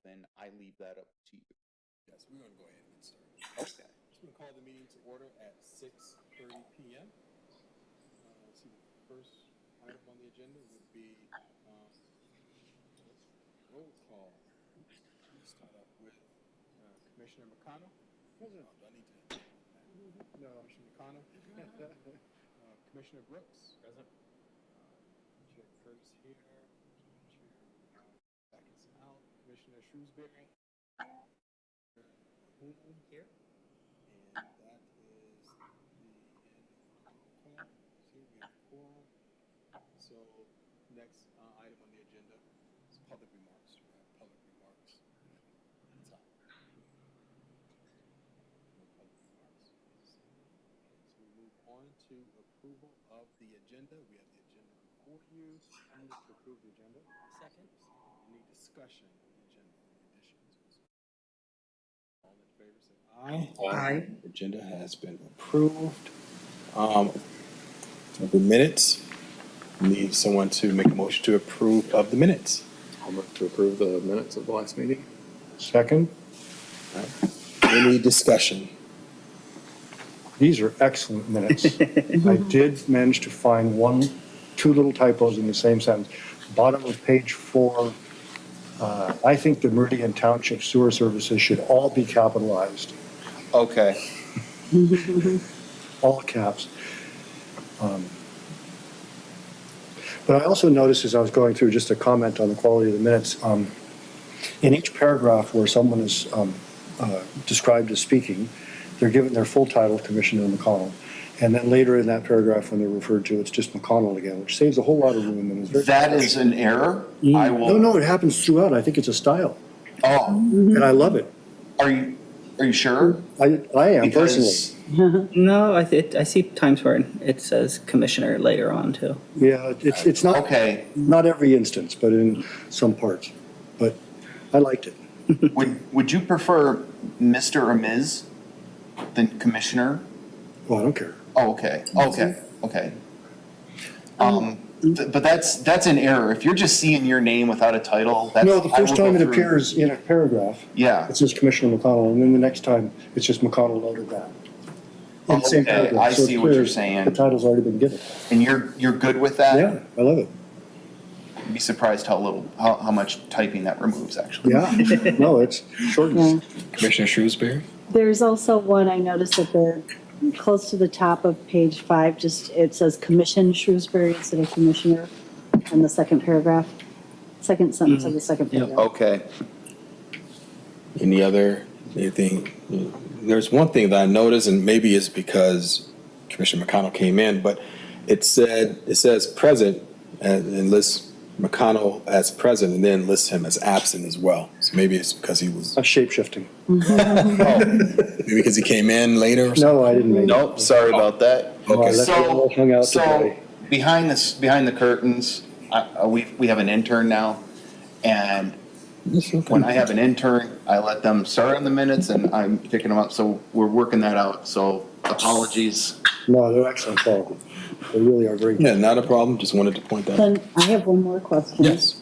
then I leave that up to you. Yes, we're going to go ahead and get started. Okay. So we're going to call the meeting to order at 6:30 p.m. Let's see, the first item on the agenda would be roll call. Let's start off with Commissioner McConnell. Present. Do I need to? No. Commissioner McConnell. Commissioner Brooks. Present. Chair Curtis here. Chair Beck is out. Commissioner Shrewsbury. Here. And that is the end of the call. See, we have quorum. So next item on the agenda is public remarks. We have public remarks at the top. No public remarks. So we move on to approval of the agenda. We have the agenda before you. I move to approve the agenda. Second. Any discussion on the agenda, any additions? All in favor, say aye. Aye. Agenda has been approved. The minutes, need someone to make a motion to approve of the minutes. I'll move to approve the minutes of the last meeting. Second, Any discussion? these are excellent minutes. I did manage to find two little typos in the same sentence. Bottom of page 4, I think the Meridian Township sewer services should all be capitalized, Okay. all caps. But I also noticed as I was going through, just a comment on the quality of the minutes, in each paragraph where someone is described as speaking, they're given their full title, Commissioner McConnell. And then later in that paragraph, when they're referred to, it's just McConnell again, which saves a whole lot of room. And is very That is an error. I will. No, it happens throughout. I think it's a style, Oh, and I love it. are you sure? I am Because- personally. No, I see times where it says commissioner later on too. Yeah, it's not Okay. not every instance, but in some parts. But I liked it. Would you prefer Mr. or Ms. than Commissioner? Well, I don't care. Oh, okay. But that's an error. If you're just seeing your name without a title, that's. No, the I first will go time it through- appears in a paragraph, Yeah. it says Commissioner McConnell, and then the next time it's just McConnell noted that. In the same Okay, paragraph, I so it's see what clear you're saying. The title's already been given. And you're good with that? Yeah, I love it. You'd be surprised how much typing that removes, actually. Yeah, no, it's short. and- Commissioner Shrewsbury? There's also one I noticed at the, close to the top of page 5, it says Commission Shrewsbury instead of Commissioner in the second paragraph, second sentence of the second paragraph. Okay. Anything? There's one thing that I noticed, and maybe it's because Commissioner McConnell came in, but it says present and lists McConnell as present and then lists him as absent as well. So maybe it's because he was, Shape-shifting. maybe because he came in later or something. No, I didn't make it. Nope, sorry about that. Oh, I left it all hung out So today. behind the curtains, we have an intern now, and when I have an intern, I let them start on the minutes and I'm picking them up, so we're working that out, so apologies. No, they're excellent quality. They really are very good. Yeah, not a problem. Just wanted to point that out. Then I have one more question. Yes.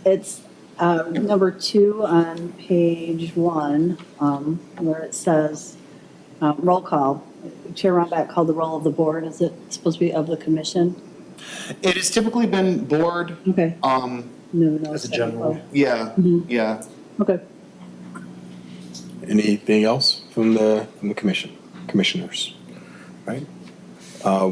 It's number 2 on page 1, where it says roll call. Chair Ronback called the roll of the board. Is it supposed to be of the commission? It has typically been board, Okay. No, As a general. yeah. Okay. Anything else from the commissioners? Right?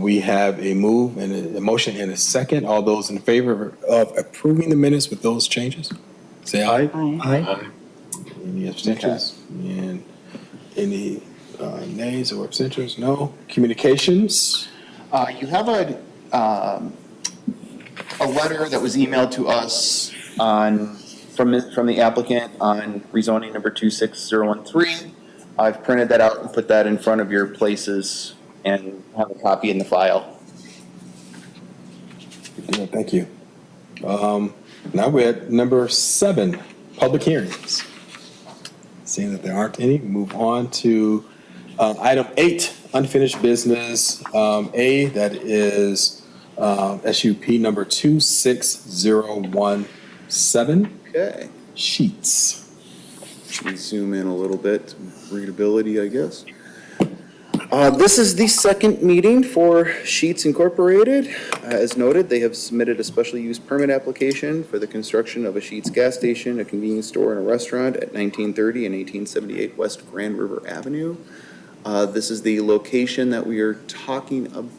We have a move and a motion and a second. All those in favor of approving the minutes with those changes? Say aye. Aye. Any abstentions? And any nays or abstentions? No. Communications? You have a letter that was emailed to us from the applicant on rezoning number 26013. I've printed that out and put that in front of your places and have a copy in the file. Yeah, thank you. Now we're at number 7, public hearings. Seeing that there aren't any, move on to item 8, unfinished business. A, that is SUP number 26017. Okay. sheets. Let me zoom in a little bit, readability, I guess. This is the second meeting for Sheets Incorporated. As noted, they have submitted a special use permit application for the construction of a Sheets gas station, a convenience store, and a restaurant at 1930 and 1878 West Grand River Avenue. This is the location that we are talking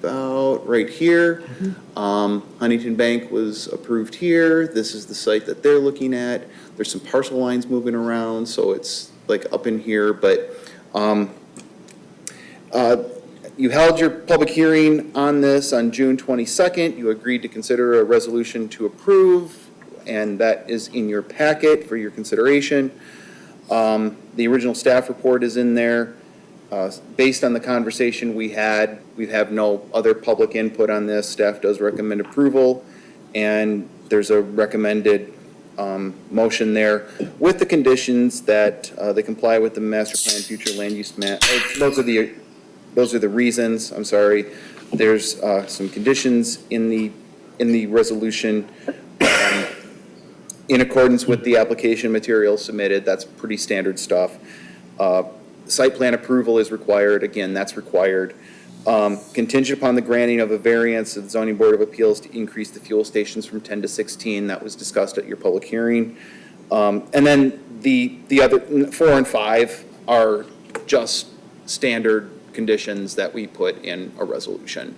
about right here. Huntington Bank was approved here. This is the site that they're looking at. There's some parcel lines moving around, so it's like up in here, but you held your public hearing on this on June 22nd. You agreed to consider a resolution to approve, and that is in your packet for your consideration. The original staff report is in there. Based on the conversation we had, we have no other public input on this. Staff does recommend approval, and there's a recommended motion there with the conditions that they comply with the master plan, future land use map. Those are the reasons. I'm sorry. There's some conditions in the resolution in accordance with the application material submitted. That's pretty standard stuff. Site plan approval is required. Again, that's required. Contingent upon the granting of a variance of the Zoning Board of Appeals to increase the fuel stations from 10 to 16. That was discussed at your public hearing. And then the other 4 and 5 are just standard conditions that we put in a resolution.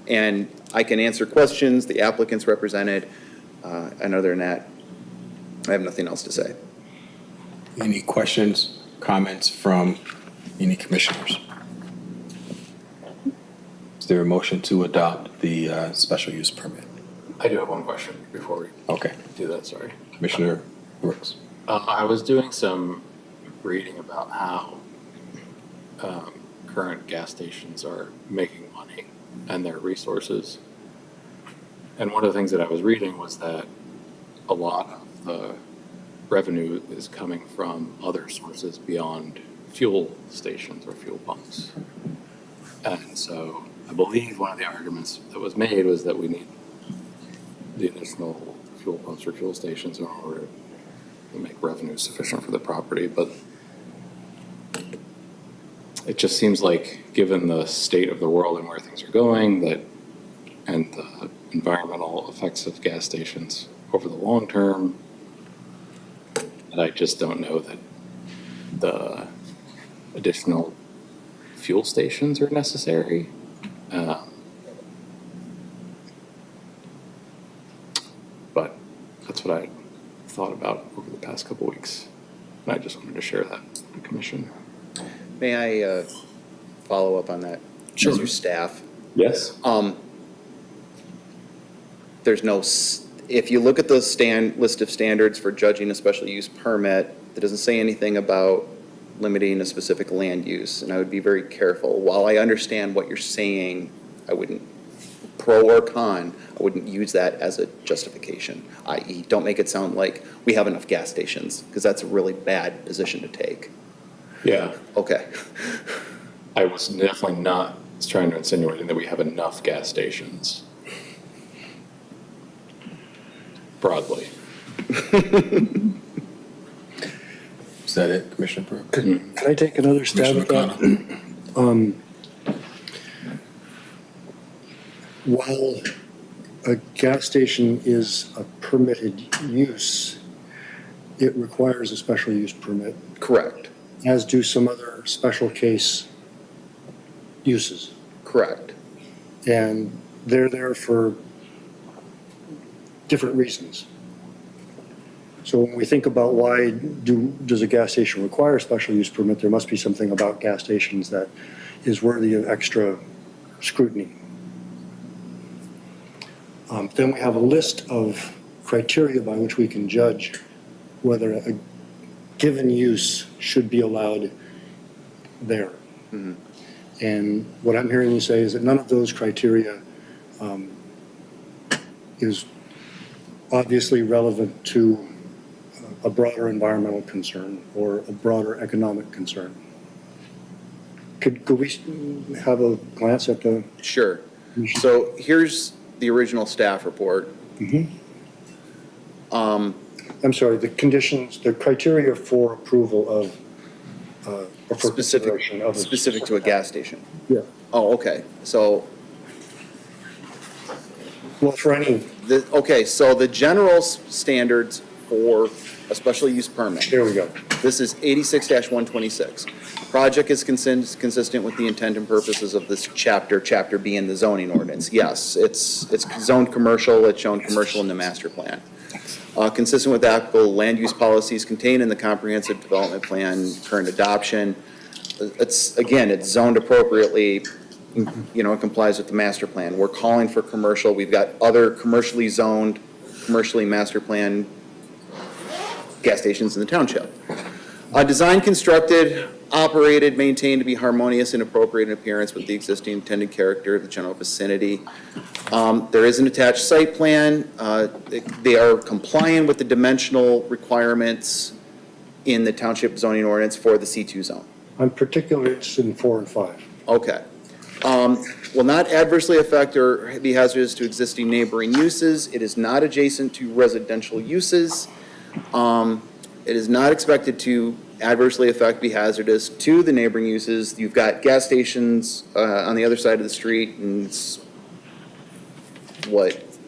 And I can answer questions, the applicant's represented, and other than that, I have nothing else to say. Any questions, comments from any commissioners? Is there a motion to adopt the special use permit? I do have one question before we Okay. do that, sorry. Commissioner Brooks. I was doing some reading about how current gas stations are making money and their resources. And one of the things that I was reading was that a lot of the revenue is coming from other sources beyond fuel stations or fuel pumps. And so I believe one of the arguments that was made was that we need the additional fuel pumps or fuel stations in order to make revenue sufficient for the property. But it just seems like, given the state of the world and where things are going, that and the environmental effects of gas stations over the long term, that I just don't know that the additional fuel stations are necessary. But that's what I thought about over the past couple weeks. And I just wanted to share that with the commission. May I follow up on that? Sure. As your staff? Yes. There's no, if you look at the list of standards for judging a special use permit, it doesn't say anything about limiting a specific land use, and I would be very careful. While I understand what you're saying, I wouldn't, pro or con, I wouldn't use that as a justification, i.e. don't make it sound like we have enough gas stations, because that's a really bad position to take. Yeah. Okay. I was definitely not trying to insinuate that we have enough gas stations. Broadly. Is that it, Commissioner Brooks? Can I take another stab at that? While a gas station is a permitted use, it requires a special use permit, Correct. as do some other special case uses. Correct. And they're there for different reasons. So when we think about why does a gas station require a special use permit, there must be something about gas stations that is worthy of extra scrutiny. Then we have a list of criteria by which we can judge whether a given use should be allowed there. Mm-hmm. And what I'm hearing you say is that none of those criteria is obviously relevant to a broader environmental concern or a broader economic concern. Could we have a glance at the? Sure. So here's the original staff report. I'm sorry, the conditions, the criteria for approval of, or for consideration of. Specific to a gas station. Yeah, Oh, okay, so, well, for any, okay, so the general standards for a special use permit. there we go. This is 86-126. Project is consistent with the intent and purposes of this chapter, Chapter B in the zoning ordinance. Yes, it's zoned commercial, it's shown commercial in the master plan. Consistent with applicable land use policies contained in the comprehensive development plan, current adoption. It's, again, it's zoned appropriately, it complies with the master plan. We're calling for commercial, we've got other commercially zoned, commercially master plan gas stations in the township. Designed, constructed, operated, maintained to be harmonious and appropriate in appearance with the existing intended character of the general vicinity. There is an attached site plan. They are compliant with the dimensional requirements in the township zoning ordinance for the C2 zone. I'm particularly interested in 4 and 5. Okay. Will not adversely affect or be hazardous to existing neighboring uses. It is not adjacent to residential uses. It is not expected to adversely affect, be hazardous to the neighboring uses. You've got gas stations on the other side of the street, and it's,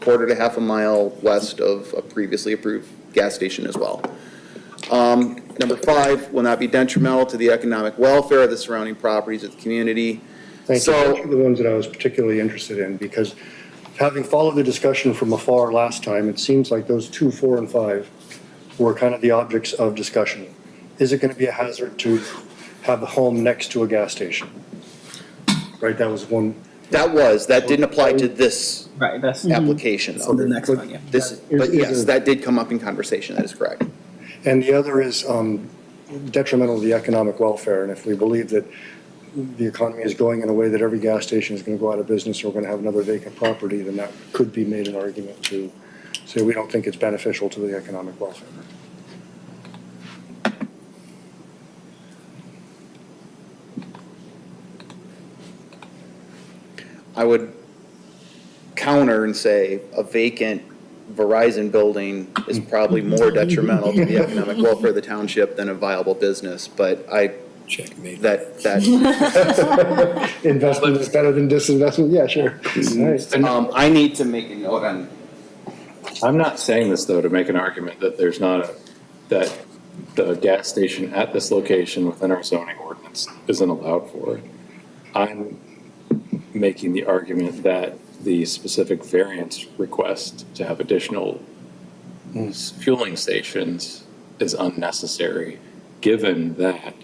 quarter to half a mile west of a previously approved gas station as well. Number 5, will not be detrimental to the economic welfare of the surrounding properties of the community. Thank you. So, Those are the ones that I was particularly interested in, because having followed the discussion from afar last time, it seems like those 2, 4, and 5 were kind of the objects of discussion. Is it going to be a hazard to have a home next to a gas station? Right, that was one. that didn't apply to this Right, that's application so the though. next one, yeah. But yes, that did come up in conversation, that is correct. And the other is detrimental to the economic welfare. And if we believe that the economy is going in a way that every gas station is going to go out of business, or we're going to have another vacant property, then that could be made an argument to say we don't think it's beneficial to the economic welfare. I would counter and say a vacant Verizon building is probably more detrimental to the economic welfare of the township than a viable business, but Investment is better than disinvestment? Yeah, sure. All right. I need to make a note on, I'm not saying this, though, to make an argument that there's not that the gas station at this location within our zoning ordinance isn't allowed for. I'm making the argument that the specific variance request to have additional fueling stations is unnecessary, given that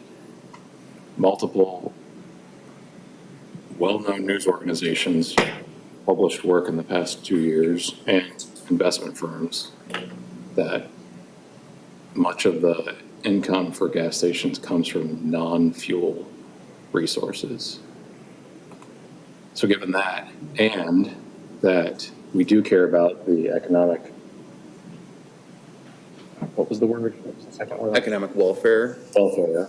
multiple well-known news organizations published work in the past 2 years and investment firms that much of the income for gas stations comes from non-fuel resources. So given that, and that we do care about the economic, what was the word? What was the second word? economic welfare. Welfare.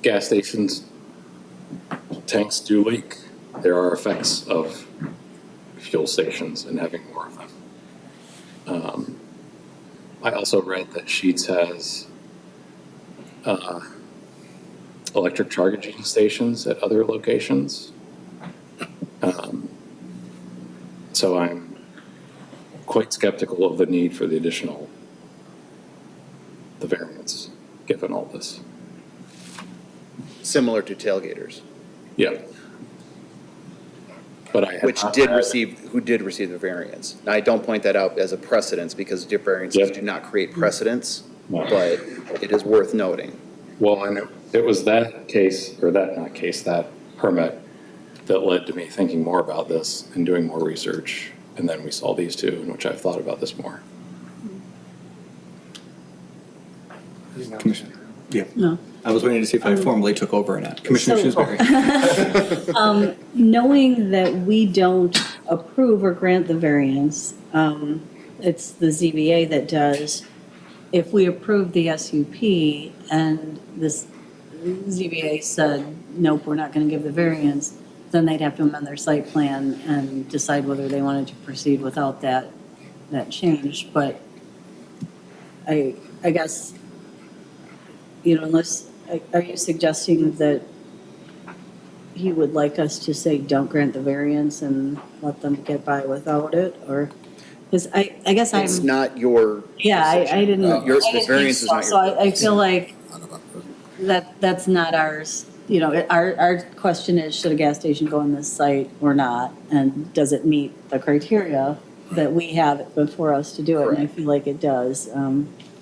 Gas stations, tanks do leak. There are effects of fuel stations and having more of them. I also read that Sheetz has electric charging stations at other locations. So I'm quite skeptical of the need for the variance, given all this. Similar to tailgaters, Yeah. But I have who not did had- receive the variance. Now, I don't point that out as a precedence because variances Yep. do not create precedence, No. but it is worth noting. Well, and it was that case, or that permit that led to me thinking more about this and doing more research. And then we saw these two, in which I've thought about this more. Commissioner. Yeah. No. I was waiting to see if I formally took over or not. Commissioner So- Shrewsbury. Knowing that we don't approve or grant the variance, it's the ZBA that does. If we approve the SUP and this ZBA said, nope, we're not going to give the variance, then they'd have to amend their site plan and decide whether they wanted to proceed without that change. But I guess, unless, are you suggesting that he would like us to say, don't grant the variance and let them get by without it, or? Because I guess I'm. It's not your. Yeah, I didn't. Your I didn't variance think is so. not your. So I feel like that's not ours. Our question is, should a gas station go on this site or not? And does it meet the criteria that we have before us to do it? And I feel like it does,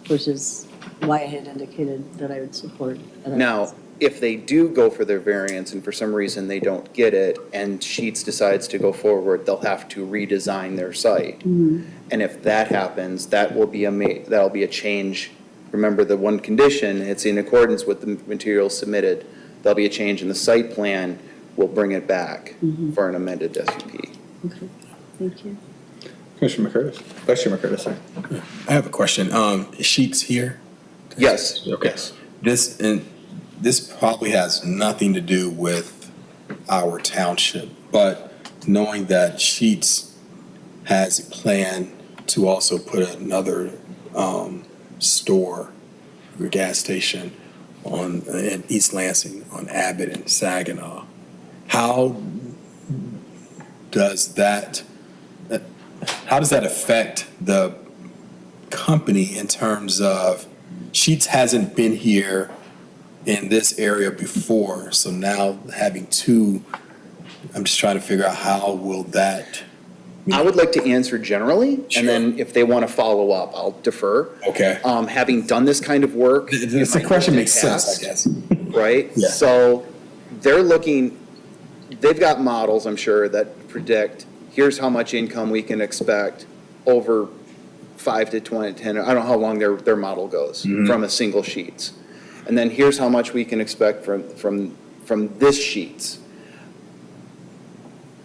which is why I had indicated that I would support it. Now, if they do go for their variance and for some reason they don't get it and Sheets decides to go forward, they'll have to redesign their site. And if that happens, that'll be a change. Remember the one condition, it's in accordance with the materials submitted. There'll be a change in the site plan. We'll bring it back for an amended SUP. Okay, thank you. Commissioner McCurtis? Vice Chair McCurtis, sorry. I have a question. Is Sheets here? Yes. Okay. Yes. This probably has nothing to do with our township, but knowing that Sheets has a plan to also put another store or gas station in East Lansing on Abbott and Saginaw, how does that affect the company in terms of Sheets hasn't been here in this area before, so now having two, I'm just trying to figure out how will that. I would like to answer generally, Sure. and then if they want to follow up, I'll defer. Okay. Having done this kind of work. The question makes sense, I guess. Right? Yeah. So they've got models, I'm sure, that predict, here's how much income we can expect over 5 to 10, I don't know how long their model goes from a single Sheets. And then here's how much we can expect from this Sheets.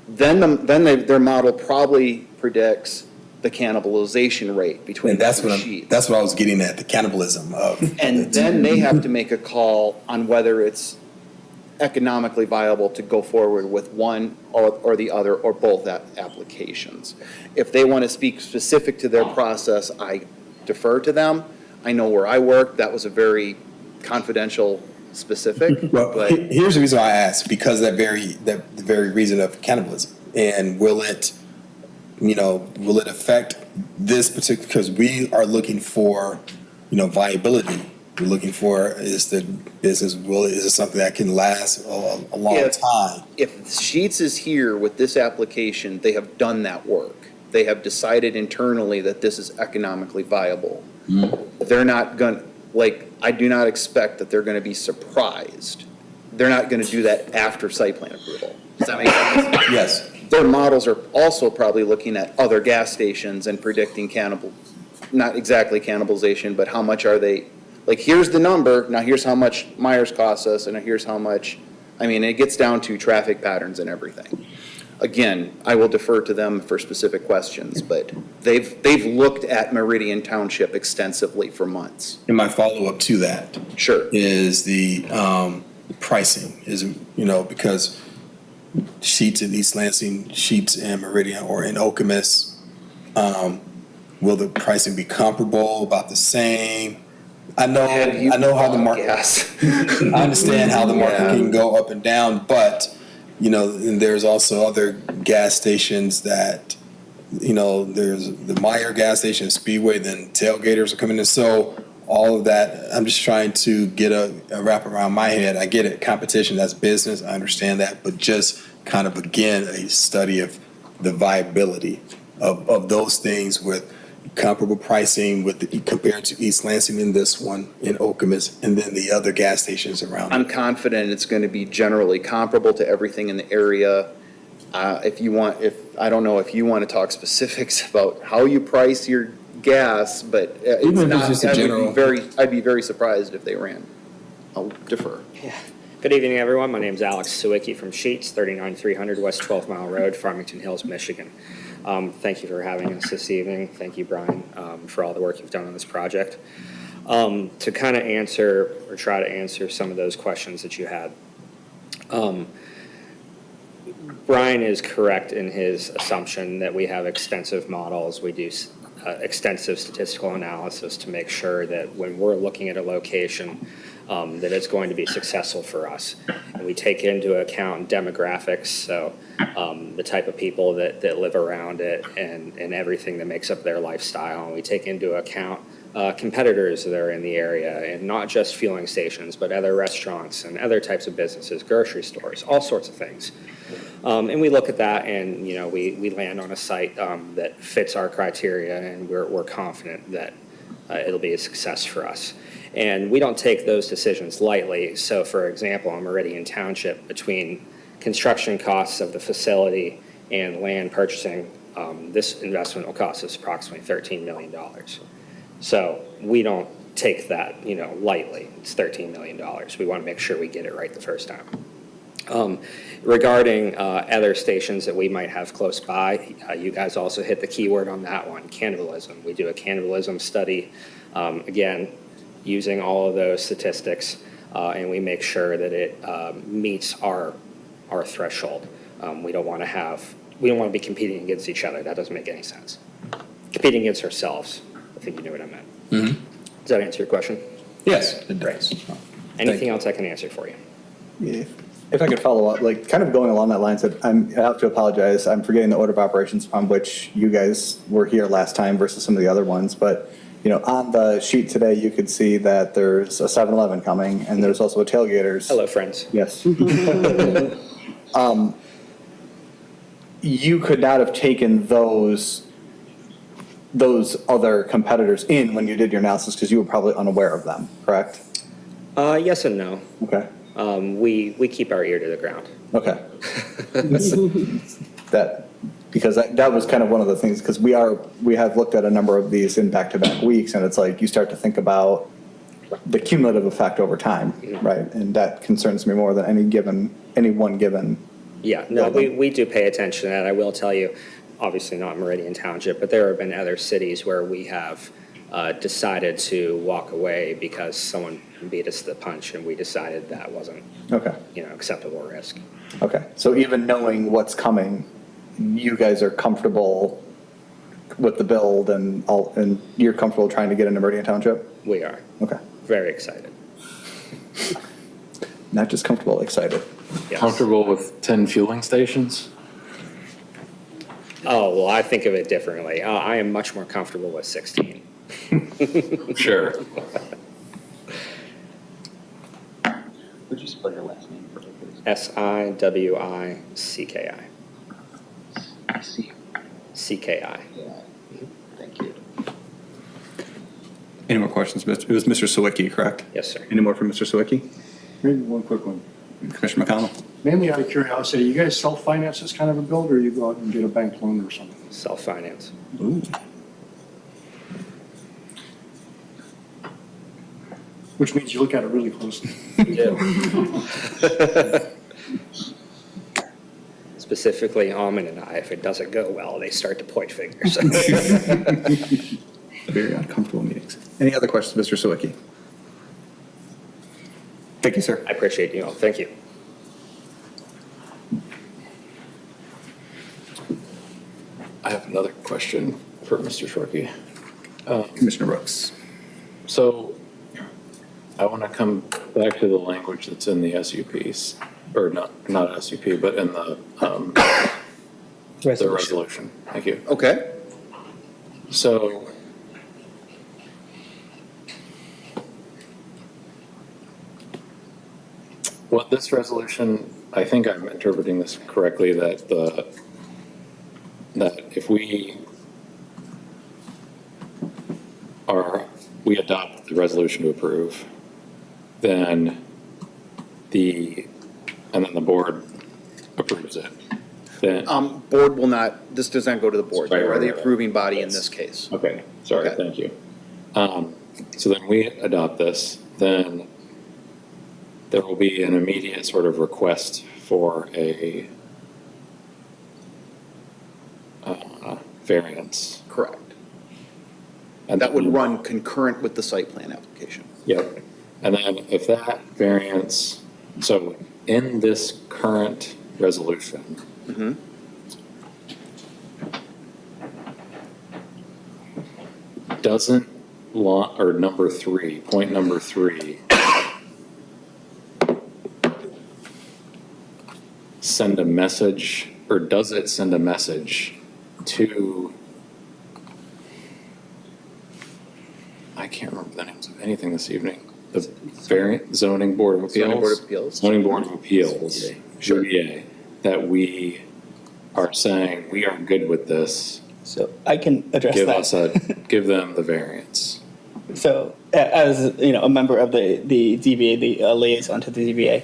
Then their model probably predicts the cannibalization rate between And the that's two what Sheets. that's what I was getting at, the cannibalism of. And then they have to make a call on whether it's economically viable to go forward with one or the other or both applications. If they want to speak specific to their process, I defer to them. I know where I work, that was a very confidential specific, Well, but here's the reason why I asked, because the very reason of cannibalism, and will it affect this particular? Because we are looking for, viability. We're looking for is the business is it something that can last a long time? if Sheets is here with this application, they have done that work. They have decided internally that this is economically viable. They're not going to, I do not expect that they're going to be surprised. They're not going to do that after site plan approval. Does that make sense? Yes. Their models are also probably looking at other gas stations and predicting not exactly cannibalization, but how much are they, here's the number, now here's how much Myers costs us, and here's how much, it gets down to traffic patterns and everything. Again, I will defer to them for specific questions, but they've looked at Meridian Township extensively for months. And my follow-up to that Sure. is the pricing, because Sheets in East Lansing, Sheets in Meridian, or in Okemos, will the pricing be comparable, about the same? I know how the market. Yes. I understand how the market can go up and down, but and there's also other gas stations that, there's the Meyer gas station, Speedway, then tailgaters are coming in. So all of that, I'm just trying to get a wrap around my head. I get it, competition, that's business, I understand that, but just kind of, again, a study of the viability of those things with comparable pricing compared to East Lansing in this one, in Okemos, and then the other gas stations around. I'm confident it's going to be generally comparable to everything in the area. I don't know if you want to talk specifics about how you price your gas, but it's if not, it's just a general. I'd be very surprised if they ran. I'll defer. Good evening, everyone. My name is Alex Sawicki from Sheets, 39300 West 12 Mile Road, Farmington Hills, Michigan. Thank you for having us this evening. Thank you, Brian, for all the work you've done on this project. To kind of answer or try to answer some of those questions that you had. Brian is correct in his assumption that we have extensive models. We do extensive statistical analysis to make sure that when we're looking at a location, that it's going to be successful for us. And we take into account demographics, so the type of people that live around it and everything that makes up their lifestyle. And we take into account competitors that are in the area, and not just fueling stations, but other restaurants and other types of businesses, grocery stores, all sorts of things. And we look at that, and we land on a site that fits our criteria, and we're confident that it'll be a success for us. And we don't take those decisions lightly. So, for example, on Meridian Township, between construction costs of the facility and land purchasing, this investment will cost us approximately $13 million. So we don't take that, lightly. It's $13 million. We want to make sure we get it right the first time. Regarding other stations that we might have close by, you guys also hit the keyword on that one, cannibalism. We do a cannibalism study, again, using all of those statistics, and we make sure that it meets our threshold. We don't want to be competing against each other. That doesn't make any sense. Competing against ourselves. I think you knew what I meant. Mm-hmm. Does that answer your question? Yes, it does. Anything else I can answer for you? If I could follow up, like kind of going along that line, I have to apologize. I'm forgetting the order of operations on which you guys were here last time versus some of the other ones. But, on the sheet today, you could see that there's a 7-Eleven coming and there's also a Tailgaters. Hello, friends. Yes. You could not have taken those other competitors in when you did your analysis because you were probably unaware of them, correct? Yes and no. Okay. We keep our ear to the ground. Okay. Because that was kind of one of the things, because we have looked at a number of these in back-to-back weeks, and it's like you start to think about the cumulative effect over time, right? And that concerns me more than any one given. Yeah, no, we do pay attention to that. I will tell you, obviously not Meridian Township, but there have been other cities where we have decided to walk away because someone beat us to the punch, and we decided that wasn't acceptable risk. Okay, so even knowing what's coming, you guys are comfortable with the build and you're comfortable trying to get into Meridian Township? We are. Okay. Very excited. Not just comfortable, excited. Yes. Comfortable with 10 fueling stations? Oh, well, I think of it differently. I am much more comfortable with 16. Sure. Would you spell your last name for me, please? Siwicki. C. CKI. Yeah. Thank you. Any more questions? It was Mr. Sawicki, correct? Yes, sir. Any more from Mr. Sawicki? Maybe one quick one. Commissioner McConnell? Mainly out of curiosity, you guys self-finance this kind of a build, or you go out and get a bank loan or something? Self-finance. Ooh. Which means you look at it really closely. Specifically, Almond and I, if it doesn't go well, they start to point fingers. Very uncomfortable meetings. Any other questions, Mr. Sawicki? Thank you, sir. I appreciate you all. Thank you. I have another question for Mr. Shorkey. Commissioner Brooks. So I want to come back to the language that's in the SUPs, or not SUP, but in the resolution. Thank you. Okay. So what this resolution, I think I'm interpreting this correctly, that if we adopt the resolution to approve, then the board approves it. Then Board will not, this does not go to the board. Right, You are the right. approving body in this case. okay, sorry, Okay. thank you. So then we adopt this, then there will be an immediate sort of request for a variance. Correct. And That would then- run concurrent with the site plan application. Yep. And then if that variance, so in this current resolution, Doesn't or number 3, point number 3, send a message, or does it send a message to, I can't remember the names of anything this evening, the zoning board of appeals? Zoning Board of Appeals. Zoning board of appeals, ZBA, that we are saying, we are good with this, So I can address that. give them the variance. So as, you know, a member of the ZBA, the liaison to the ZBA,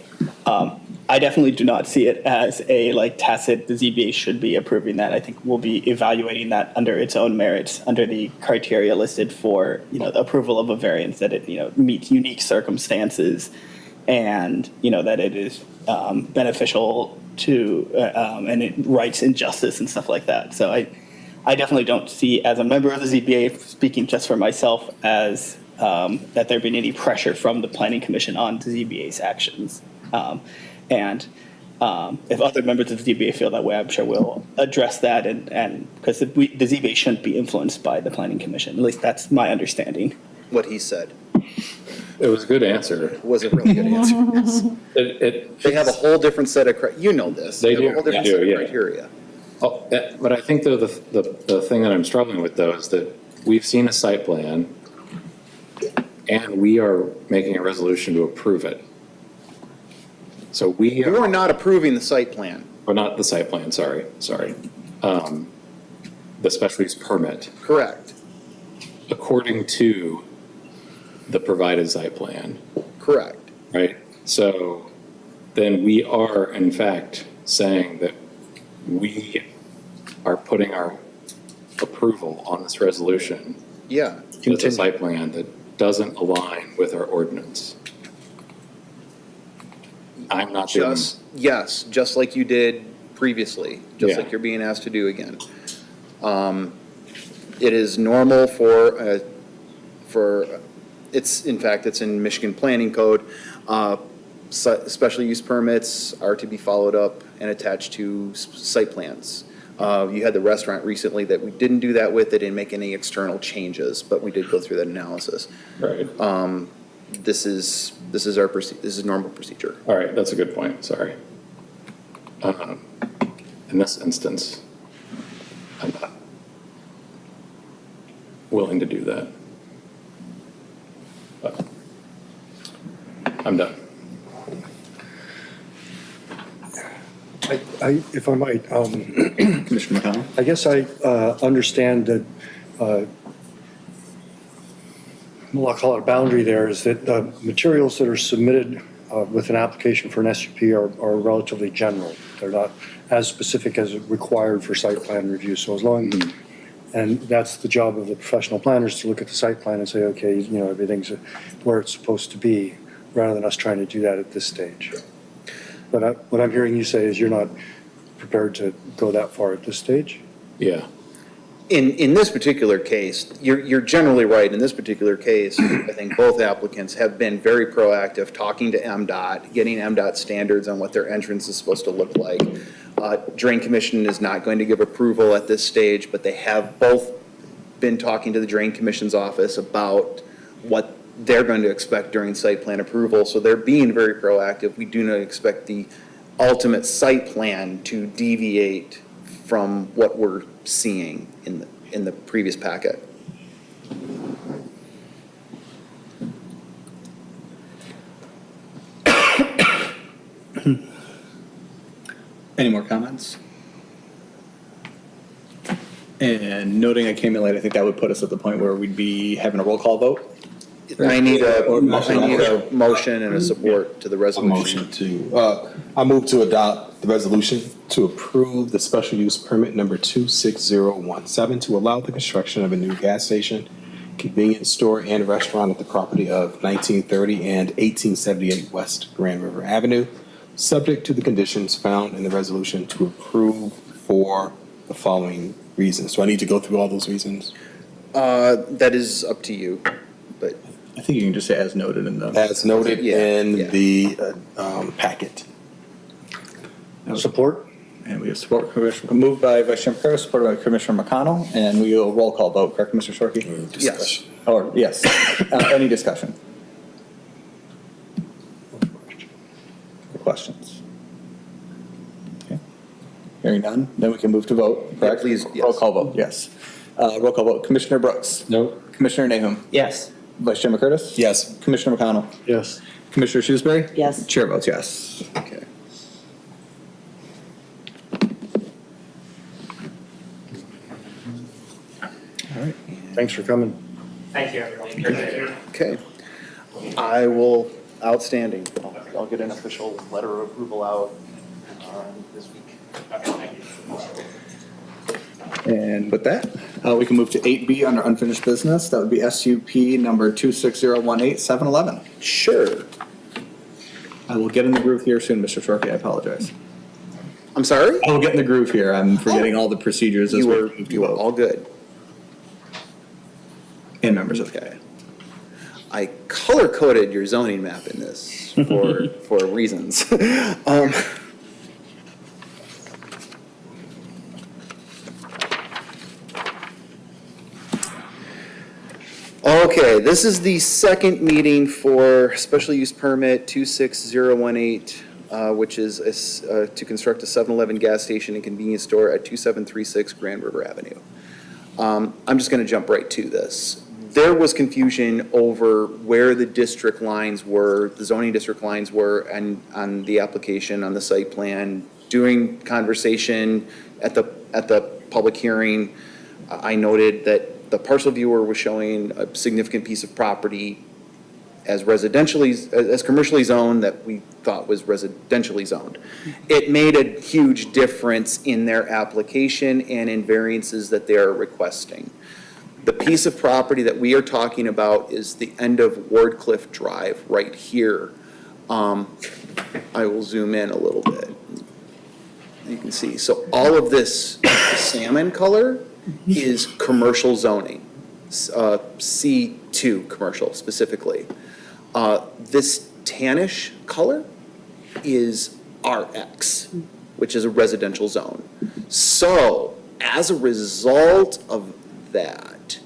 I definitely do not see it as a like tacit, the ZBA should be approving that. I think we'll be evaluating that under its own merits, under the criteria listed for, you know, the approval of a variance, that it, you know, meets unique circumstances and, you know, that it is beneficial to, and it rights and justice and stuff like that. So I definitely don't see, as a member of the ZBA, speaking just for myself, as that there being any pressure from the Planning Commission on the ZBA's actions. And if other members of the ZBA feel that way, I'm sure we'll address that, and because the ZBA shouldn't be influenced by the Planning Commission. At least that's my understanding. What he said It was a good answer. was a really good answer. Yes. They have a whole different set of, you know this. They have do, a whole different they do, set of yeah. criteria. Oh, but I think though the thing that I'm struggling with though is that we've seen a site plan and we are making a resolution to approve it. So we You are not approving the site plan. or not the site plan, sorry. The special use permit, Correct. according to the provided site plan, Correct. right? So then we are in fact saying that we are putting our approval on this resolution Yeah. with a site plan that doesn't align with our ordinance. I'm not doing, Yes, just like you did previously, just Yeah. like you're being asked to do again. It is normal for, it's, in fact, it's in Michigan Planning Code. Special use permits are to be followed up and attached to site plans. You had the restaurant recently that we didn't do that with. They didn't make any external changes, but we did go through that analysis. right. This is this is normal procedure. All right, that's a good point, sorry. In this instance, I'm not willing to do that. But I'm done. If I might, Commissioner McConnell? I guess I understand that, well, I'll call it a boundary there, is that the materials that are submitted with an application for an SUP are relatively general. They're not as specific as required for site plan review. So as long, and that's the job of the professional planners, to look at the site plan and say, okay, you know, everything's where it's supposed to be, rather than us trying to do that at this stage. But what I'm hearing you say is you're not prepared to go that far at this stage? Yeah, In this particular case, you're generally right. In this particular case, I think both applicants have been very proactive, talking to MDOT, getting MDOT standards on what their entrance is supposed to look like. Drain Commission is not going to give approval at this stage, but they have both been talking to the Drain Commission's office about what they're going to expect during site plan approval. So they're being very proactive. We do not expect the ultimate site plan to deviate from what we're seeing in the previous packet. Any more comments? And noting I came in late, I think that would put us at the point where we'd be having a roll call vote. I need a Motion. motion and a support to the A resolution. motion to, I move to adopt the resolution to approve the special use permit number 26017 to allow the construction of a new gas station, convenience store, and restaurant at the property of 1930 and 1878 West Grand River Avenue, subject to the conditions found in the resolution to approve for the following reasons. Do I need to go through all those reasons? That is up to you, but I think you can just say as noted in the. As noted Yeah, in yeah. the packet. Support? And we have support, moved by Vice Chairman Curtis, supported by Commissioner McConnell, and we will roll call vote, correct, Mr. Shorkey? Discussion. Or, yes. Any discussion? Or questions? Okay. Hearing none, then we can move to vote, correct? please, yes. Roll call vote, yes. Roll call vote, Commissioner Brooks? No. Commissioner Nahum? Yes. Vice Chairman Curtis? Yes. Commissioner McConnell? Yes. Commissioner Shrewsbury? Yes. Chair votes yes. Okay. All right. Thanks for coming. Thank you, everyone. Okay. I will, outstanding. I'll get an official letter of approval out this week. And with that, we can move to 8B under unfinished business. That would be SUP number 26018-711. Sure. I will get in the groove here soon, Mr. Shorkey. I apologize. I'm sorry? I will get in the groove here. I'm forgetting all the procedures as You we were, move to you were vote. all good. And members of the I color-coded your zoning map in this for reasons. Okay, this is the second meeting for special use permit 26018, which is to construct a 7-Eleven gas station and convenience store at 2736 Grand River Avenue. I'm just going to jump right to this. There was confusion over where the district lines were, the zoning district lines were, and on the application, on the site plan. During conversation at the public hearing, I noted that the parcel viewer was showing a significant piece of property as commercially zoned that we thought was residentially zoned. It made a huge difference in their application and in variances that they are requesting. The piece of property that we are talking about is the end of Wardcliff Drive right here. I will zoom in a little bit. You can see, so all of this salmon color is commercial zoning, C2 commercial specifically. This tannish color is RX, which is a residential zone. So as a result of that,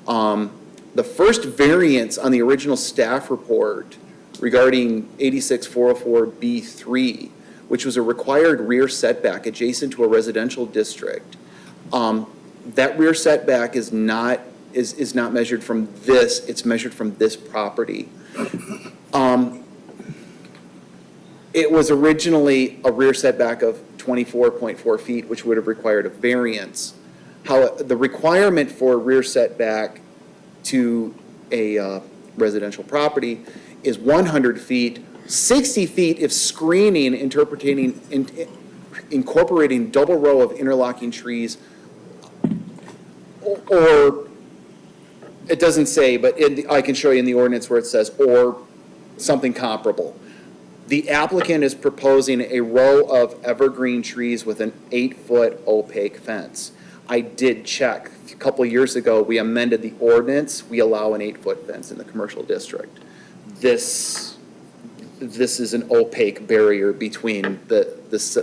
the first variance on the original staff report regarding 86404B3, which was a required rear setback adjacent to a residential district, that rear setback is not measured from this, it's measured from this property. It was originally a rear setback of 24.4 feet, which would have required a variance. The requirement for a rear setback to a residential property is 100 feet, 60 feet if screening, incorporating double row of interlocking trees, or it doesn't say, but I can show you in the ordinance where it says, or something comparable. The applicant is proposing a row of evergreen trees with an 8-foot opaque fence. I did check. A couple of years ago, we amended the ordinance. We allow an 8-foot fence in the commercial district. This is an opaque barrier between the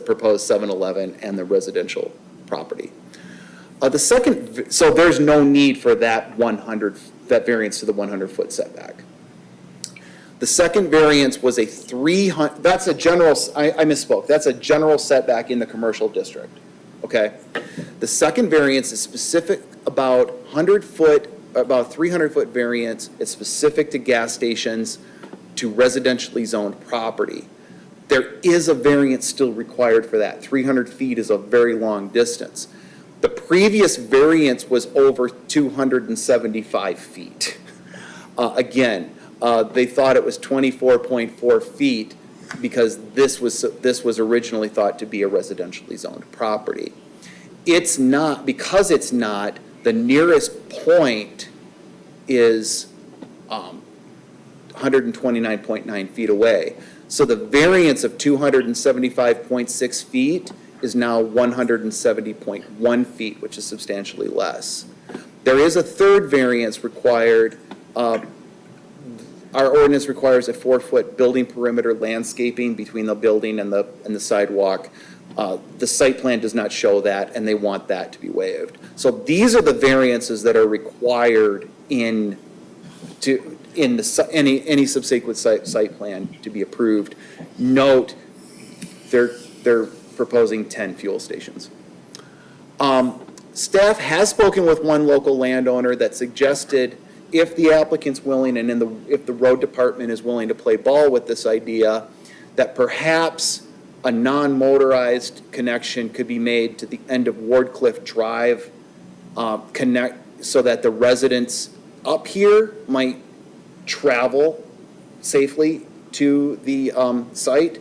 proposed 7-Eleven and the residential property. So there's no need for that variance to the 100-foot setback. The second variance was a 300, that's a general, I misspoke, that's a general setback in the commercial district, okay? The second variance is specific about 300-foot variance. It's specific to gas stations, to residentially zoned property. There is a variance still required for that. 300 feet is a very long distance. The previous variance was over 275 feet. Again, they thought it was 24.4 feet because this was originally thought to be a residentially zoned property. It's not, because it's not, the nearest point is 129.9 feet away. So the variance of 275.6 feet is now 170.1 feet, which is substantially less. There is a third variance required. Our ordinance requires a 4-foot building perimeter landscaping between the building and the sidewalk. The site plan does not show that, and they want that to be waived. So these are the variances that are required in any subsequent site plan to be approved. Note, they're proposing 10 fuel stations. Staff has spoken with one local landowner that suggested if the applicant's willing and if the road department is willing to play ball with this idea, that perhaps a non-motorized connection could be made to the end of Wardcliff Drive, so that the residents up here might travel safely to the site.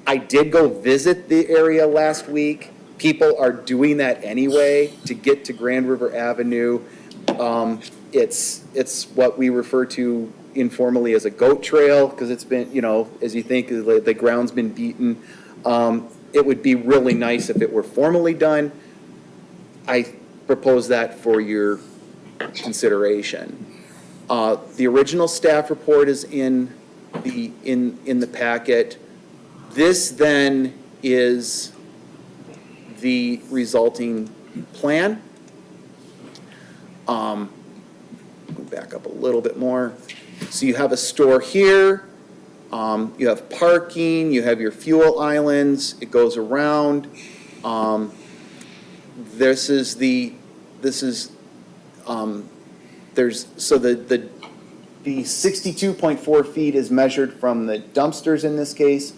I did go visit the area last week. People are doing that anyway to get to Grand River Avenue. It's what we refer to informally as a goat trail, because it's been, as you think, the ground's been beaten. It would be really nice if it were formally done. I propose that for your consideration. The original staff report is in the packet. This then is the resulting plan. Back up a little bit more. So you have a store here, you have parking, you have your fuel islands, it goes around. So the 62.4 feet is measured from the dumpsters in this case,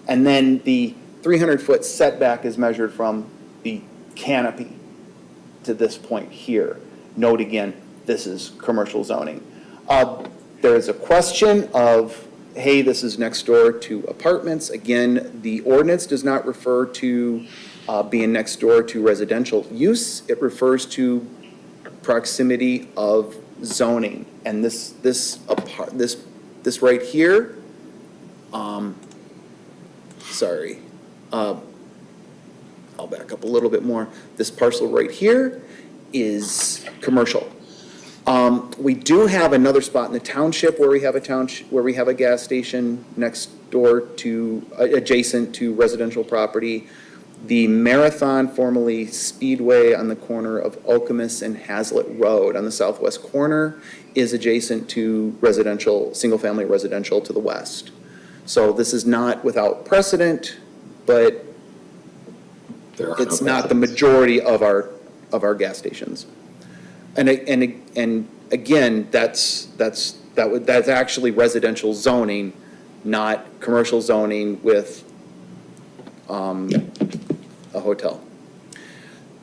and then the 300-foot setback is measured from the canopy to this point here. Note again, this is commercial zoning. There is a question of, hey, this is next door to apartments. Again, the ordinance does not refer to being next door to residential use. It refers to proximity of zoning. And this right here, I'll back up a little bit more. This parcel right here is commercial. We do have another spot in the township where we have a gas station next door to, adjacent to residential property. The Marathon, formerly Speedway, on the corner of Okemos and Hazlitt Road on the southwest corner, is adjacent to residential, single-family residential to the west. So this is not without precedent, but it's not the majority of our gas stations. And again, that's actually residential zoning, not commercial zoning with a hotel.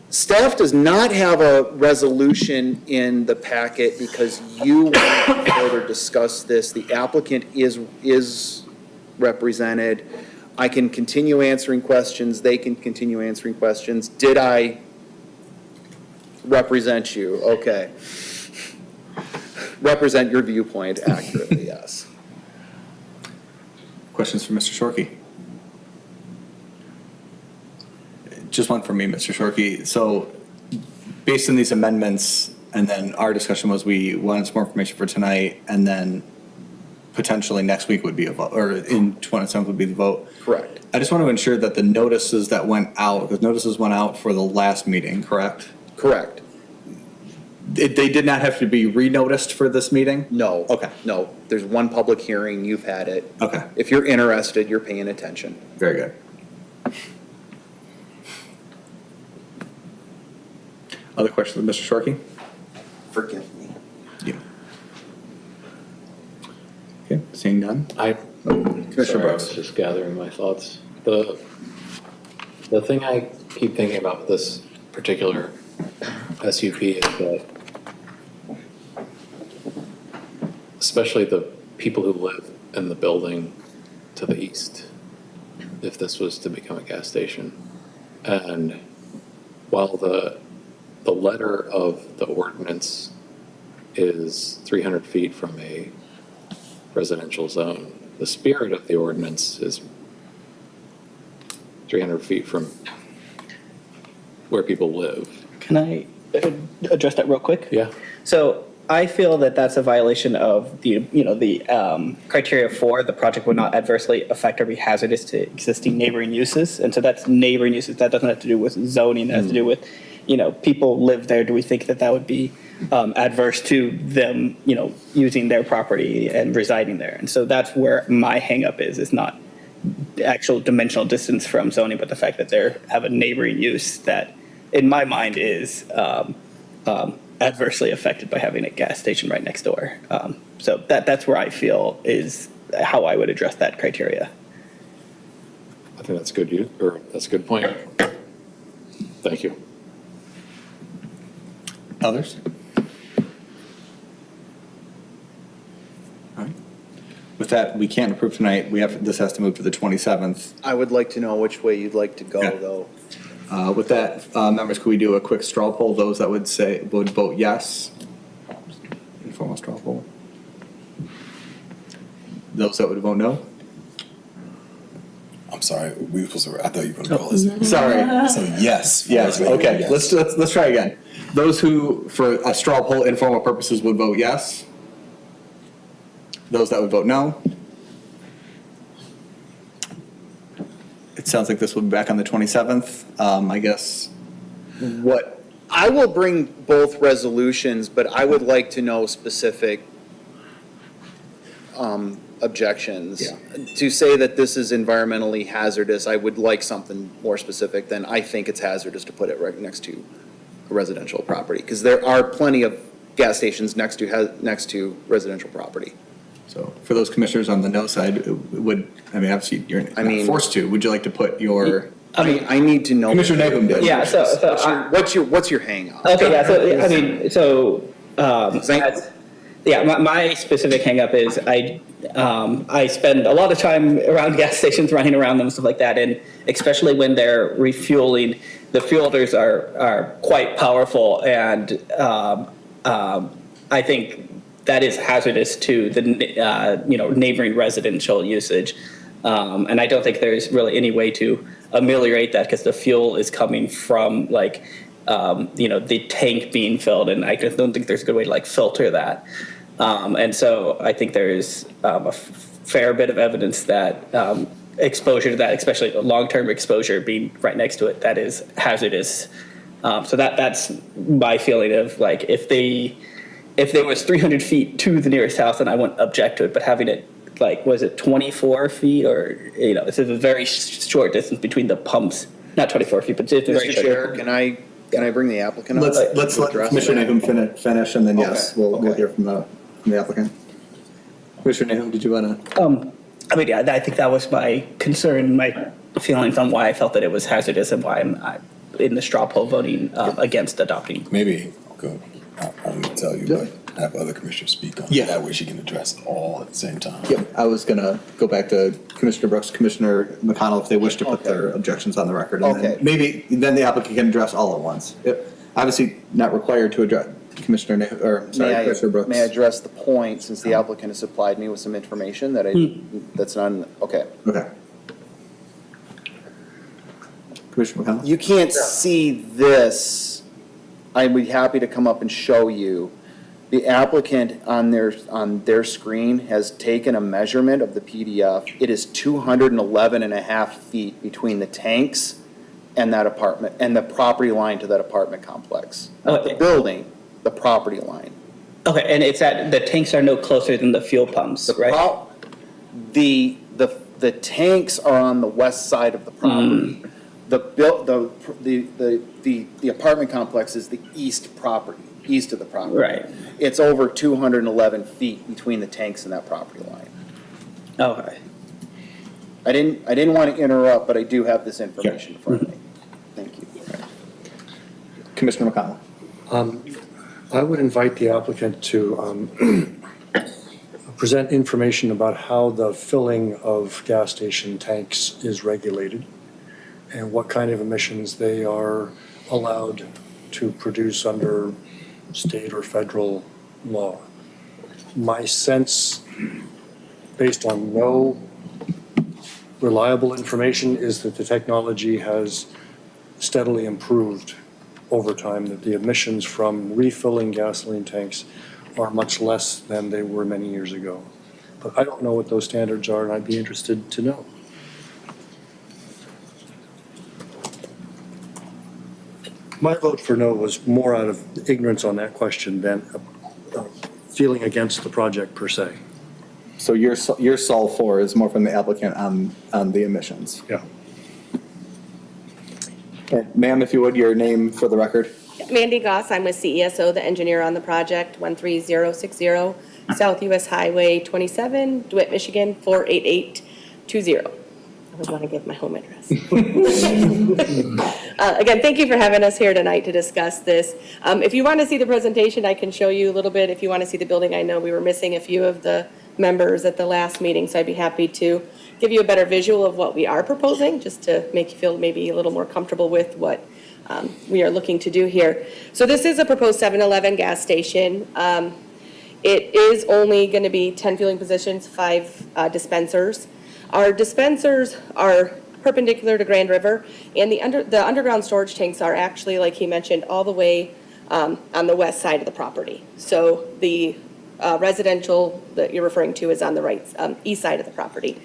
Staff does not have a resolution in the packet because you want to further discuss this. The applicant is represented. I can continue answering questions. They can continue answering questions. Did I represent you? Okay. Represent your viewpoint accurately, yes. Questions for Mr. Shorkey? Just one for me, Mr. Shorkey. So based on these amendments, and then our discussion was we wanted some more information for tonight, and then potentially next week would be a vote, or in 27th would be the vote. Correct. I just want to ensure that the notices that went out, because notices went out for the last meeting, correct? Correct. They did not have to be re-noticed for this meeting? No. Okay. No. There's one public hearing. You've had it. Okay. If you're interested, you're paying attention. Very good. Other questions of Mr. Shorkey? Forgive me. Yeah. Okay, seeing none. Commissioner Sorry, I Brooks. was just gathering my thoughts. The thing I keep thinking about with this particular SUP is that, especially the people who live in the building to the east, if this was to become a gas station, and while the letter of the ordinance is 300 feet from a residential zone, the spirit of the ordinance is 300 feet from where people live. Can I address that real quick? Yeah. So I feel that that's a violation of the, criteria for the project would not adversely affect or be hazardous to existing neighboring uses. And so that's neighboring uses. That doesn't have to do with zoning. That has to do with, people live there. Do we think that that would be adverse to them, using their property and residing there? And so that's where my hangup is not the actual dimensional distance from zoning, but the fact that they have a neighboring use that, in my mind, is adversely affected by having a gas station right next door. So that's where I feel is how I would address that criteria. I think that's good, that's a good point. Thank you. Others? All right. With that, we can't approve tonight. This has to move to the 27th. I would like to know which way you'd like to go, Okay. though. With that, members, could we do a quick straw poll? Those that would vote yes. Informal straw poll. Those that would vote no. I'm sorry, I thought you were gonna call us. Sorry. So yes. Yes. Okay. Yes. Let's try again. Those who, for a straw poll, informal purposes, would vote yes. Those that would vote no. It sounds like this will be back on the 27th. I guess. What? I will bring both resolutions, but I would like to know specific objections. Yeah. To say that this is environmentally hazardous, I would like something more specific than I think it's hazardous to put it right next to a residential property. Because there are plenty of gas stations next to residential property. So for those commissioners on the no side, obviously you're not mean- forced to. Would you like to put your? I need to know. Commissioner Nahum did. Yeah. What's your hang up? Okay. Yeah. My specific hang up is I spend a lot of time around gas stations, running around them and stuff like that, and especially when they're refueling, the fuelers are quite powerful, and I think that is hazardous to the neighboring residential usage, and I don't think there's really any way to ameliorate that because the fuel is coming from the tank being filled, and I just don't think there's a good way to filter that. And so I think there's a fair bit of evidence that exposure to that, especially long-term exposure being right next to it, that is hazardous. So that's my feeling of if there was 300 feet to the nearest house, then I wouldn't object to it. But having it was it 24 feet or this is a very short distance between the pumps. Not 24 feet, but it's a very Mr. short Chair, distance. can I bring the applicant up? Let's let Commissioner Nahum finish, and then yes, Okay, we'll okay. hear from the applicant. Commissioner Nahum, did you want to? I think that was my concern, my feelings on why I felt that it was hazardous and why I'm in the straw poll voting against adopting. Maybe, okay, I'm gonna tell you, but have other commissioners speak on it. Yeah. That way she can address it all at the same time. Yep. I was gonna go back to Commissioner Brooks, Commissioner McConnell, if they wish to put their objections on the record. And Okay. then the applicant can address all at once. Yep. Obviously, not required to address Commissioner Commissioner Brooks. May I address the point, since the applicant has supplied me with some information that's not, okay. Okay. Commissioner McConnell? You can't see this. I'd be happy to come up and show you. The applicant on their screen has taken a measurement of the PDF. It is 211 and a half feet between the tanks and that apartment, and the property line to that apartment complex. Not the building, the property line. Okay, and it's the tanks are no closer than the fuel pumps, right? The tanks are on the west side of the property. The apartment complex is the east of the property. Right. It's over 211 feet between the tanks and that property line. Okay. I didn't want to interrupt, but I do have this information in front of me. Thank you. Commissioner McConnell? I would invite the applicant to present information about how the filling of gas station tanks is regulated and what kind of emissions they are allowed to produce under state or federal law. My sense, based on no reliable information, is that the technology has steadily improved over time, that the emissions from refilling gasoline tanks are much less than they were many years ago. But I don't know what those standards are, and I'd be interested to know. My vote for no was more out of ignorance on that question than a feeling against the project per se. So your sol 4 is more from the applicant on the emissions. Yeah. Okay. Ma'am, if you would, your name for the record. Mandy Goss, I'm with CESO, the engineer on the project, 13060, South US Highway 27, DeWitt, Michigan, 48820. I always want to give my home address. Again, thank you for having us here tonight to discuss this. If you want to see the presentation, I can show you a little bit. If you want to see the building, I know we were missing a few of the members at the last meeting, so I'd be happy to give you a better visual of what we are proposing, just to make you feel maybe a little more comfortable with what we are looking to do here. So this is a proposed 7-Eleven gas station. It is only going to be 10 fueling positions, 5 dispensers. Our dispensers are perpendicular to Grand River, and the underground storage tanks are actually, like he mentioned, all the way on the west side of the property. So the residential that you're referring to is on the right, east side of the property.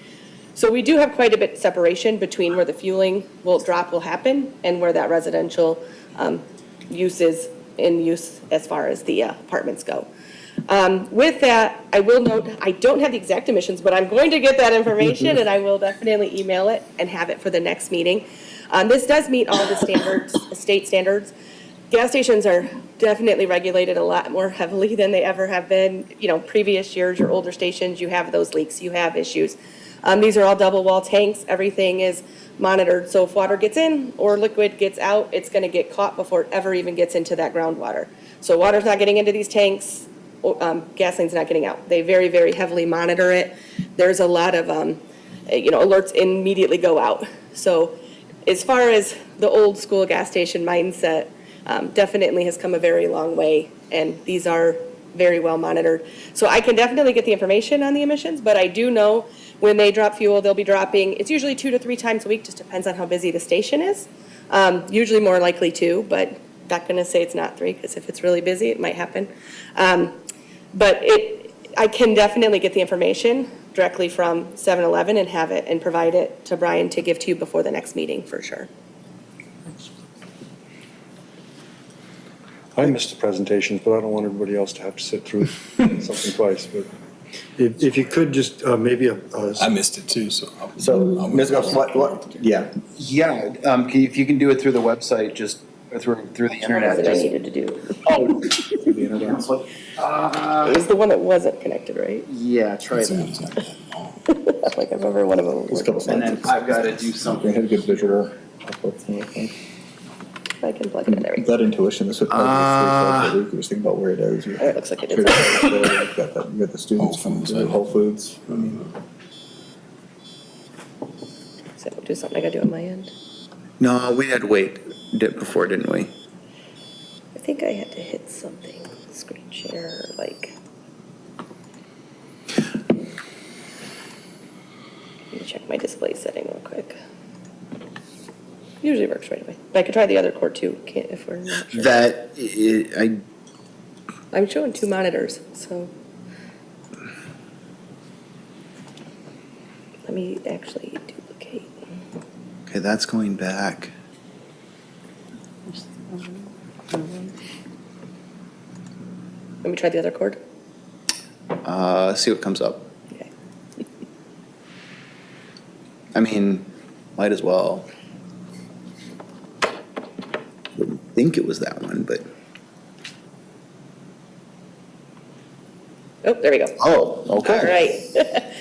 So we do have quite a bit separation between where the fueling will happen and where that residential use is in use as far as the apartments go. With that, I will note, I don't have the exact emissions, but I'm going to get that information and I will definitely email it and have it for the next meeting. This does meet all the standards, state standards. Gas stations are definitely regulated a lot more heavily than they ever have been. You know, previous years, your older stations, you have those leaks, you have issues. These are all double wall tanks. Everything is monitored. So if water gets in or liquid gets out, it's going to get caught before it ever even gets into that groundwater. So water's not getting into these tanks. Gasoline's not getting out. They very, very heavily monitor it. There's a lot of, alerts immediately go out. So as far as the old school gas station mindset, definitely has come a very long way, and these are very well monitored. So I can definitely get the information on the emissions, but I do know when they drop fuel, they'll be dropping, it's usually 2 to 3 times a week, just depends on how busy the station is. Usually more likely 2, but not gonna say it's not 3, because if it's really busy, it might happen. But I can definitely get the information directly from 7-Eleven and have it and provide it to Brian to give to you before the next meeting for sure. I missed the presentations, but I don't want everybody else to have to sit through something twice. But if you could just maybe I missed it too, so. So, Ms. Goss, what, yeah. Yeah, if you can do it through the website, just through the internet. That's what I just- needed to do. Oh. It was the one that wasn't connected, right? Yeah, try that. Like I remember one of them. There's a couple And then slides. I've got to do We something. had a good visual. I I can plug it in there. That intuition, this would probably be 3 4 week. You just think about where it is. You It looks like it is. You've got the students coming through Whole Foods. I mean, So do something I gotta do on my end. No, we had to wait before, didn't we? I think I had to hit something, screen share, like. Let me check my display setting real quick. Usually works right away. But I could try the other cord too, can't, if we're not sure. I'm showing 2 monitors, so. Let me actually duplicate. Okay, that's going back. Let me try the other cord. See what comes up. Okay. I mean, might as well. Wouldn't think it was that one, but. Oh, there we go. Oh, okay. All right.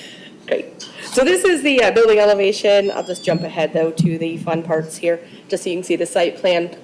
Great. So this is the building elevation. I'll just jump ahead though to the fun parts here, just so you can see the site plan.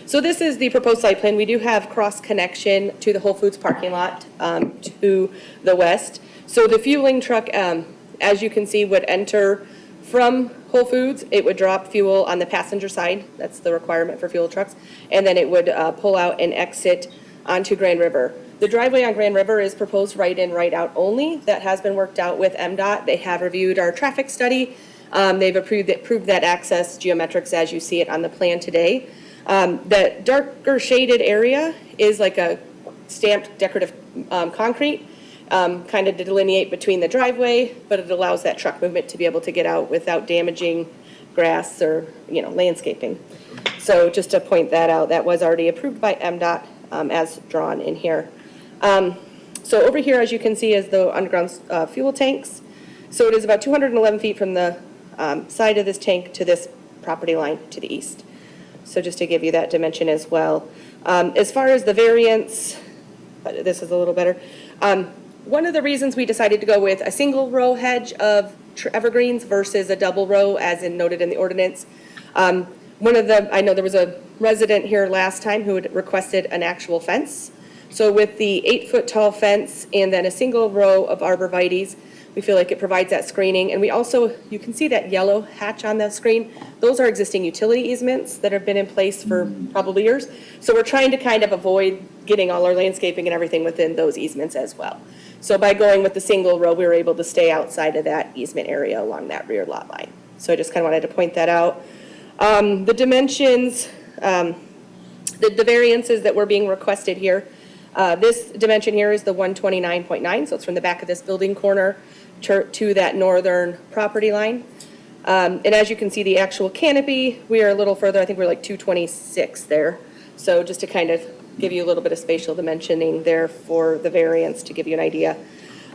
So this is the proposed site plan. We do have cross connection to the Whole Foods parking lot to the west. So the fueling truck, as you can see, would enter from Whole Foods. It would drop fuel on the passenger side. That's the requirement for fuel trucks. And then it would pull out and exit onto Grand River. The driveway on Grand River is proposed right in, right out only. That has been worked out with MDOT. They have reviewed our traffic study. They've approved that access geometrics as you see it on the plan today. The darker shaded area is like a stamped decorative concrete, kind of to delineate between the driveway, but it allows that truck movement to be able to get out without damaging grass or, landscaping. So just to point that out, that was already approved by MDOT as drawn in here. So over here, as you can see, is the underground fuel tanks. So it is about 211 feet from the side of this tank to this property line to the east. So just to give you that dimension as well. As far as the variance, this is a little better. One of the reasons we decided to go with a single row hedge of evergreens versus a double row, as noted in the ordinance. I know there was a resident here last time who had requested an actual fence. So with the 8-foot tall fence and then a single row of arborvitaes, we feel like it provides that screening. And we also, you can see that yellow hatch on the screen. Those are existing utility easements that have been in place for probably years. So we're trying to kind of avoid getting all our landscaping and everything within those easements as well. So by going with the single row, we were able to stay outside of that easement area along that rear lot line. So I just kind of wanted to point that out. The dimensions, the variances that were being requested here, this dimension here is the 129.9, so it's from the back of this building corner to that northern property line. And as you can see, the actual canopy, we are a little further. I think we're like 226 there. So just to kind of give you a little bit of spatial dimensioning there for the variance to give you an idea.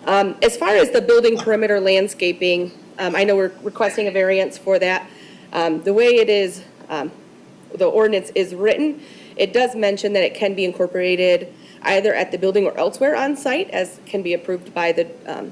As far as the building perimeter landscaping, I know we're requesting a variance for that. The way it is, the ordinance is written, it does mention that it can be incorporated either at the building or elsewhere on site, as can be approved by the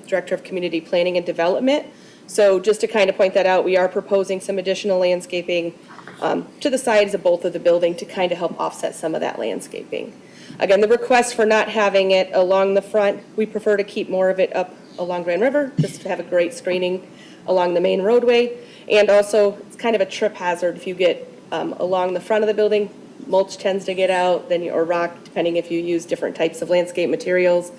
Director of Community Planning and Development. So just to kind of point that out, we are proposing some additional landscaping to the sides of both of the building to kind of help offset some of that landscaping. Again, the request for not having it along the front, we prefer to keep more of it up along Grand River, just to have a great screening along the main roadway. And also, it's kind of a trip hazard if you get along the front of the building. Mulch tends to get out, or rock, depending if you use different types of landscape materials.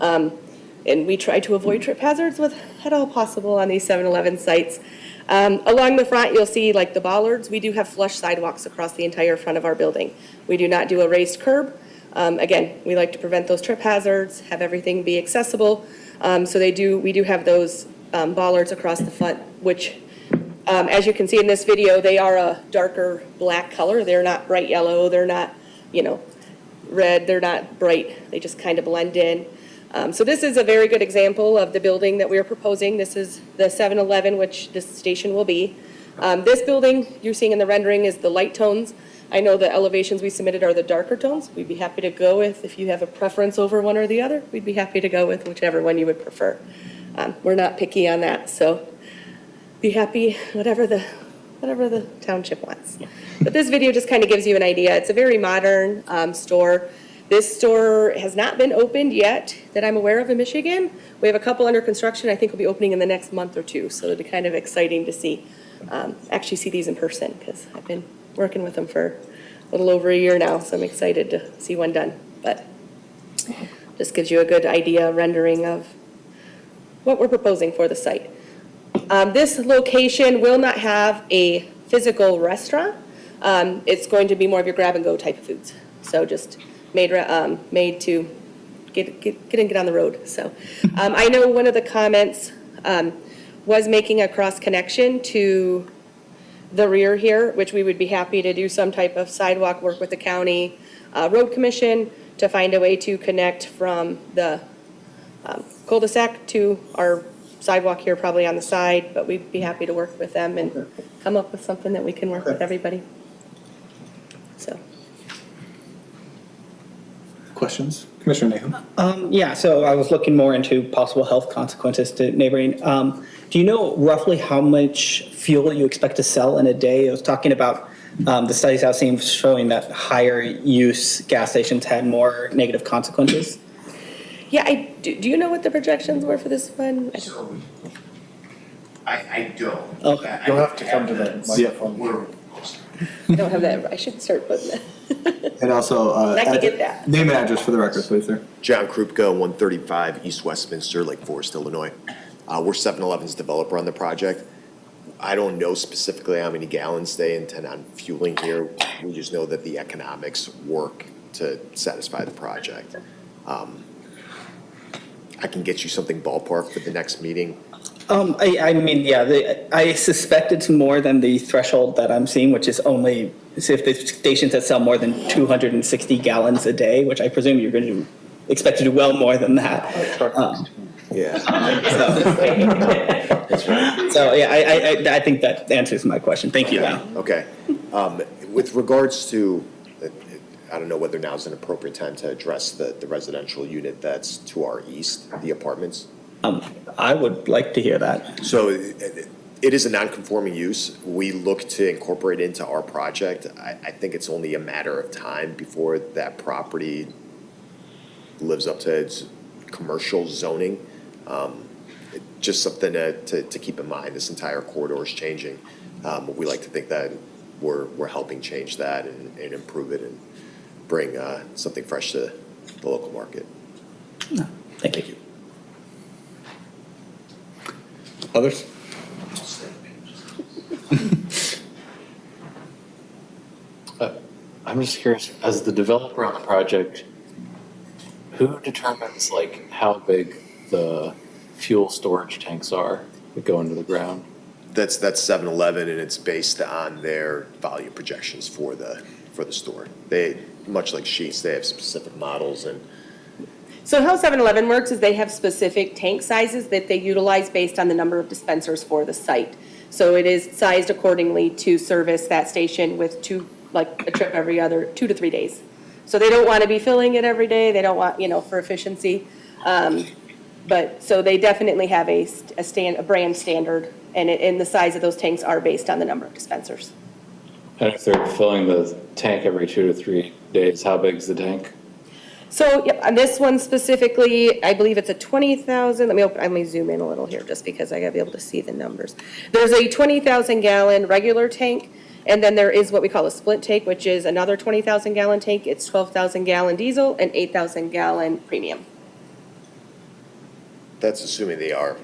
And we try to avoid trip hazards at all possible on these 7-Eleven sites. Along the front, you'll see like the bollards. We do have flush sidewalks across the entire front of our building. We do not do a raised curb. Again, we like to prevent those trip hazards, have everything be accessible. So we do have those bollards across the front, which as you can see in this video, they are a darker black color. They're not bright yellow. They're not, red. They're not bright. They just kind of blend in. So this is a very good example of the building that we are proposing. This is the 7-Eleven, which this station will be. This building you're seeing in the rendering is the light tones. I know the elevations we submitted are the darker tones. We'd be happy to go with, if you have a preference over one or the other, we'd be happy to go with whichever one you would prefer. We're not picky on that, so be happy whatever the township wants. But this video just kind of gives you an idea. It's a very modern store. This store has not been opened yet that I'm aware of in Michigan. We have a couple under construction. I think will be opening in the next month or two. So it'll be kind of exciting to see, actually see these in person, because I've been working with them for a little over a year now. So I'm excited to see one done. But just gives you a good idea, rendering of what we're proposing for the site. This location will not have a physical restaurant. It's going to be more of your grab and go type of foods. So just made to get on the road. So I know one of the comments was making a cross connection to the rear here, which we would be happy to do some type of sidewalk work with the county road commission to find a way to connect from the cul-de-sac to our sidewalk here, probably on the side, but we'd be happy to work with them and come up with something that we can work with everybody. So. Questions? Commissioner Nahum? Yeah, so I was looking more into possible health consequences to neighboring. Do you know roughly how much fuel you expect to sell in a day? I was talking about the studies I've seen showing that higher use gas stations had more negative consequences. Yeah, do you know what the projections were for this one? I don't. Okay. You'll have to come to the microphone. I don't have that. I should start putting that. And also, I can get that. name and address for the record, please, sir. John Krupka, 135 East Westminster, Lake Forest, Illinois. We're 7-Eleven's developer on the project. I don't know specifically how many gallons they intend on fueling here. We just know that the economics work to satisfy the project. I can get you something ballpark for the next meeting. I mean, yeah, I suspect it's more than the threshold that I'm seeing, which is only if the stations that sell more than 260 gallons a day, which I presume you're going to expect to do well more than that. Yeah. So yeah, I think that answers my question. Thank you, Al. Okay. With regards to, I don't know whether now's an appropriate time to address the residential unit that's to our east, the apartments. I would like to hear that. So it is a non-conforming use. We look to incorporate into our project. I think it's only a matter of time before that property lives up to its commercial zoning. Just something to keep in mind. This entire corridor is changing. We like to think that we're helping change that and improve it and bring something fresh to the local market. Thank you. Others? I'm just curious, as the developer on the project, who determines like how big the fuel storage tanks are that go into the ground? That's 7-Eleven, and it's based on their volume projections for the store. They, much like Sheetz, they have specific models and. So how 7-Eleven works is they have specific tank sizes that they utilize based on the number of dispensers for the site. So it is sized accordingly to service that station with a trip every other 2 to 3 days. So they don't want to be filling it every day. They don't want, for efficiency. But so they definitely have a brand standard, and the size of those tanks are based on the number of dispensers. And if they're filling the tank every 2 to 3 days, how big is the tank? So, yep, on this one specifically, I believe it's a 20,000, let me zoom in a little here just because I gotta be able to see the numbers. There's a 20,000 gallon regular tank, and then there is what we call a split tank, which is another 20,000 gallon tank. It's 12,000 gallon diesel and 8,000 gallon premium. That's assuming they are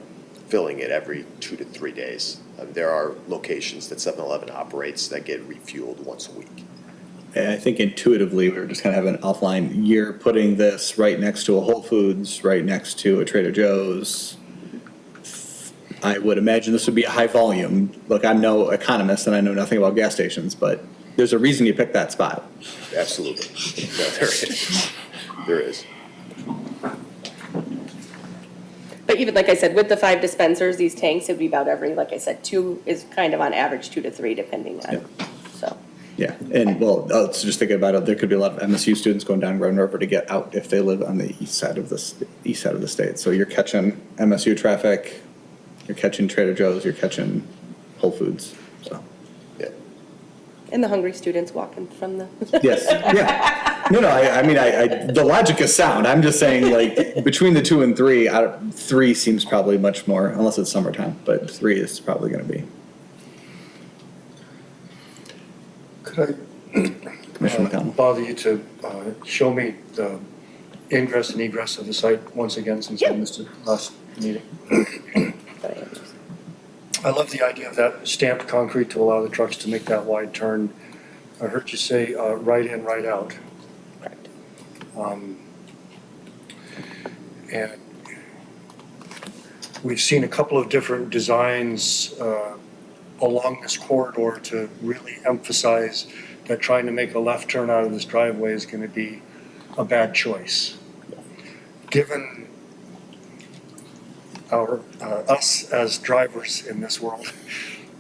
filling it every 2 to 3 days. There are locations that 7-Eleven operates that get refueled once a week. And I think intuitively, we were just kind of having an offline, you're putting this right next to a Whole Foods, right next to a Trader Joe's. I would imagine this would be a high volume. Look, I'm no economist and I know nothing about gas stations, but there's a reason you picked that spot. Absolutely. No, there is. There is. But even, like I said, with the 5 dispensers, these tanks, it'd be about every, like I said, 2 is kind of on average 2 to 3 depending on, so. Yeah, and well, let's just think about it. There could be a lot of MSU students going down Grand River to get out if they live on the east side of the state. So you're catching MSU traffic, you're catching Trader Joe's, you're catching Whole Foods. So Yeah. And the hungry students walking from the. yes, yeah. No, I mean, the logic is sound. I'm just saying, like between the 2 and 3, 3 seems probably much more, unless it's summertime. But 3 is probably going to be. Could Commissioner I McConnell. bother you to show me the ingress and egress of the site once again, since I missed it last meeting? I love the idea of that stamped concrete to allow the trucks to make that wide turn. I heard you say right in, right out. Correct. And we've seen a couple of different designs along this corridor to really emphasize that trying to make a left turn out of this driveway is going to be a bad choice. Given us as drivers in this world,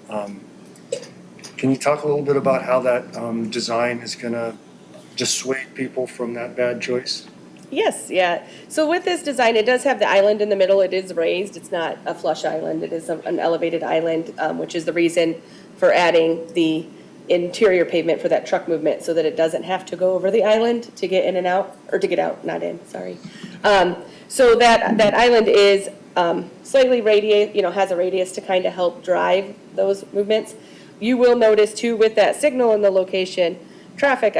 can you talk a little bit about how that design is going to dissuade people from that bad choice? Yes, yeah. So with this design, it does have the island in the middle. It is raised. It's not a flush island. It is an elevated island, which is the reason for adding the interior pavement for that truck movement so that it doesn't have to go over the island to get in and out, or to get out, not in, sorry. So that island is slightly has a radius to kind of help drive those movements. You will notice too with that signal in the location, traffic,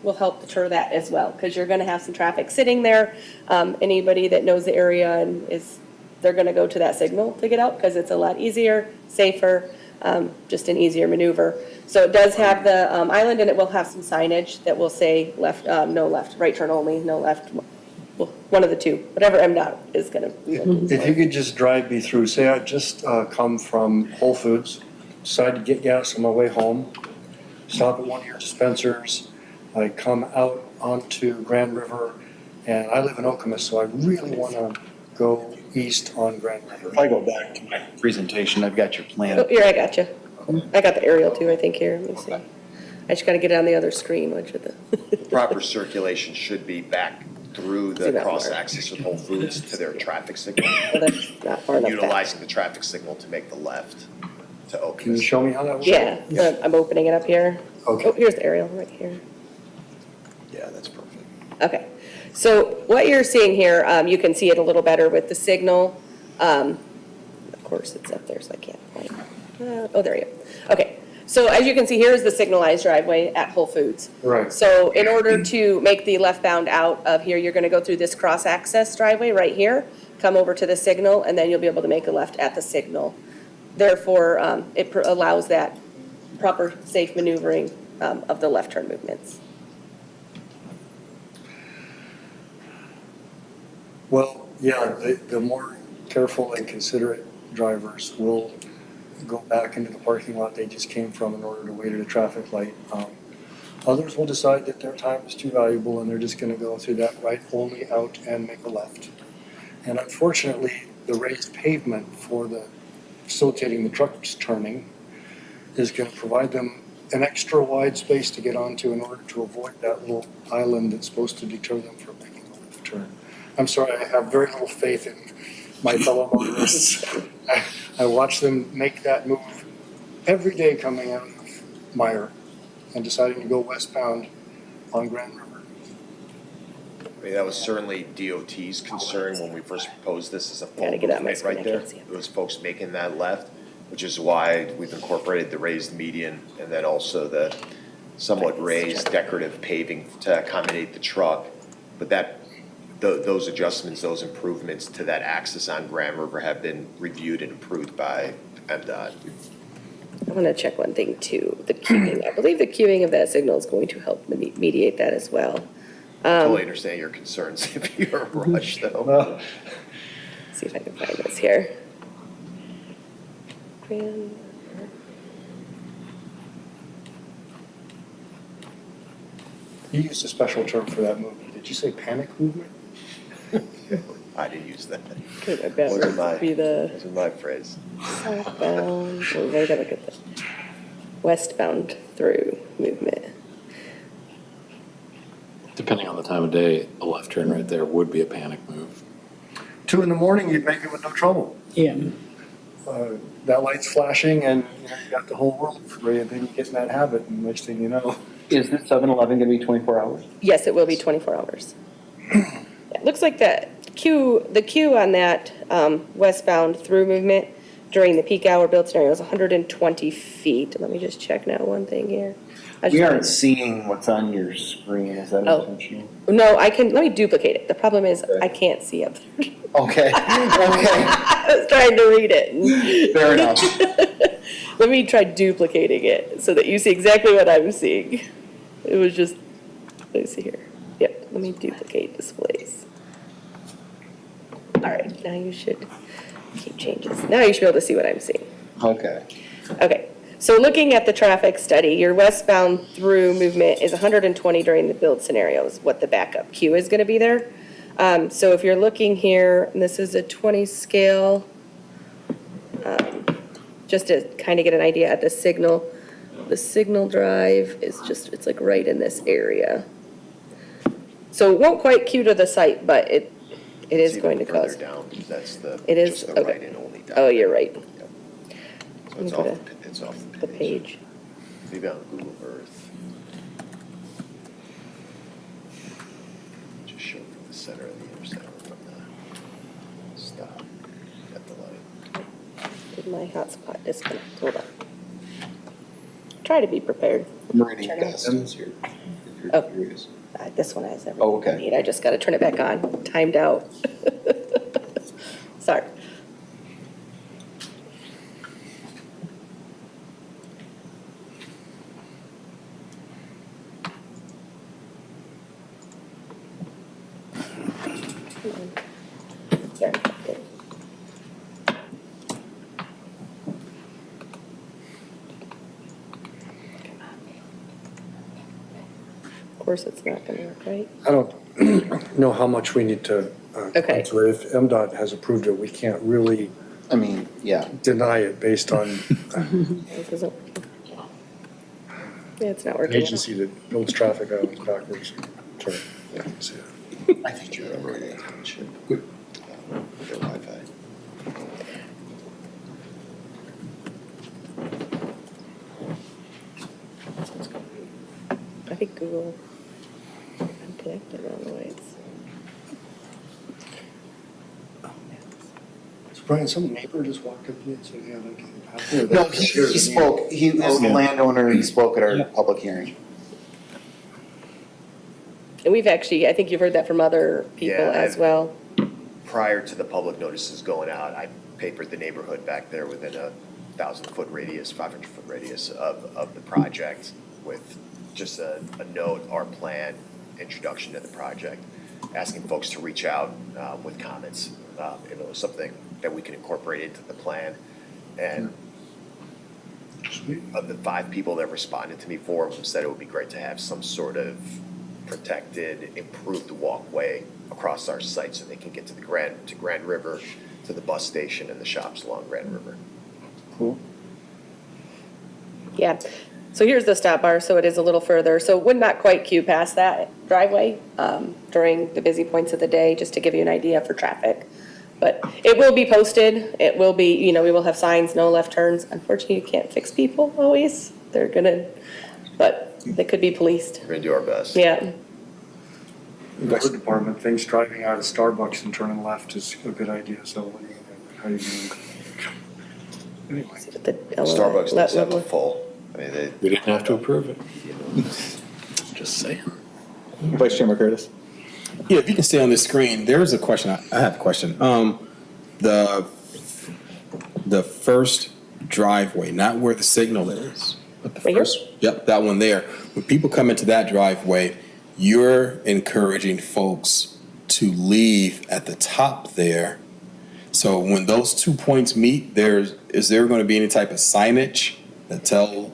will help deter that as well, because you're going to have some traffic sitting there. Anybody that knows the area they're going to go to that signal to get out because it's a lot easier, safer, just an easier maneuver. So it does have the island, and it will have some signage that will say left, no left, right turn only, no left, well, one of the two, whatever MDOT is gonna be looking If you for. could just drive me through, say I just come from Whole Foods, decide to get gas on my way home, stop at one of your dispensers, I come out onto Grand River, and I live in Okemos, so I really want to go east on Grand River. If I go back to my presentation, I've got your Oh, plan. here, I got you. I got the aerial too, I think, here, let me see. I just gotta get it on the other screen, which are the. Proper circulation should be back through See the that cross more. access with Whole Foods to their traffic signal, Well, that's not far enough back. utilizing the traffic signal to make the left to Can you Okemos. show me how that works? Yeah, I'm opening it up here. Okay. Oh, here's the aerial right here. Yeah, that's perfect. Okay, so what you're seeing here, you can see it a little better with the signal. Of course, it's up there, so I can't point. Oh, there you go. Okay, so as you can see, here is the signalized driveway at Whole Foods. Right. So in order to make the left bound out of here, you're gonna go through this cross-access driveway right here, come over to the signal, and then you'll be able to make a left at the signal. Therefore, it allows that proper, safe maneuvering of the left turn movements. Well, yeah, the more careful and considerate drivers will go back into the parking lot they just came from in order to wait at a traffic light. Others will decide that their time is too valuable and they're just gonna go through that right only out and make a left. And unfortunately, the raised pavement for the facilitating the trucks turning is gonna provide them an extra wide space to get onto in order to avoid that little island that's supposed to deter them from making a left turn. I'm sorry, I have very little faith in my fellow motorists. I watch them make that move every day coming out of Meyer and deciding to go westbound on Grand River. I mean, that was certainly DOT's concern when we first proposed this as a full Gotta get out my movement right screen, I there. can't see it. It was folks making that left, which is why we've incorporated the raised median and then also the somewhat raised decorative paving to accommodate the truck. But those adjustments, those improvements to that access on Grand River have been reviewed and approved by MDOT. I want to check one thing too, the queuing. I believe the queuing of that signal is going to help mediate that as well. Totally understand your concerns if you're rushed though. Well, See if I can find this here. Grand- you used a special term for that movement. Did you say panic movement? I didn't use that. Could I bet Wasn't would be the Wasn't my phrase. southbound, oh, wait, I gotta get the westbound through movement. Depending on the time of day, a left turn right there would be a panic move. 2 in the morning, you'd make it with no trouble. Yeah. That light's flashing and you got the whole world free and then you get in that habit and next thing you know. Is this 7-Eleven gonna be 24 hours? Yes, it will be 24 hours. It looks like the queue on that westbound through movement during the peak hour build scenario is 120 feet. Let me just check now one thing here. We aren't seeing what's on your screen, is that Oh. intentional? No, let me duplicate it. The problem is I can't see up there. Okay, okay, I was trying to read it. fair enough. Let me try duplicating it so that you see exactly what I'm seeing. It was just, let me see here. Yep, let me duplicate displays. All right, now you should keep changes. Now you should be able to see what I'm seeing. Okay. Okay, so looking at the traffic study, your westbound through movement is 120 during the build scenario is what the backup queue is going to be there. So if you're looking here, and this is a 20 scale, just to kind of get an idea at the signal drive is just, it's like right in this area. So it won't quite queue to the site, but it is It's going to even further cause. down, 'cause that's the, It is? just the Okay. right and only down. Oh, you're right. Yep. So Let me it's go off, to it's off The page. Maybe on Google Earth. Just show from the center of the intersection from the stop at the light. Did my hotspot disconnect? Hold on. Try to be prepared. Meridian Turn it. gas stations here, if Oh. you're curious. This one has everything Oh, I okay. need. I just got to turn it back on. Timed out. Sorry. There. Of course, it's not gonna work, right? I don't know how much we need to. Okay. Answer. If MDOT has approved it, we can't really I mean, yeah. deny it based on This isn't working. Yeah, it's not an working. agency that builds traffic islands backwards. Sorry. Yeah, see it. I think you're over Meridian Township. Their Wi-Fi. I think Google, I'm connected on the way. So Brian, some neighbor just walked up to me and said, yeah, look, can you pass me? No, he spoke, he was the landowner, he spoke at our public hearing. And we've actually, I think you've heard that from other people Yeah, as well. Prior to the public notices going out, I papered the neighborhood back there within a 1,000-foot radius, 500-foot radius of the project with just a note, our plan, introduction to the project, asking folks to reach out with comments. If it was something that we can incorporate into the plan. And of the 5 people that responded to me, 4 of them said it would be great to have some sort of protected, improved walkway across our site so they can get to the Grand River, to the bus station and the shops along Grand River. Cool. Yeah. So here's the stop bar, so it is a little further. So would not quite queue past that driveway during the busy points of the day, just to give you an idea for traffic. But it will be posted. It will be, you know, we will have signs, no left turns. Unfortunately, you can't fix people always. They're gonna, but they could be policed. We're gonna do our best. Yeah. The road department thinks driving out of Starbucks and turning left is a good idea, so what are you gonna, how are you doing? Anyway. See what the Starbucks does have a level- full, I mean, they. We didn't have to approve it. Just saying. Vice Chairman Curtis? Yeah, if you can stay on the screen, there's a question, I have a question. The first driveway, not where the signal is, but the Right here? first, yep, that one there. When people come into that driveway, you're encouraging folks to leave at the top there. So when those 2 points meet, is there going to be any type of signage that tell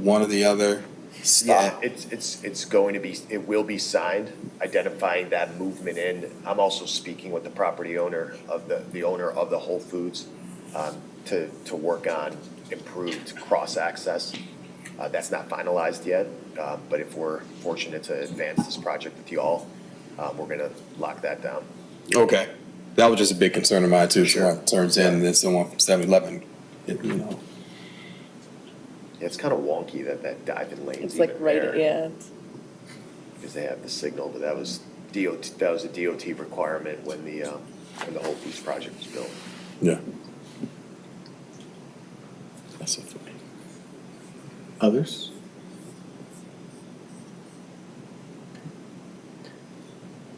one or the other, stop? Yeah, it's going to be, it will be signed, identifying that movement in. I'm also speaking with the property owner of the owner of the Whole Foods to work on improved cross-access. That's not finalized yet, but if we're fortunate to advance this project with you all, we're gonna lock that down. Okay, that was just a big concern of mine too. Someone turns in and then someone from 7-Eleven, you know. Yeah, it's kind of wonky that diving lane's It's like even right, there. yeah. Because they have the signal, but that was a DOT requirement when the Whole Foods project was built. Yeah. That's it for me. Others?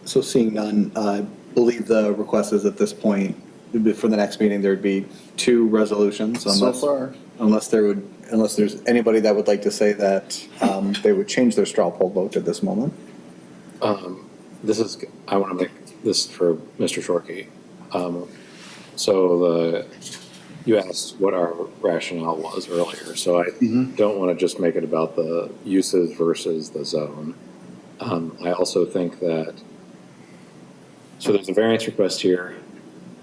So seeing none, I believe the request is at this point, for the next meeting, there'd be 2 resolutions. So far. Unless there's anybody that would like to say that they would change their straw poll vote at this moment. I want to make this for Mr. Shorkey. So you asked what our rationale was earlier, so I don't want to just make it about the uses versus the zone. I also think that, so there's a variance request here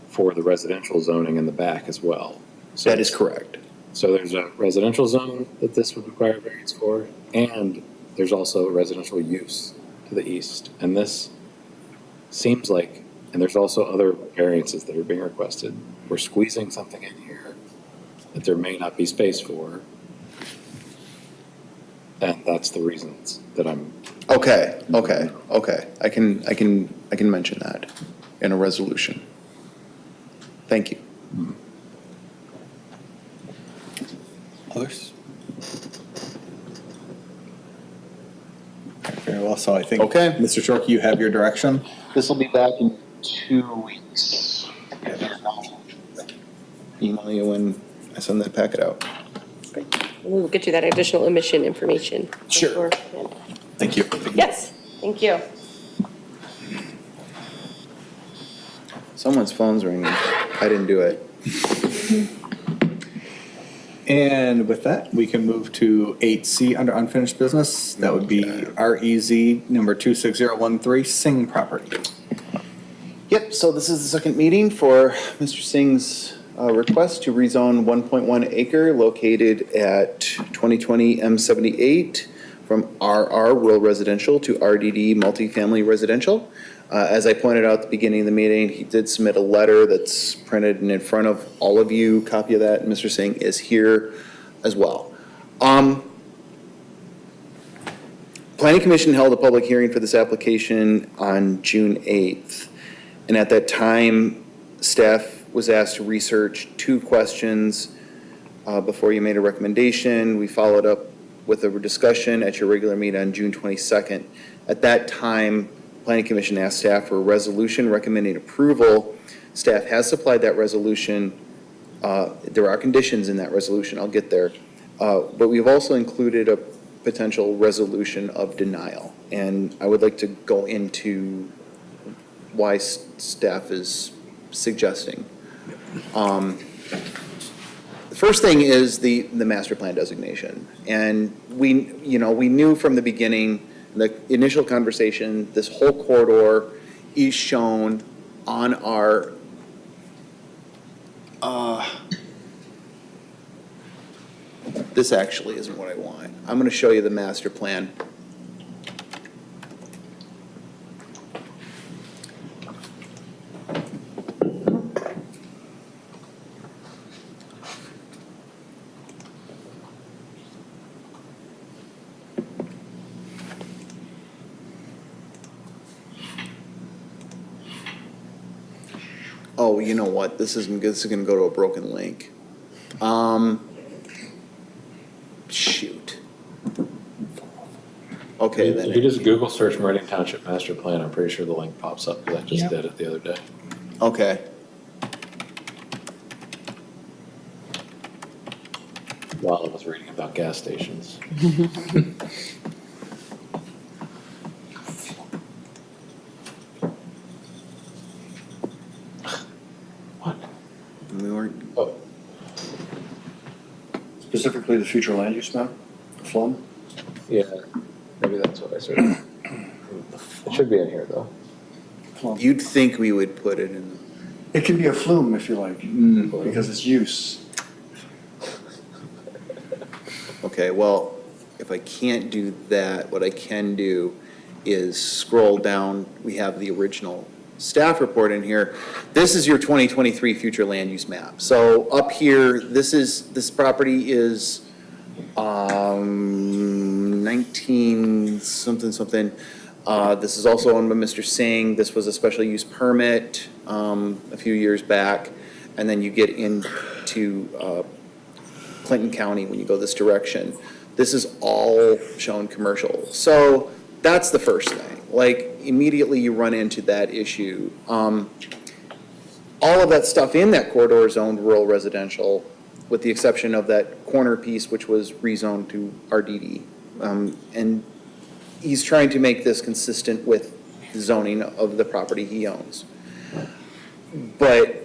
for the residential zoning in the back as well. So That is correct. So there's a residential zone that this would require a variance for, and there's also a residential use to the east. And this seems like, and there's also other variances that are being requested. We're squeezing something in here that there may not be space for. And that's the reasons that I'm. Okay. I can mention that in a resolution. Thank you. Others? Very well, so I think, Okay. Mr. Shorkey, you have your direction. This will be back in 2 weeks. Email you when I send that packet out. We'll get you that additional emission information. Sure. Thank you. Yes, thank you. Someone's phone's ringing. I didn't do it. And with that, we can move to 8C under unfinished business. That would be REZ number 26013, Singh property. Yep, so this is the second meeting for Mr. Singh's request to rezone 1.1 acre located at 2020 M78 from RR Rural Residential to RDD Multifamily Residential. As I pointed out at the beginning of the meeting, he did submit a letter that's printed and in front of all of you. Copy of that, Mr. Singh is here as well. Planning Commission held a public hearing for this application on June 8th. And at that time, staff was asked to research 2 questions before you made a recommendation. We followed up with a discussion at your regular meeting on June 22nd. At that time, Planning Commission asked staff for a resolution recommending approval. Staff has supplied that resolution. There are conditions in that resolution, I'll get there. But we've also included a potential resolution of denial. And I would like to go into why staff is suggesting. The first thing is the master plan designation. And we knew from the beginning, the initial conversation, this whole corridor is shown on our this actually isn't what I want. I'm going to show you the master plan. Oh, you know what? This is going to go to a broken link. Shoot. Okay, then. If you just Google search Meridian Township Master Plan, I'm pretty sure the link pops up, because I just did it the other day. Okay. While I was reading about gas stations. What? We weren't. Oh, Specifically the future land use map, FLUM. yeah, maybe that's what I searched. It should be in here, though. You'd think we would put it in. It can be a flume if you like, because it's use. Okay, well, if I can't do that, what I can do is scroll down. We have the original staff report in here. This is your 2023 future land use map. So up here, this property is 19 something something. This is also owned by Mr. Singh. This was a special use permit a few years back. And then you get into Clinton County when you go this direction. This is all shown commercial. So that's the first thing. Like, immediately you run into that issue. All of that stuff in that corridor is zoned rural residential, with the exception of that corner piece, which was rezoned to RDD. And he's trying to make this consistent with the zoning of the property he owns. But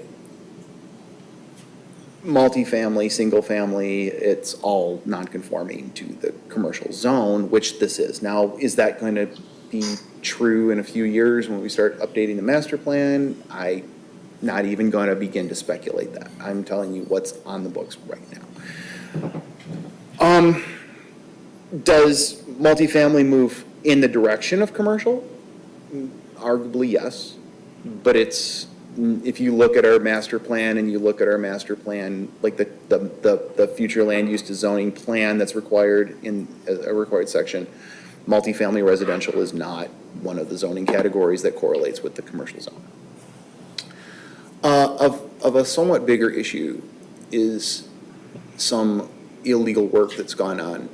multifamily, single family, it's all non-conforming to the commercial zone, which this is. Now, is that going to be true in a few years when we start updating the master plan? I'm not even going to begin to speculate that. I'm telling you what's on the books right now. Does multifamily move in the direction of commercial? Arguably, yes. But it's, if you look at our master plan and you look at our master plan, like the future land use to zoning plan that's required in a required section, multifamily residential is not one of the zoning categories that correlates with the commercial zone. Of a somewhat bigger issue is some illegal work that's gone on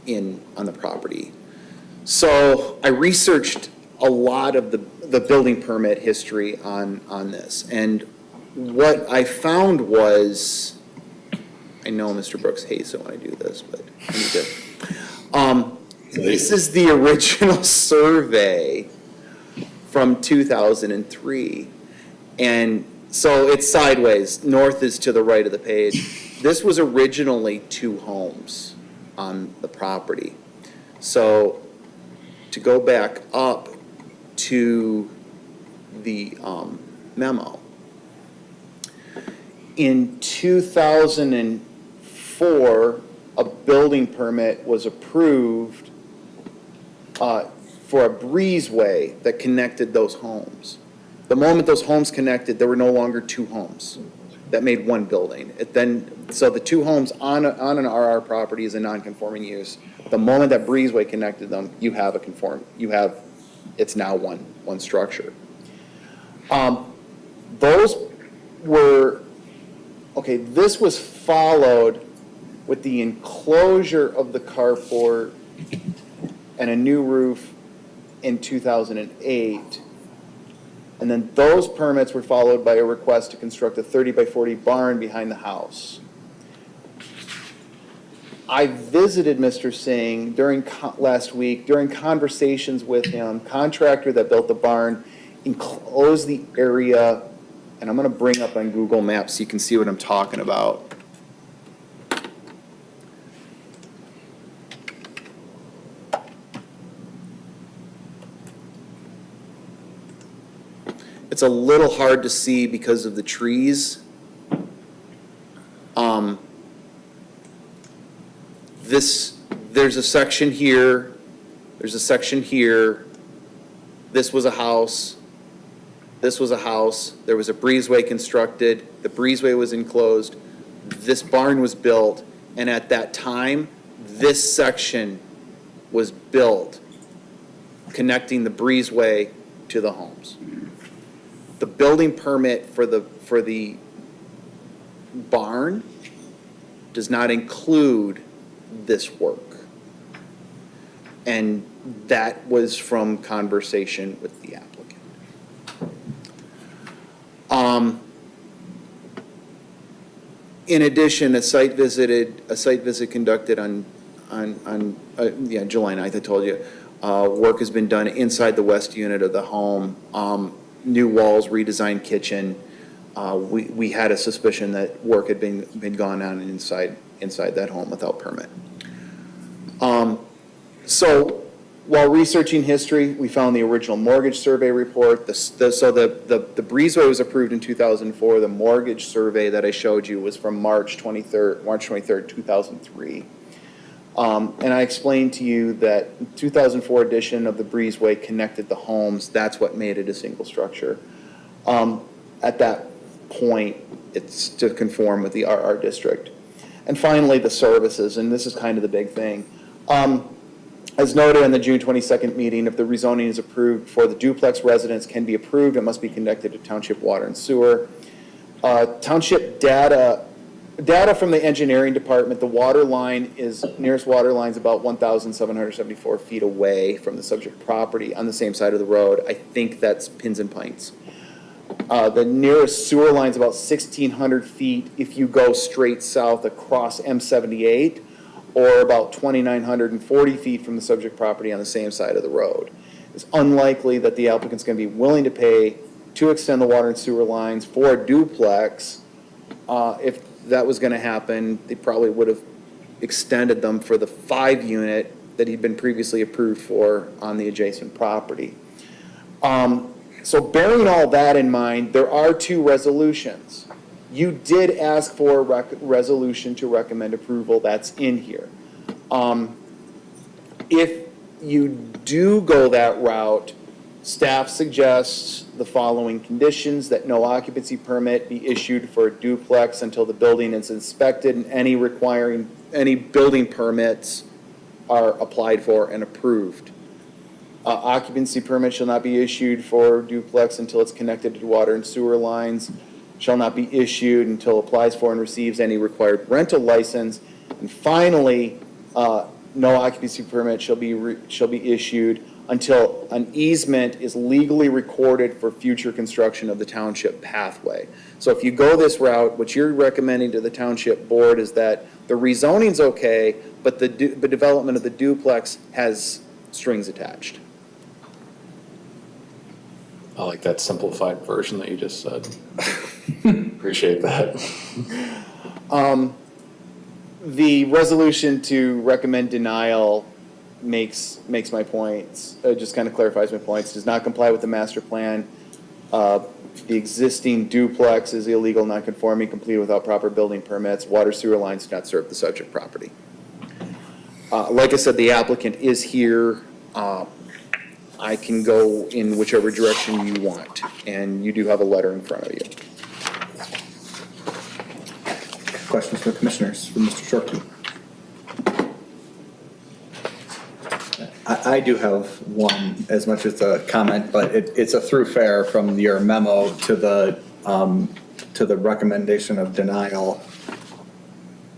on the property. So I researched a lot of the building permit history on this, and what I found was, I know Mr. Brooks hates it when I do this, but I need to. This is the original survey from 2003. And so it's sideways. North is to the right of the page. This was originally 2 homes on the property. So to go back up to the memo, in 2004, a building permit was approved for a breezeway that connected those homes. The moment those homes connected, there were no longer 2 homes that made one building. So the 2 homes on an RR property is a non-conforming use. The moment that breezeway connected them, it's now one structure. Those were, okay, this was followed with the enclosure of the carport and a new roof in 2008. And then those permits were followed by a request to construct a 30 by 40 barn behind the house. I visited Mr. Singh last week, during conversations with him. Contractor that built the barn enclosed the area, and I'm going to bring up on Google Maps so you can see what I'm talking about. It's a little hard to see because of the trees. There's a section here, there's a section here. This was a house, this was a house, there was a breezeway constructed, the breezeway was enclosed, this barn was built, and at that time, this section was built, connecting the breezeway to the homes. The building permit for the barn does not include this work. And that was from conversation with the applicant. In addition, a site visit conducted on July 9th, I told you. Work has been done inside the west unit of the home. New walls, redesigned kitchen. We had a suspicion that work had been gone on inside that home without permit. So while researching history, we found the original mortgage survey report. So the breezeway was approved in 2004. The mortgage survey that I showed you was from March 23rd, 2003. And I explained to you that 2004 edition of the breezeway connected the homes. That's what made it a single structure. At that point, it's to conform with the RR district. And finally, the services, and this is kind of the big thing. As noted in the June 22nd meeting, if the rezoning is approved for the duplex residence can be approved, it must be connected to township water and sewer. Township data from the engineering department, the water line nearest water line is about 1,774 feet away from the subject property on the same side of the road. I think that's Pins and Pints. The nearest sewer line is about 1,600 feet if you go straight south across M78, or about 2,940 feet from the subject property on the same side of the road. It's unlikely that the applicant's going to be willing to pay to extend the water and sewer lines for a duplex. If that was going to happen, they probably would have extended them for the 5-unit that he'd been previously approved for on the adjacent property. So bearing all that in mind, there are 2 resolutions. You did ask for a resolution to recommend approval. That's in here. If you do go that route, staff suggests the following conditions: that no occupancy permit be issued for a duplex until the building is inspected, and any building permits are applied for and approved. Occupancy permit shall not be issued for duplex until it's connected to water and sewer lines, shall not be issued until applies for and receives any required rental license. And finally, no occupancy permit shall be issued until an easement is legally recorded for future construction of the township pathway. So if you go this route, what you're recommending to the township board is that the rezoning's okay, but the development of the duplex has strings attached. I like that simplified version that you just said. Appreciate that. The resolution to recommend denial makes my points, just kind of clarifies my points, does not comply with the master plan. The existing duplex is illegal, non-conforming, completed without proper building permits. Water sewer lines do not serve the subject property. Like I said, the applicant is here. I can go in whichever direction you want, and you do have a letter in front of you. Questions for the commissioners, for Mr. Shorkey? I do have one, as much as a comment, but it's a through fare from your memo to the recommendation of denial.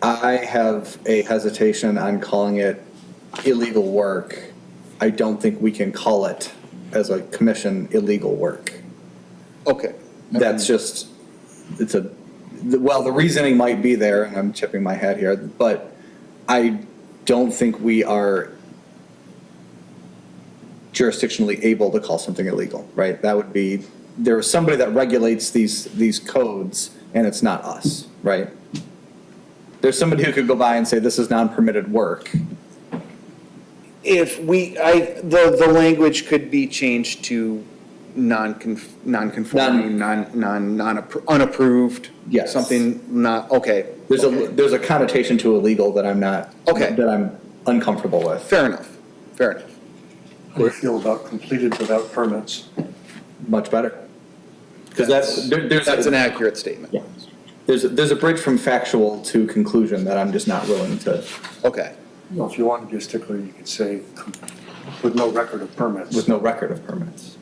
I have a hesitation on calling it illegal work. I don't think we can call it, as a commission, illegal work. Okay. That's just, well, the reasoning might be there, and I'm tipping my hat here, but I don't think we are jurisdictionally able to call something illegal, right? That would be, there's somebody that regulates these codes, and it's not us, right? There's somebody who could go by and say, this is non-permitted work. If the language could be changed to non-conforming, unapproved. Yes. Something not, okay. There's a connotation to illegal that I'm not, Okay. that I'm uncomfortable with. Fair enough, fair enough. How do you feel about completed without permits? Much better. Because That's an accurate statement. Yeah. There's a bridge from factual to conclusion that I'm just not willing to, Okay. Well, if you want to be a stickler, you could say with no record of permits. with no record of permits.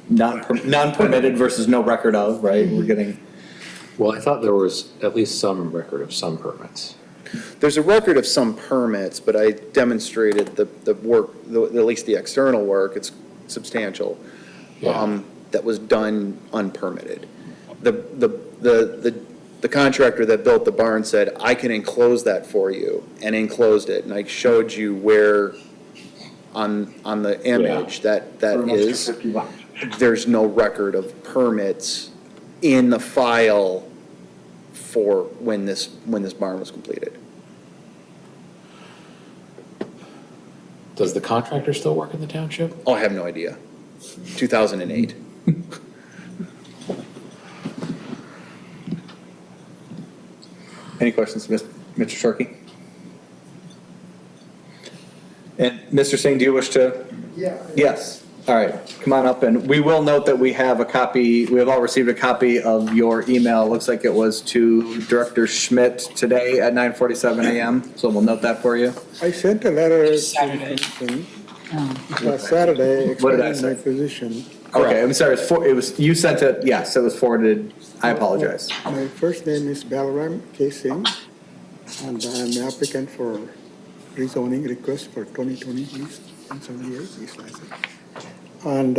Non-permitted versus no record of, right? We're getting, Well, I thought there was at least some record of some permits. There's a record of some permits, but I demonstrated the work, at least the external work, it's substantial, Yeah. that was done unpermitted. The contractor that built the barn said, I can enclose that for you, and enclosed it, and I showed you where on the image that is. There's no record of permits in the file for when this barn was completed. Does the contractor still work in the township? Oh, I have no idea. 2008. any questions, Mr. Shorkey? And Mr. Singh, do you wish to? Yeah. Yes. All right, come on up, and we will note that we have all received a copy of your email. Looks like it was to Director Schmidt today at 9:47 a.m., so we'll note that for you. I sent a letter Saturday. last Saturday What did I explaining my say? position. Okay, I'm sorry, you sent it, yes, it was forwarded, I apologize. My first name is Balaram K. Singh, and I'm an applicant for rezoning request for 2020 East and 78 East Lansing. And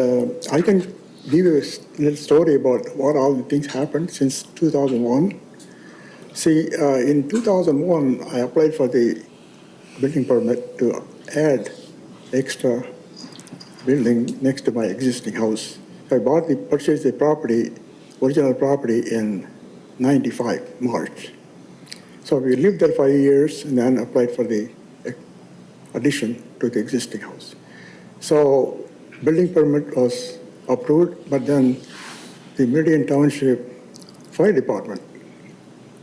I can give you a little story about what all the things happened since 2001. See, in 2001, I applied for the building permit to add extra building next to my existing house. So I purchased the property, original property in 95, March. So we lived there 5 years and then applied for the addition to the existing house. So building permit was approved, but then the Meridian Township Fire Department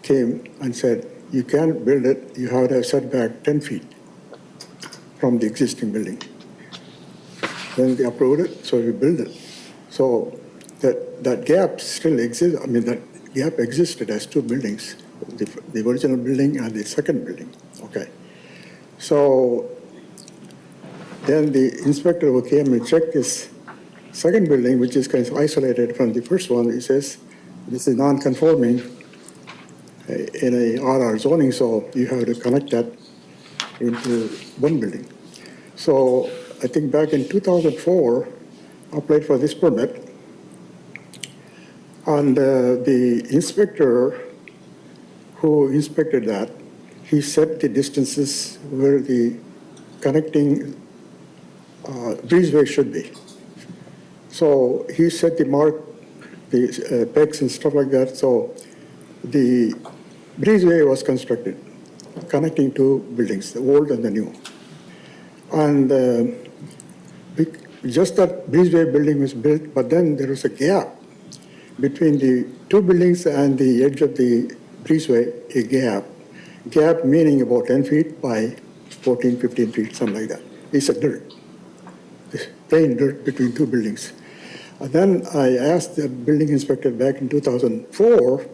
came and said, you can't build it, you have to have setback 10 feet from the existing building. Then they approved it, so we built it. So that gap still exists, that gap existed as two buildings, the original building and the second building, okay. So then the inspector who came and checked this second building, which is kind of isolated from the first one, he says, this is non-conforming in a RR zoning, so you have to connect that into one building. So I think back in 2004, I applied for this permit, and the inspector who inspected that, he set the distances where the connecting breezeway should be. So he set the mark, the pegs and stuff like that. So the breezeway was constructed, connecting two buildings, the old and the new. And just that breezeway building was built, but then there was a gap between the two buildings and the edge of the breezeway, a gap. Gap meaning about 10 feet by 14, 15 feet, something like that. It's a dirt, it's plain dirt between two buildings. And then I asked the building inspector back in 2004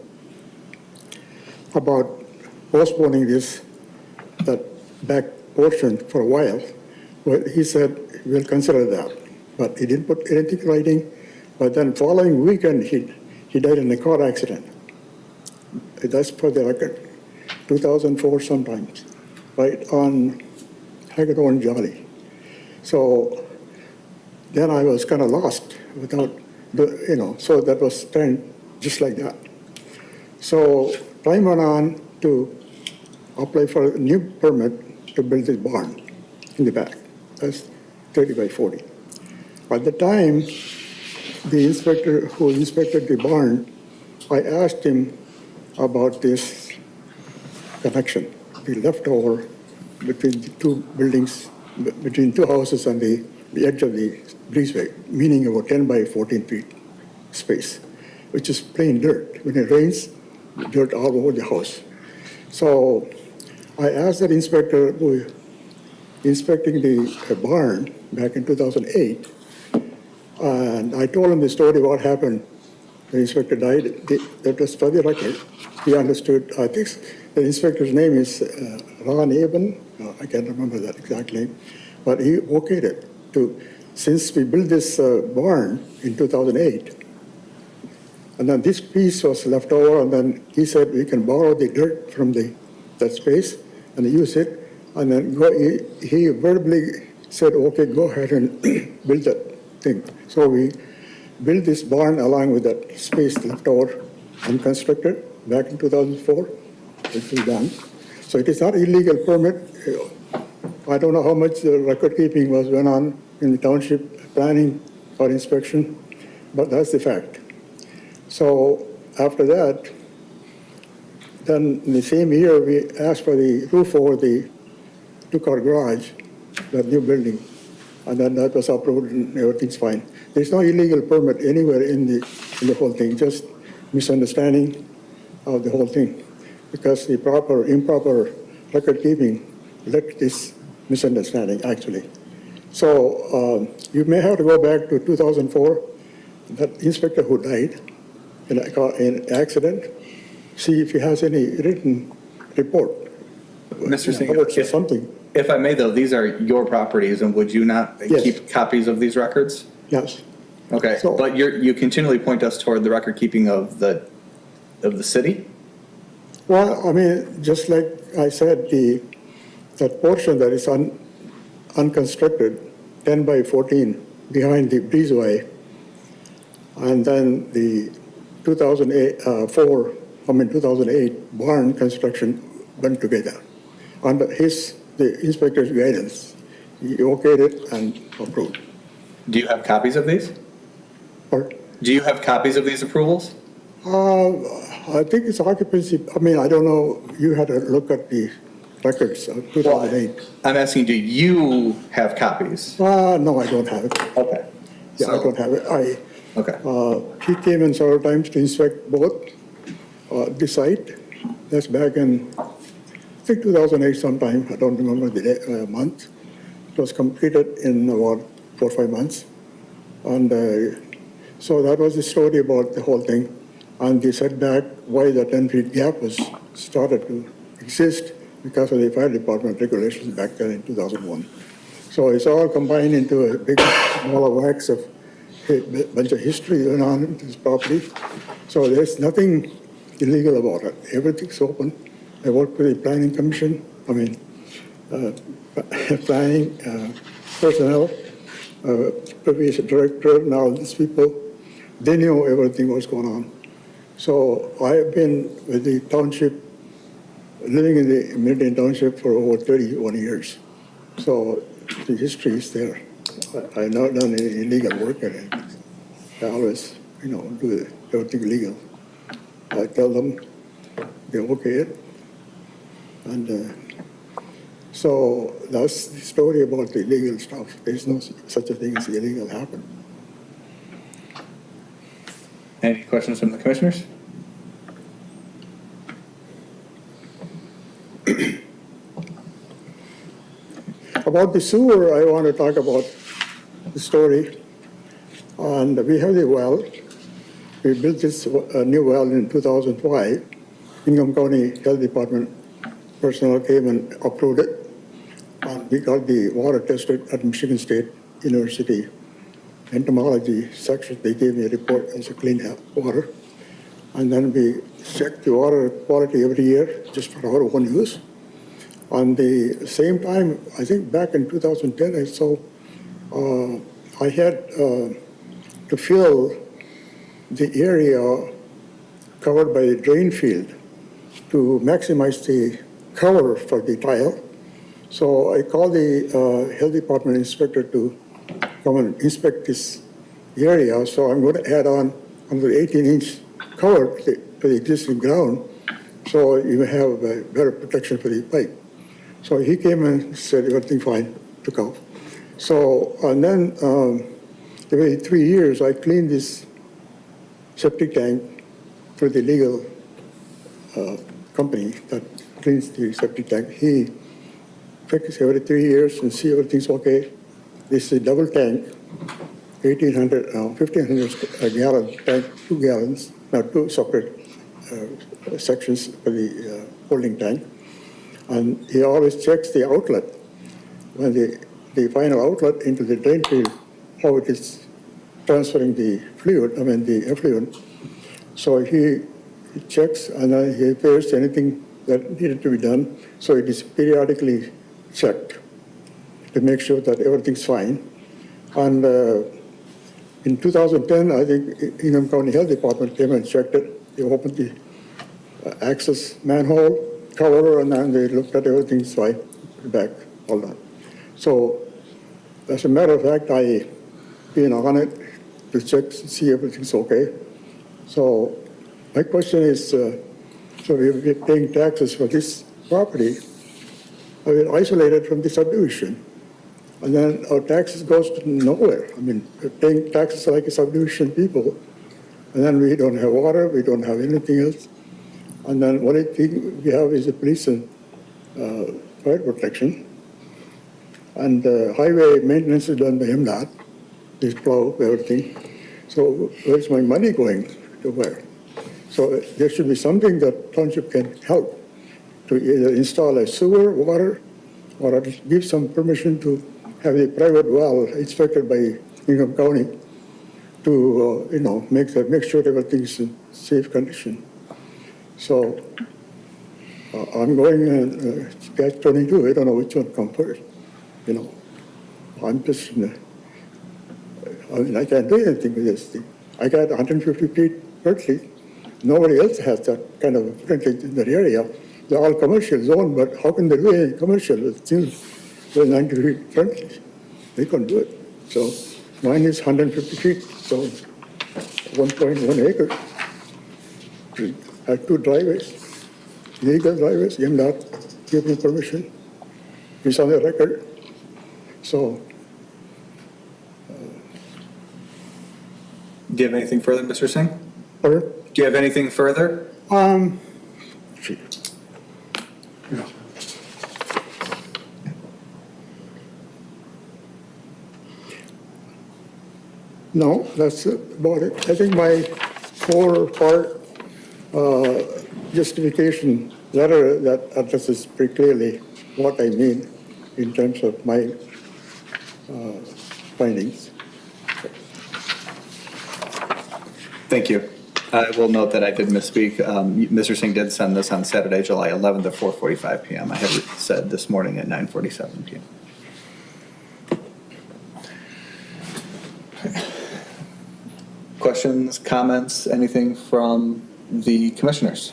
about postponing that back portion for a while. Well, he said, we'll consider that. But he didn't put anything in writing. But then following weekend, he died in a car accident. That's for the record. 2004 sometimes, right on Hagedorn Jolly. So then I was kind of lost without, so that was turned just like that. So time went on to apply for a new permit to build this barn in the back. That's 30 by 40. By the time the inspector who inspected the barn, I asked him about this connection, the leftover between the two buildings, between two houses and the edge of the breezeway, meaning about 10 by 14 feet space, which is plain dirt. When it rains, dirt all over the house. So I asked that inspector who inspecting the barn back in 2008, and I told him the story, what happened. The inspector died. That was for the record. He understood. I think the inspector's name is Ron Eben. I can't remember that exact name. But he okayed it. Since we built this barn in 2008, and then this piece was left over, and then he said we can borrow the dirt from that space and use it. And then he verbally said, okay, go ahead and build that thing. So we built this barn along with that space left over unconstructed back in 2004. It was done. So it is not illegal permit. I don't know how much record keeping went on in the township planning or inspection, but that's the fact. So after that, then in the same year, we asked for the roof over the two-car garage, that new building, and then that was approved and everything's fine. There's no illegal permit anywhere in the whole thing, just misunderstanding of the whole thing, because the improper record keeping led to this misunderstanding, actually. So you may have to go back to 2004, that inspector who died in an accident, see if he has any written report. Mr. Singh, Something. if I may though, these are your properties, and would you not Yes. keep copies of these records? Yes. Okay, So- but you continually point us toward the record keeping of the city? Well, I mean, just like I said, that portion that is unconstructed, 10 by 14, behind the breezeway, and then the 2008 barn construction went together. Under the inspector's guidance, he okayed it and approved. Do you have copies of these? Or, Do you have copies of these approvals? I think it's occupancy, I mean, I don't know, you had to look at the records of 2008. I'm asking, do you have copies? No, I don't have it. Okay. Yeah, I don't have it. Okay. He came in several times to inspect both the site. That's back in, I think 2008 sometime. I don't remember the month. It was completed in about 4 or 5 months. And so that was the story about the whole thing. And the setback, why the 10-feet gap was started to exist because of the fire department regulations back then in 2001. So it's all combined into a big ball of wax of a bunch of history going on in this property. So there's nothing illegal about it. Everything's open. I work with the planning commission, planning personnel, previous director, and all these people. They knew everything was going on. So I've been with the township, living in the Meridian Township for over 31 years. So the history is there. I've not done any illegal work or anything. I always, do everything legal. I tell them they okay it. And so that's the story about the illegal stuff. There's no such a thing as illegal happen. Any questions from the commissioners? About the sewer, I want to talk about the story. And we have the well. We built this new well in 2005. Ingham County Health Department personnel came and approved it. And we got the water tested at Michigan State University entomology section. They gave me a report as a clean water. And then we checked the water quality every year just for our own use. On the same time, I think back in 2010, I saw I had to fill the area covered by the drain field to maximize the cover for the tile. So I called the health department inspector to come and inspect this area. So I'm going to add on another 18-inch cover to the existing ground, so you have better protection for the pipe. So he came and said everything fine, took off. So, and then every 3 years, I cleaned this septic tank for the legal company that cleans the septic tank. He checks every 3 years and see everything's okay. This is a double tank, 1,500 gallon tank, 2 gallons, now 2 separate sections for the holding tank. And he always checks the outlet, when the final outlet into the drain field, how it is transferring the fluid, the effluent. So he checks and then he repairs anything that needed to be done. So it is periodically checked to make sure that everything's fine. And in 2010, I think Ingham County Health Department came and checked it. They opened the access manhole cover, and then they looked at everything's fine, put it back, all that. So, as a matter of fact, I been on it to check, see everything's okay. So, my question is, so we're paying taxes for this property. We're isolated from the subdivision, and then our taxes goes to nowhere. We're paying taxes like a subdivision people, and then we don't have water, we don't have anything else. And then what I think we have is a police and fire protection. And highway maintenance is done by MDOT. They plow everything. So where's my money going to where? So there should be something that township can help to either install a sewer, water, or give some permission to have a private well inspected by Ingham County to make sure everything's in safe condition. So I'm going catch 22. I don't know which one comes first. I'm just, I can't do anything with this thing. I got 150 feet frontage. Nobody else has that kind of frontage in that area. They're all commercial zone, but how can they do any commercial? It seems they're 90 feet frontage. They can't do it. So mine is 150 feet, so 1.1 acre. I have 2 driveways, legal driveways. MDOT gave me permission. It's on the record. So. Do you have anything further, Mr. Singh? Pardon? Do you have anything further? No, that's about it. I think my 4-part justification letter that addresses pretty clearly what I mean in terms of my findings. Thank you. I will note that I did misspeak. Mr. Singh did send this on Saturday, July 11th at 4:45 p.m. I had it said this morning at 9:47 p.m. Questions, comments, anything from the commissioners?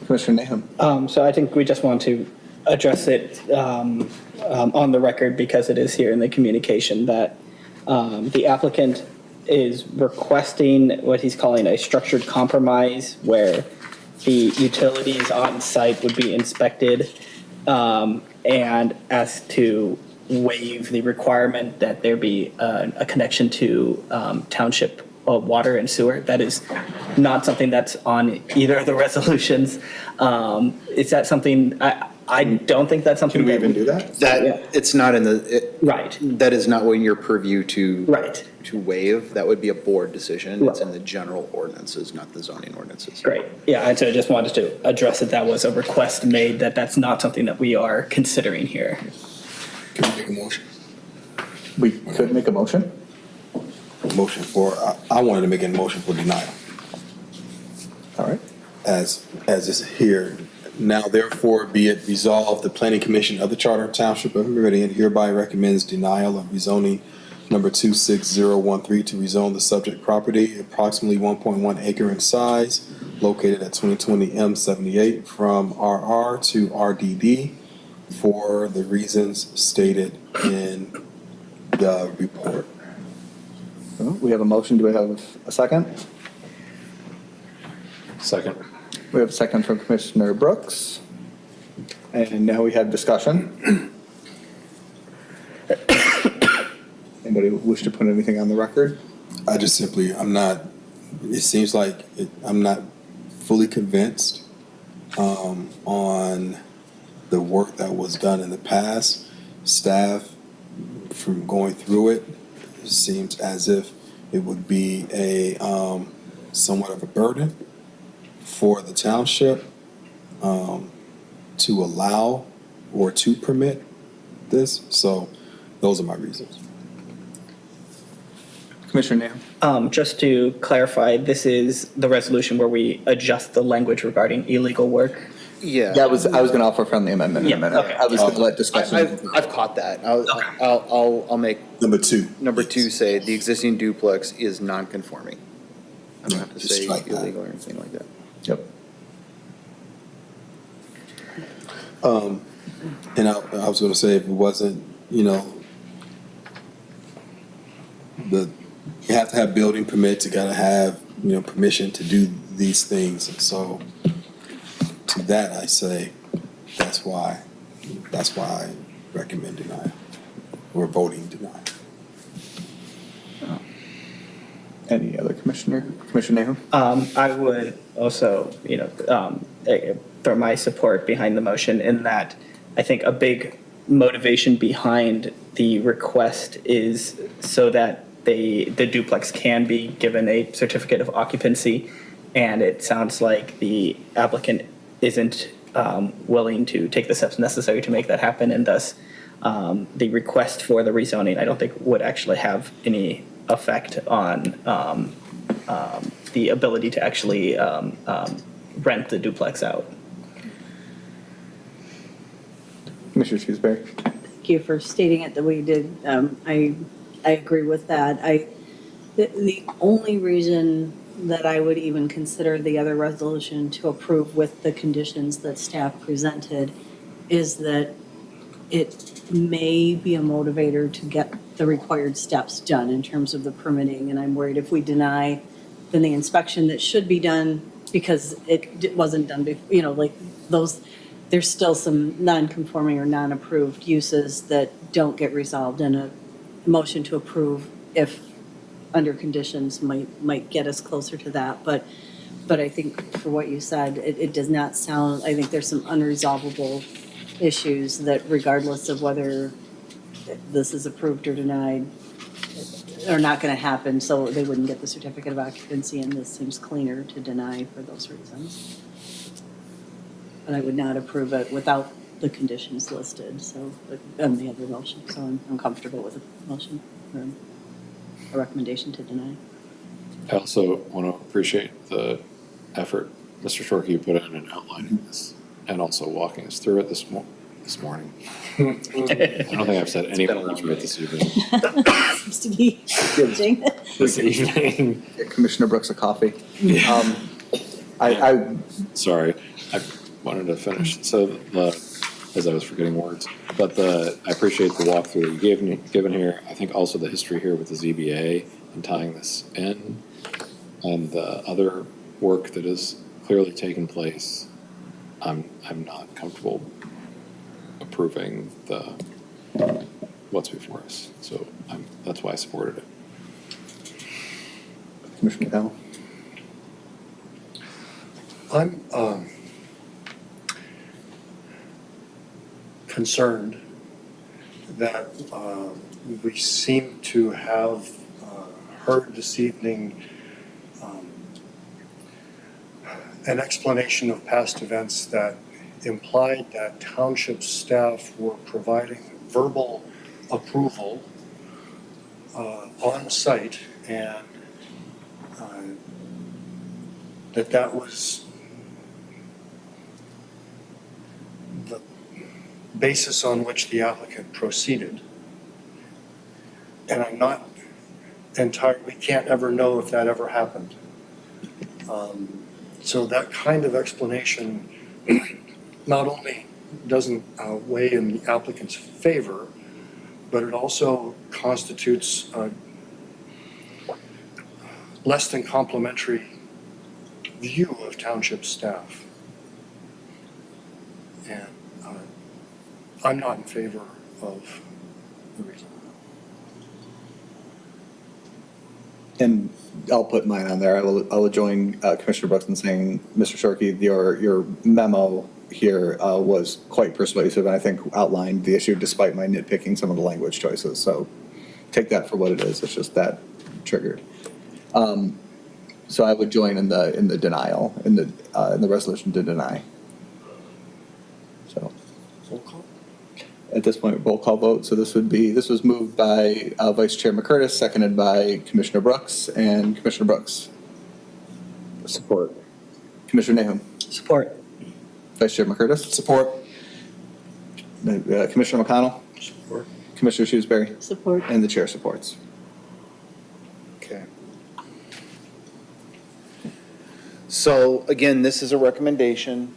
Commissioner Nahum. So I think we just want to address it on the record because it is here in the communication that the applicant is requesting what he's calling a structured compromise, where the utilities on site would be inspected, and asked to waive the requirement that there be a connection to township water and sewer. That is not something that's on either of the resolutions. Is that something, I don't think that's something. Can we that even do that? Yeah. It's not in the, Right. that is not within your purview to. Right. To waive. That would be a board decision. It's in Right. the general ordinances, not the zoning ordinances. Great. Yeah, and so I just wanted to address that was a request made, that's not something that we are considering here. Can we make a motion? We could make a motion. Motion for, I wanted to make a motion for denial. All right. As is here. Now therefore be it resolved, the Planning Commission of the Charter Township of Meridian hereby recommends denial of rezoning number 26013 to rezone the subject property, approximately 1.1 acre in size, located at 2020 M78 from RR to RDD for the reasons stated in the report. Well, we have a motion. Do we have a second? Second. We have a second from Commissioner Brooks. And now we have discussion. Anybody wish to put anything on the record? I just simply, it seems like I'm not fully convinced on the work that was done in the past. Staff, from going through it, seems as if it would be a somewhat of a burden for the township to allow or to permit this. So those are my reasons. Commissioner Nahum? Just to clarify, this is the resolution where we adjust the language regarding illegal work. Yeah. I was going to offer a friendly amendment in a Yeah, minute. okay. I was going to let discussion. I've caught that. I'll make Number two. number two say the existing duplex is non-conforming. I don't have to Just say strike that. illegal or anything like that. Yep. And I was going to say, if it wasn't, you have to have building permits, you got to have, permission to do these things. And so to that, I say, that's why I recommend denial. We're voting denial. Any other Commissioner Nahum? I would also, throw my support behind the motion in that I think a big motivation behind the request is so that the duplex can be given a certificate of occupancy. And it sounds like the applicant isn't willing to take the steps necessary to make that happen. And thus, the request for the rezoning, I don't think would actually have any effect on the ability to actually rent the duplex out. Commissioner Shrewsbury? Thank you for stating it the way you did. I agree with that. The only reason that I would even consider the other resolution to approve with the conditions that staff presented is that it may be a motivator to get the required steps done in terms of the permitting. And I'm worried if we deny, then the inspection that should be done because it wasn't done before, there's still some non-conforming or non-approved uses that don't get resolved in a motion to approve if under conditions might get us closer to that. But I think for what you said, it does not sound, I think there's some unresolvable issues that regardless of whether this is approved or denied, are not going to happen, so they wouldn't get the certificate of occupancy, and this seems cleaner to deny for those reasons. But I would not approve it without the conditions listed, so, on the other motion, so I'm comfortable with a motion or a recommendation to deny. I also want to appreciate the effort Mr. Shorkey you put in outlining this and also walking us through it this morning. I don't think I've said anything right this evening. Seems to be changing. This evening. Get Commissioner Brooks a coffee. Sorry, I wanted to finish. So as I was forgetting words, but I appreciate the walkthrough that you given here. I think also the history here with the ZBA and tying this in, and the other work that is clearly taken place, I'm not comfortable approving what's before us. So that's why I supported it. Commissioner McDowell? I'm concerned that we seem to have heard this evening an explanation of past events that implied that township staff were providing verbal approval on site, and that was the basis on which the applicant proceeded. And I'm not entirely, we can't ever know if that ever happened. So that kind of explanation not only doesn't weigh in the applicant's favor, but it also constitutes a less than complimentary view of township staff. And I'm not in favor of the reason. And I'll put mine on there. I will join Commissioner Brooks in saying, Mr. Shorkey, your memo here was quite persuasive, and I think outlined the issue despite my nitpicking some of the language choices. So take that for what it is. It's just that triggered. So I would join in the denial, in the resolution to deny. So Roll call? at this point, roll call vote. So this was moved by Vice Chair McCurtis, seconded by Commissioner Brooks, and Commissioner Brooks. Support. Commissioner Nahum. Support. Vice Chair McCurtis. Support. Commissioner McConnell. Support. Commissioner Shrewsbury. Support. And the chair supports. Okay. So again, this is a recommendation.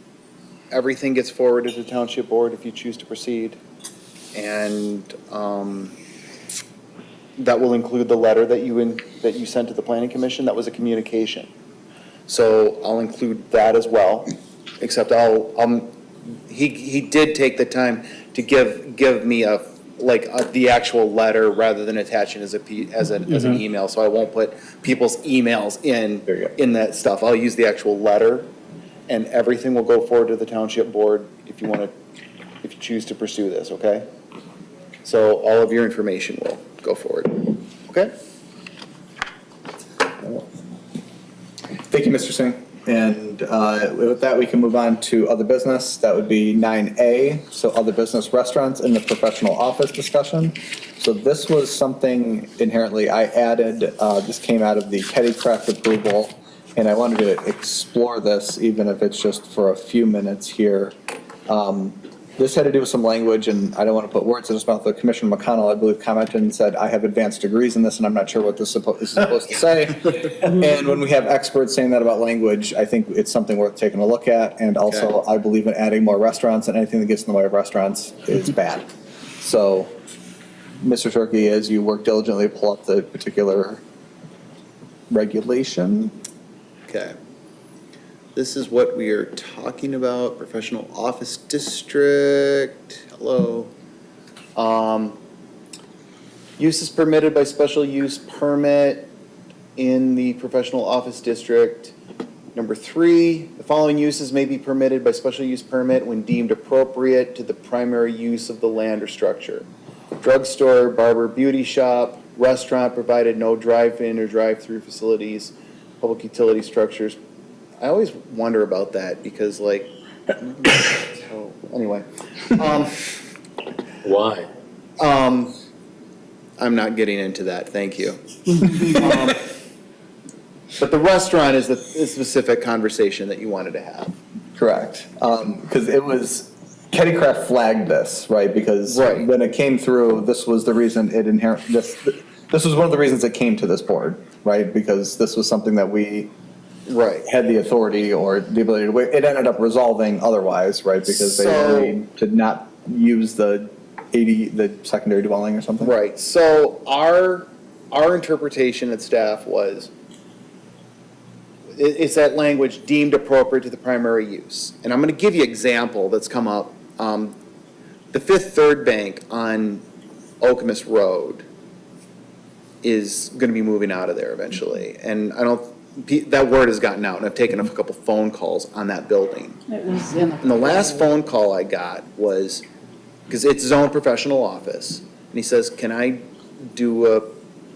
Everything gets forwarded to the township board if you choose to proceed. And that will include the letter that you sent to the planning commission. That was a communication. So I'll include that as well, except he did take the time to give me the actual letter rather than attaching as an email. So I won't put people's emails in that stuff. I'll use the actual letter, and everything will go forward to the township board if you choose to pursue this, okay? So all of your information will go forward, okay? Thank you, Mr. Singh. And with that, we can move on to other business. That would be 9A, so other business restaurants in the professional office discussion. So this was something inherently I added. This came out of the Petty Craft approval, and I wanted to explore this, even if it's just for a few minutes here. This had to do with some language, and I don't want to put words in his mouth, but Commissioner McConnell, I believe, commented and said, I have advanced degrees in this, and I'm not sure what this is supposed to say. And when we have experts saying that about language, I think it's something worth taking a look at. And also, I believe in adding more restaurants, and anything that gets in the way of restaurants is bad. So, Mr. Turkey, as you work diligently to pull up the particular regulation. Okay. This is what we are talking about, professional office district, hello. Use is permitted by special use permit in the professional office district. Number 3, the following uses may be permitted by special use permit when deemed appropriate to the primary use of the land or structure. Drugstore, barber, beauty shop, restaurant provided no drive-in or drive-through facilities, public utility structures. I always wonder about that because so anyway. Why? I'm not getting into that, thank you. But the restaurant is the specific conversation that you wanted to have. Correct. Because it was, Petty Craft flagged this, right? Because when it came through, this was the reason it this was one of the reasons it came to this board, right? Because this was something that we had the authority or the ability to, it ended up resolving otherwise, right? Because they agreed to not use the secondary dwelling or something. Right, so our our interpretation at staff was, it's that language deemed appropriate to the primary use. And I'm gonna give you an example that's come up. The Fifth Third Bank on Okemos Road is gonna be moving out of there eventually. And that word has gotten out, and I've taken a couple phone calls on that building. It was in And the last phone call I got was, because it's his own professional office, and he says, can I do a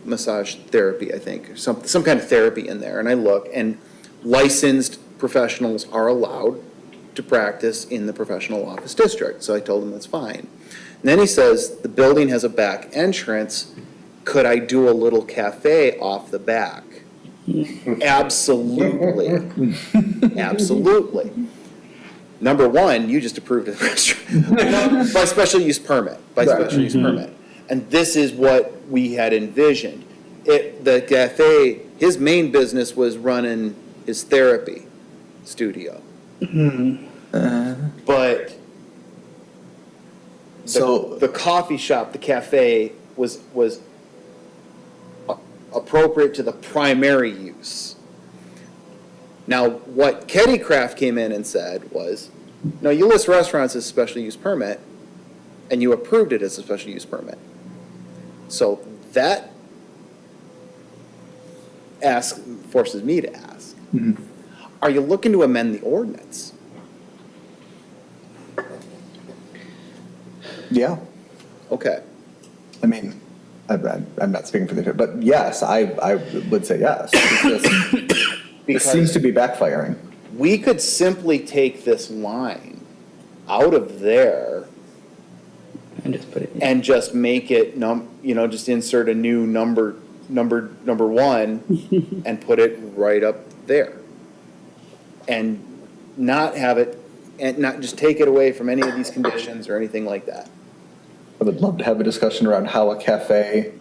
massage therapy, I think, some kind of therapy in there? And I look, and licensed professionals are allowed to practice in the professional office district. So I told him that's fine. And then he says, the building has a back entrance. Could I do a little cafe off the back? Absolutely. Absolutely. Number one, you just approved a restaurant by special use permit, And this is what we had envisioned. The cafe, his main business was running his therapy studio. But the coffee shop, the cafe, was appropriate to the primary use. Now, what Ketty Craft came in and said was, no, you list restaurants as special use permit, and you approved it as a special use permit. So that forces me to ask, are you looking to amend the ordinance? Yeah. Okay. I mean, I'm not speaking for the, but yes, I would say yes. It seems to be backfiring. We could simply take this line out of there And just put it in. and just make it just insert a new number one and put it right up there. And not have it, and not just take it away from any of these conditions or anything like that. I would love to have a discussion around how a cafe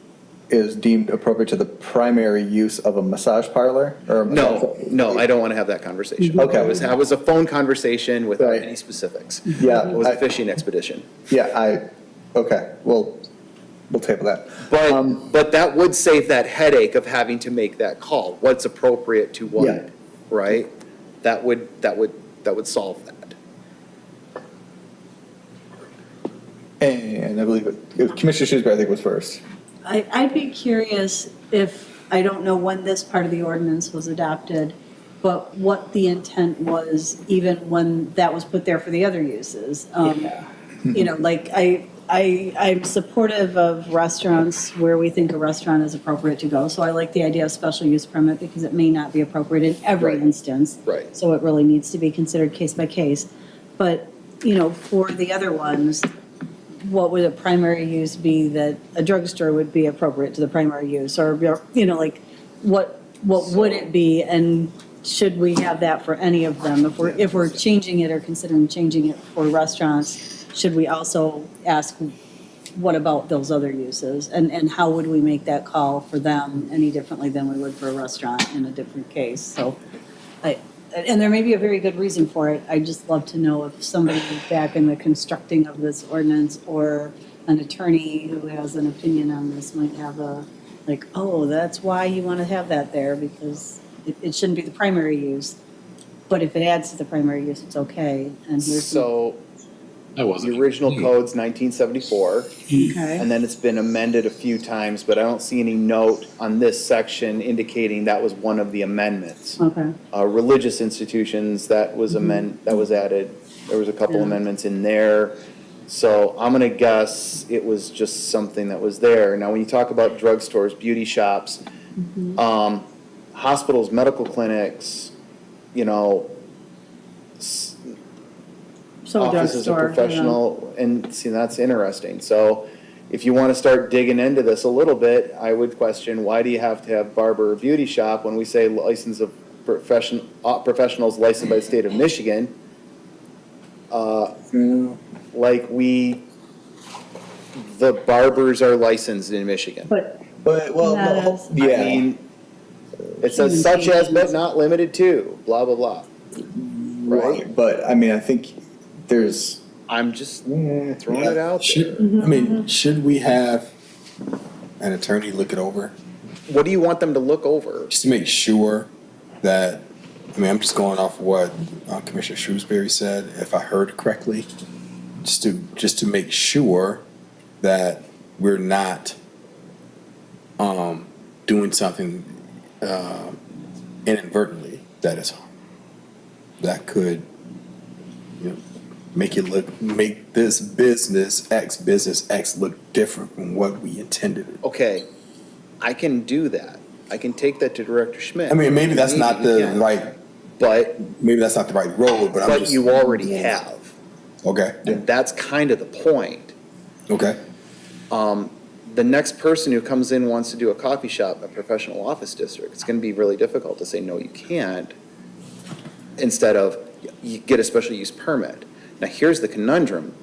is deemed appropriate to the primary use of a massage parlor or a No, I don't want to have that conversation. Okay. It was a phone conversation without Right. any specifics. Yeah, It was a fishing expedition. Yeah, okay, we'll table that. But that would save that headache of having to make that call. What's appropriate to what, Yeah. right? That would solve that. And I believe Commissioner Shrewsbury, I think, was first. I'd be curious if, I don't know when this part of the ordinance was adopted, but what the intent was even when that was put there for the other uses. Like I'm supportive of restaurants where we think a restaurant is appropriate to go. So I like the idea of special use permit because it may not be appropriate in every instance. Right. So it really needs to be considered case by case. But, for the other ones, what would a primary use be that a drugstore would be appropriate to the primary use? Or, what would it be? And should we have that for any of them? If we're changing it or considering changing it for restaurants, should we also ask, what about those other uses? And how would we make that call for them any differently than we would for a restaurant in a different case? So, and there may be a very good reason for it. I'd just love to know if somebody back in the constructing of this ordinance or an attorney who has an opinion on this might have that's why you want to have that there, because it shouldn't be the primary use. But if it adds to the primary use, it's okay. And here's The original code's 1974, okay. and then it's been amended a few times, but I don't see any note on this section indicating that was one of the amendments. Okay. Religious institutions, that was added, there was a couple amendments in there. So I'm gonna guess it was just something that was there. Now, when you talk about drugstores, beauty shops, hospitals, medical clinics, offices of professional, and see, that's interesting. So if you want to start digging into this a little bit, I would question, why do you have to have barber or beauty shop when we say license of professionals licensed by the state of Michigan? The barbers are licensed in Michigan. But I mean, it says such as but not limited to, blah, blah, blah. Right? But I mean, I think I'm just throwing it out there. Should we have an attorney look it over? what do you want them to look over? Just to make sure that, I mean, I'm just going off what Commissioner Shrewsbury said, if I heard correctly, just to make sure that we're not doing something inadvertently that could, you know, make this business X look different from what we intended. Okay, I can do that. I can take that to Director Schmidt. I mean, maybe that's not the right, But, maybe that's not the right road, but I'm but just. you already have. Okay, And that's kind of the point. okay. The next person who comes in wants to do a coffee shop, a professional office district, it's gonna be really difficult to say, no, you can't, instead of, you get a special use permit. Now, here's the conundrum,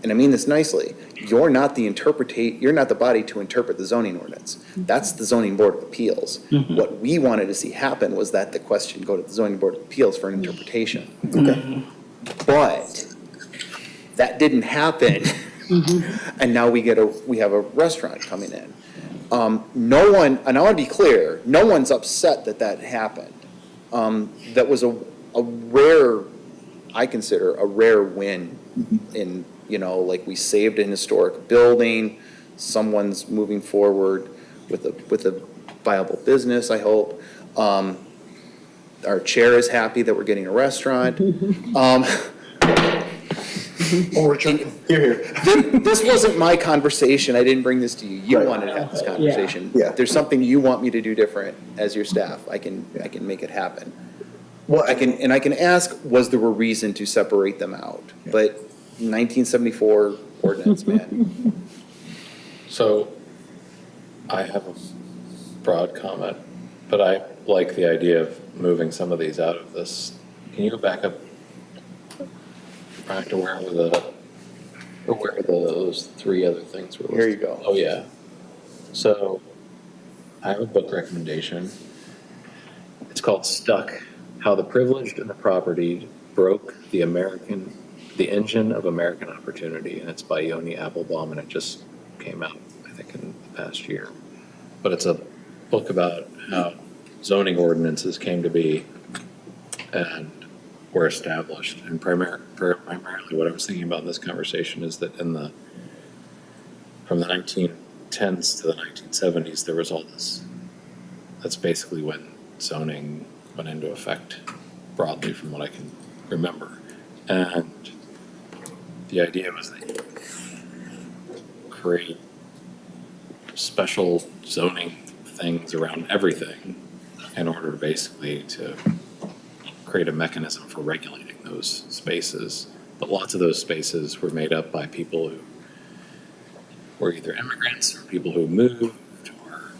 and I mean this nicely, you're not the body to interpret the zoning ordinance. That's the zoning board of appeals. What we wanted to see happen was that the question go to the zoning board of appeals for an interpretation. Okay. But that didn't happen. And now we have a restaurant coming in. No one, and I want to be clear, no one's upset that happened. That was a rare, I consider a rare win in, like we saved an historic building, someone's moving forward with a viable business, I hope. Our chair is happy that we're getting a restaurant. Here. This wasn't my conversation. I didn't bring this to you. You wanted to have this conversation. Yeah. If there's something you want me to do different as your staff, I can make it happen. Well, I can ask, was there a reason to separate them out? But 1974 ordinance, man. So I have a broad comment, but I like the idea of moving some of these out of this. Can you go back up to where those three other things were listed? Here you go. Oh, yeah. So I have a book recommendation. It's called Stuck: How the Privileged and the Property Broke the Engine of American Opportunity. And it's by Yoni Applebaum, and it just came out, I think, in the past year. But it's a book about how zoning ordinances came to be and were established. And primarily what I was thinking about in this conversation is that from the 1910s to the 1970s, there was all this. That's basically when zoning went into effect broadly, from what I can remember. And the idea was that you create special zoning things around everything in order basically to create a mechanism for regulating those spaces. But lots of those spaces were made up by people who were either immigrants or people who moved or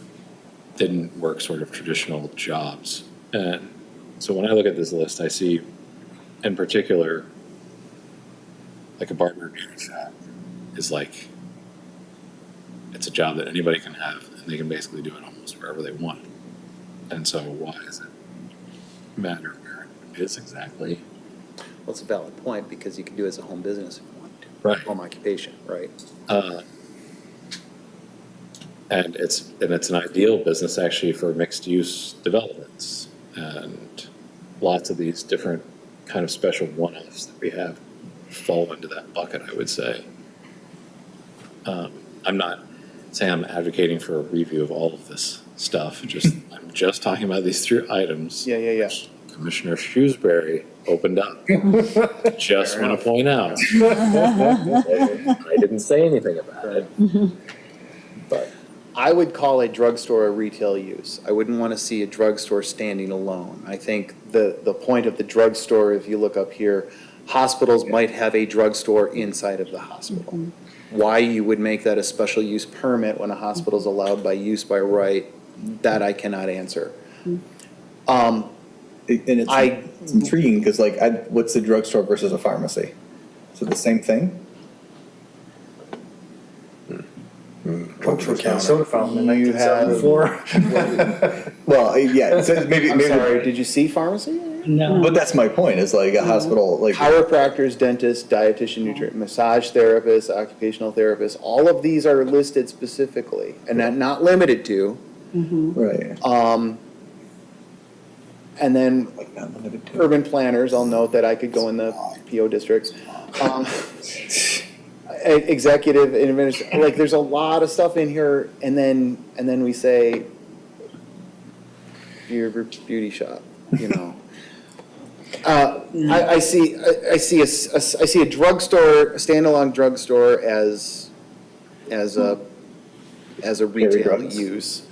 didn't work sort of traditional jobs. And so when I look at this list, I see in particular, like a barber beauty shop is like, it's a job that anybody can have, and they can basically do it almost wherever they want. And so why does it matter where it is exactly? Well, it's a valid point, because you can do it as a home business if you want to. Right. Home occupation, right? And it's an ideal business actually for mixed use developments, and lots of these different kind of special one-offs that we have fall into that bucket, I would say. I'm not saying I'm advocating for a review of all of this stuff. I'm just talking about these three items. Yeah. Commissioner Shrewsbury opened up. Just want to point out. I didn't say anything about it. But I would call a drugstore a retail use. I wouldn't want to see a drugstore standing alone. I think the point of the drugstore, if you look up here, hospitals might have a drugstore inside of the hospital. Why you would make that a special use permit when a hospital is allowed by use by right, that I cannot answer. And it's intriguing, because what's the drugstore versus a pharmacy? Is it the same thing? Soda fountain in 1974. Well, yeah, so maybe. I'm sorry, did you see pharmacy? No. But that's my point, is like a hospital, like. Chiropractors, dentists, dietitian, nutrition, massage therapists, occupational therapists, all of these are listed specifically and not limited to. Right. And then Like not limited to. urban planners, I'll note that I could go in the PO districts. Executive, like, there's a lot of stuff in here, and then we say, your beauty shop, you know. I see a drugstore, a standalone drugstore as a retail drugs. use.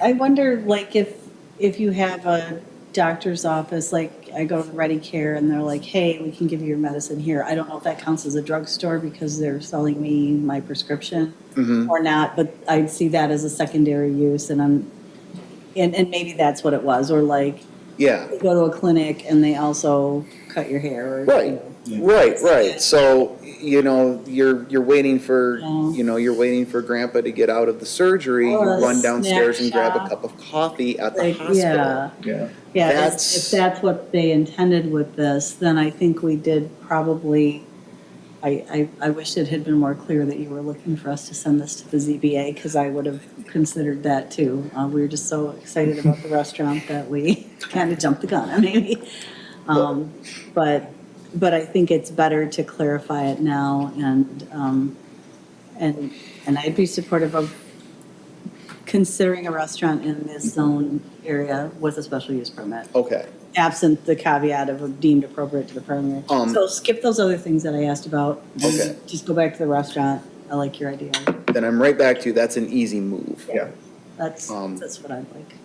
I wonder, like, if you have a doctor's office, like, I go to the Ready Care and they're like, hey, we can give you your medicine here. I don't know if that counts as a drugstore because they're selling me my prescription or not, but I'd see that as a secondary use, and maybe that's what it was, or like, Yeah. you go to a clinic and they also cut your hair. Or, Right, right. So, you're waiting for, you're waiting for grandpa to get out of the surgery. You Or a run downstairs and snack grab a shop. cup of coffee at the Like, hospital. Yeah. Yeah, That's- if that's what they intended with this, then I think we did probably, I wish it had been more clear that you were looking for us to send this to the ZBA, because I would have considered that too. We were just so excited about the restaurant that we kind of jumped the gun, maybe. But I think it's better to clarify it now, and I'd be supportive of considering a restaurant in this zone area with a special use permit, Okay. absent the caveat of deemed appropriate to the primary. So skip those other things that I asked about. and Okay. Just go back to the restaurant. I like your idea. Then I'm right back to, that's an easy move. Yeah. That's what I'd like.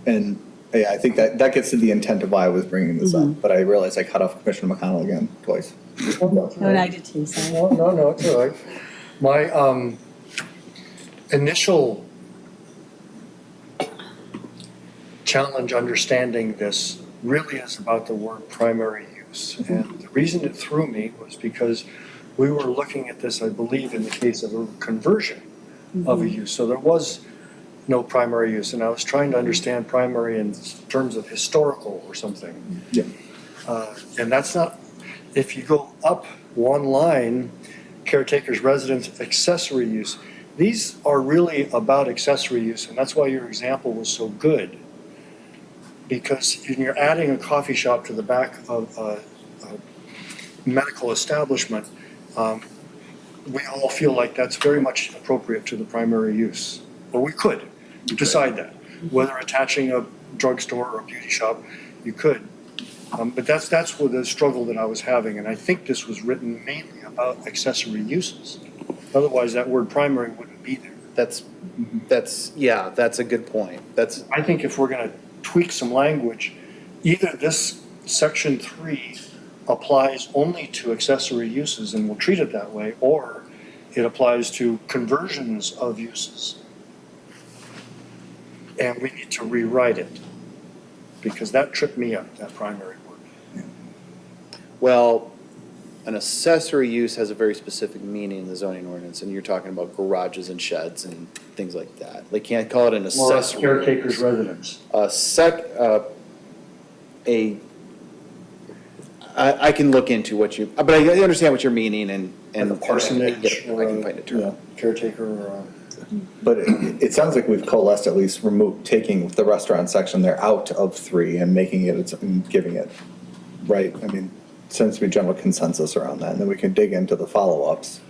And yeah, I think that gets to the intent of why I was bringing this up, but I realized I cut off Commissioner McConnell again twice. No, and I did too, sorry. No, it's all right. My initial challenge understanding this really is about the word primary use. And the reason it threw me was because we were looking at this, I believe, in the case of a conversion of a use. So there was no primary use, and I was trying to understand primary in terms of historical or something. Yeah. And that's not, if you go up one line, caretaker's residence, accessory use, these are really about accessory use, and that's why your example was so good. Because when you're adding a coffee shop to the back of a medical establishment, we all feel like that's very much appropriate to the primary use. Or we could decide that. Whether attaching a drugstore or a beauty shop, you could. But that's what the struggle that I was having, and I think this was written mainly about accessory uses. Otherwise, that word primary wouldn't be there. That's a good point. I think if we're gonna tweak some language, either this section 3 applies only to accessory uses and we'll treat it that way, or it applies to conversions of uses. And we need to rewrite it, because that tripped me up, that primary word. Well, an accessory use has a very specific meaning in the zoning ordinance, and you're talking about garages and sheds and things like that. They can't call it an Or a accessory. caretaker's residence. I can look into but I understand what you're meaning, and Like a parsonage, I can find a term. Caretaker or But it sounds like we've coalesced, at least taking the restaurant section there out of 3 and making it, and giving it, right? I mean, seems to be general consensus around that, and then we can dig into the follow-ups.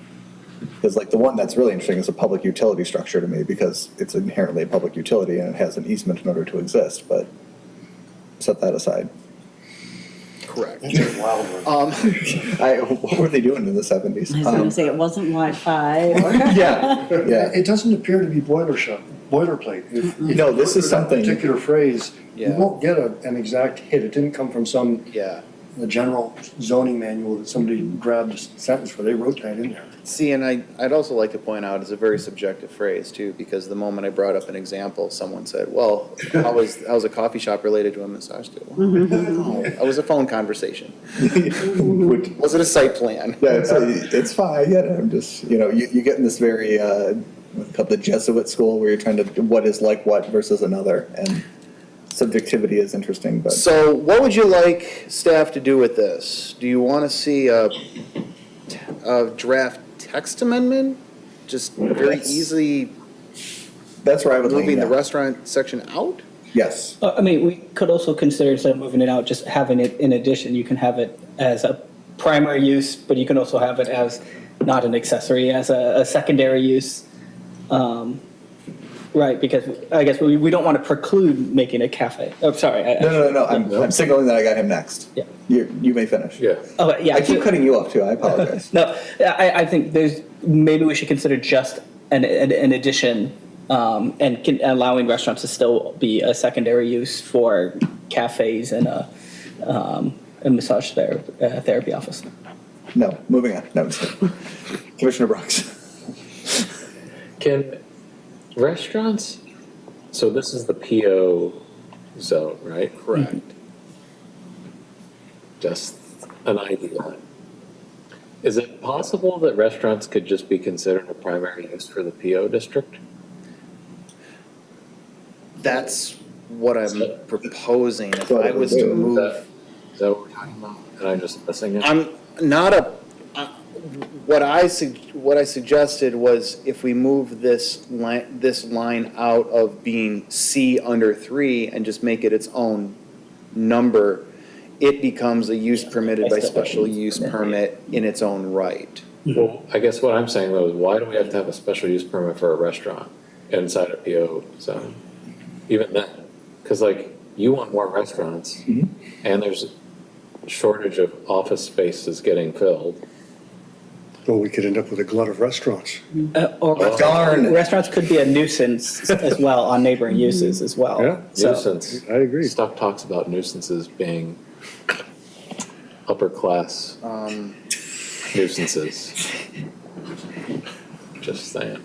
Because like the one that's really interesting is a public utility structure to me, because it's inherently a public utility and it has an easement in order to exist, but set that aside. Correct. What were they doing in the 70s? I was going to say, it wasn't Wi-Fi. Or Yeah, yeah. It doesn't appear to be boilerplate. If No, this is that something- particular phrase, you Yeah. won't get an exact hit. It didn't come from some a general zoning manual that somebody grabbed a sentence for. They wrote that in there. See, and I'd also like to point out it's a very subjective phrase too, because the moment I brought up an example, someone said, well, how's a coffee shop related to a massage table? No, it was a phone conversation. Was it a site plan? Yeah, it's fine. I get it. I'm just, you get in this very, what's called the Jesuit school, where you're trying to, what is like what versus another. And subjectivity is interesting, but. So what would you like staff to do with this? Do you want to see a draft text amendment? Just very easily That's where I would lean, moving the yeah. restaurant section out? Yes. I mean, we could also consider, instead of moving it out, just having it in addition. You can have it as a primary use, but you can also have it as not an accessory, as a secondary use. Right, because I guess we don't want to preclude making a cafe. Oh, sorry. No. I'm signaling that I got him next. Yeah. You may finish. Yeah. Oh, yeah. I keep cutting you off too. I apologize. No, I think maybe we should consider just an addition and allowing restaurants to still be a secondary use for cafes and a massage therapy office. No, moving on. No, I'm just kidding. Commissioner Brooks. Can restaurants, so this is the PO zone, right? Correct. Just an idea. Is it possible that restaurants could just be considered a primary use for the PO district? That's what I'm proposing. If I was to move, Is that what we're talking about? And I'm just missing it? I'm not what I suggested was if we move this line out of being C under 3 and just make it its own number, it becomes a use permitted by special use permit in its own right. Well, I guess what I'm saying though is why do we have to have a special use permit for a restaurant inside a PO zone? Even then, because like you want more restaurants and there's a shortage of office spaces getting filled. Well, we could end up with a glut of restaurants. Darn. Restaurants could be a nuisance as well on neighboring uses as well. Yeah. So- Nuisance. I agree. Stuff talks about nuisances being upper class nuisances. Just saying.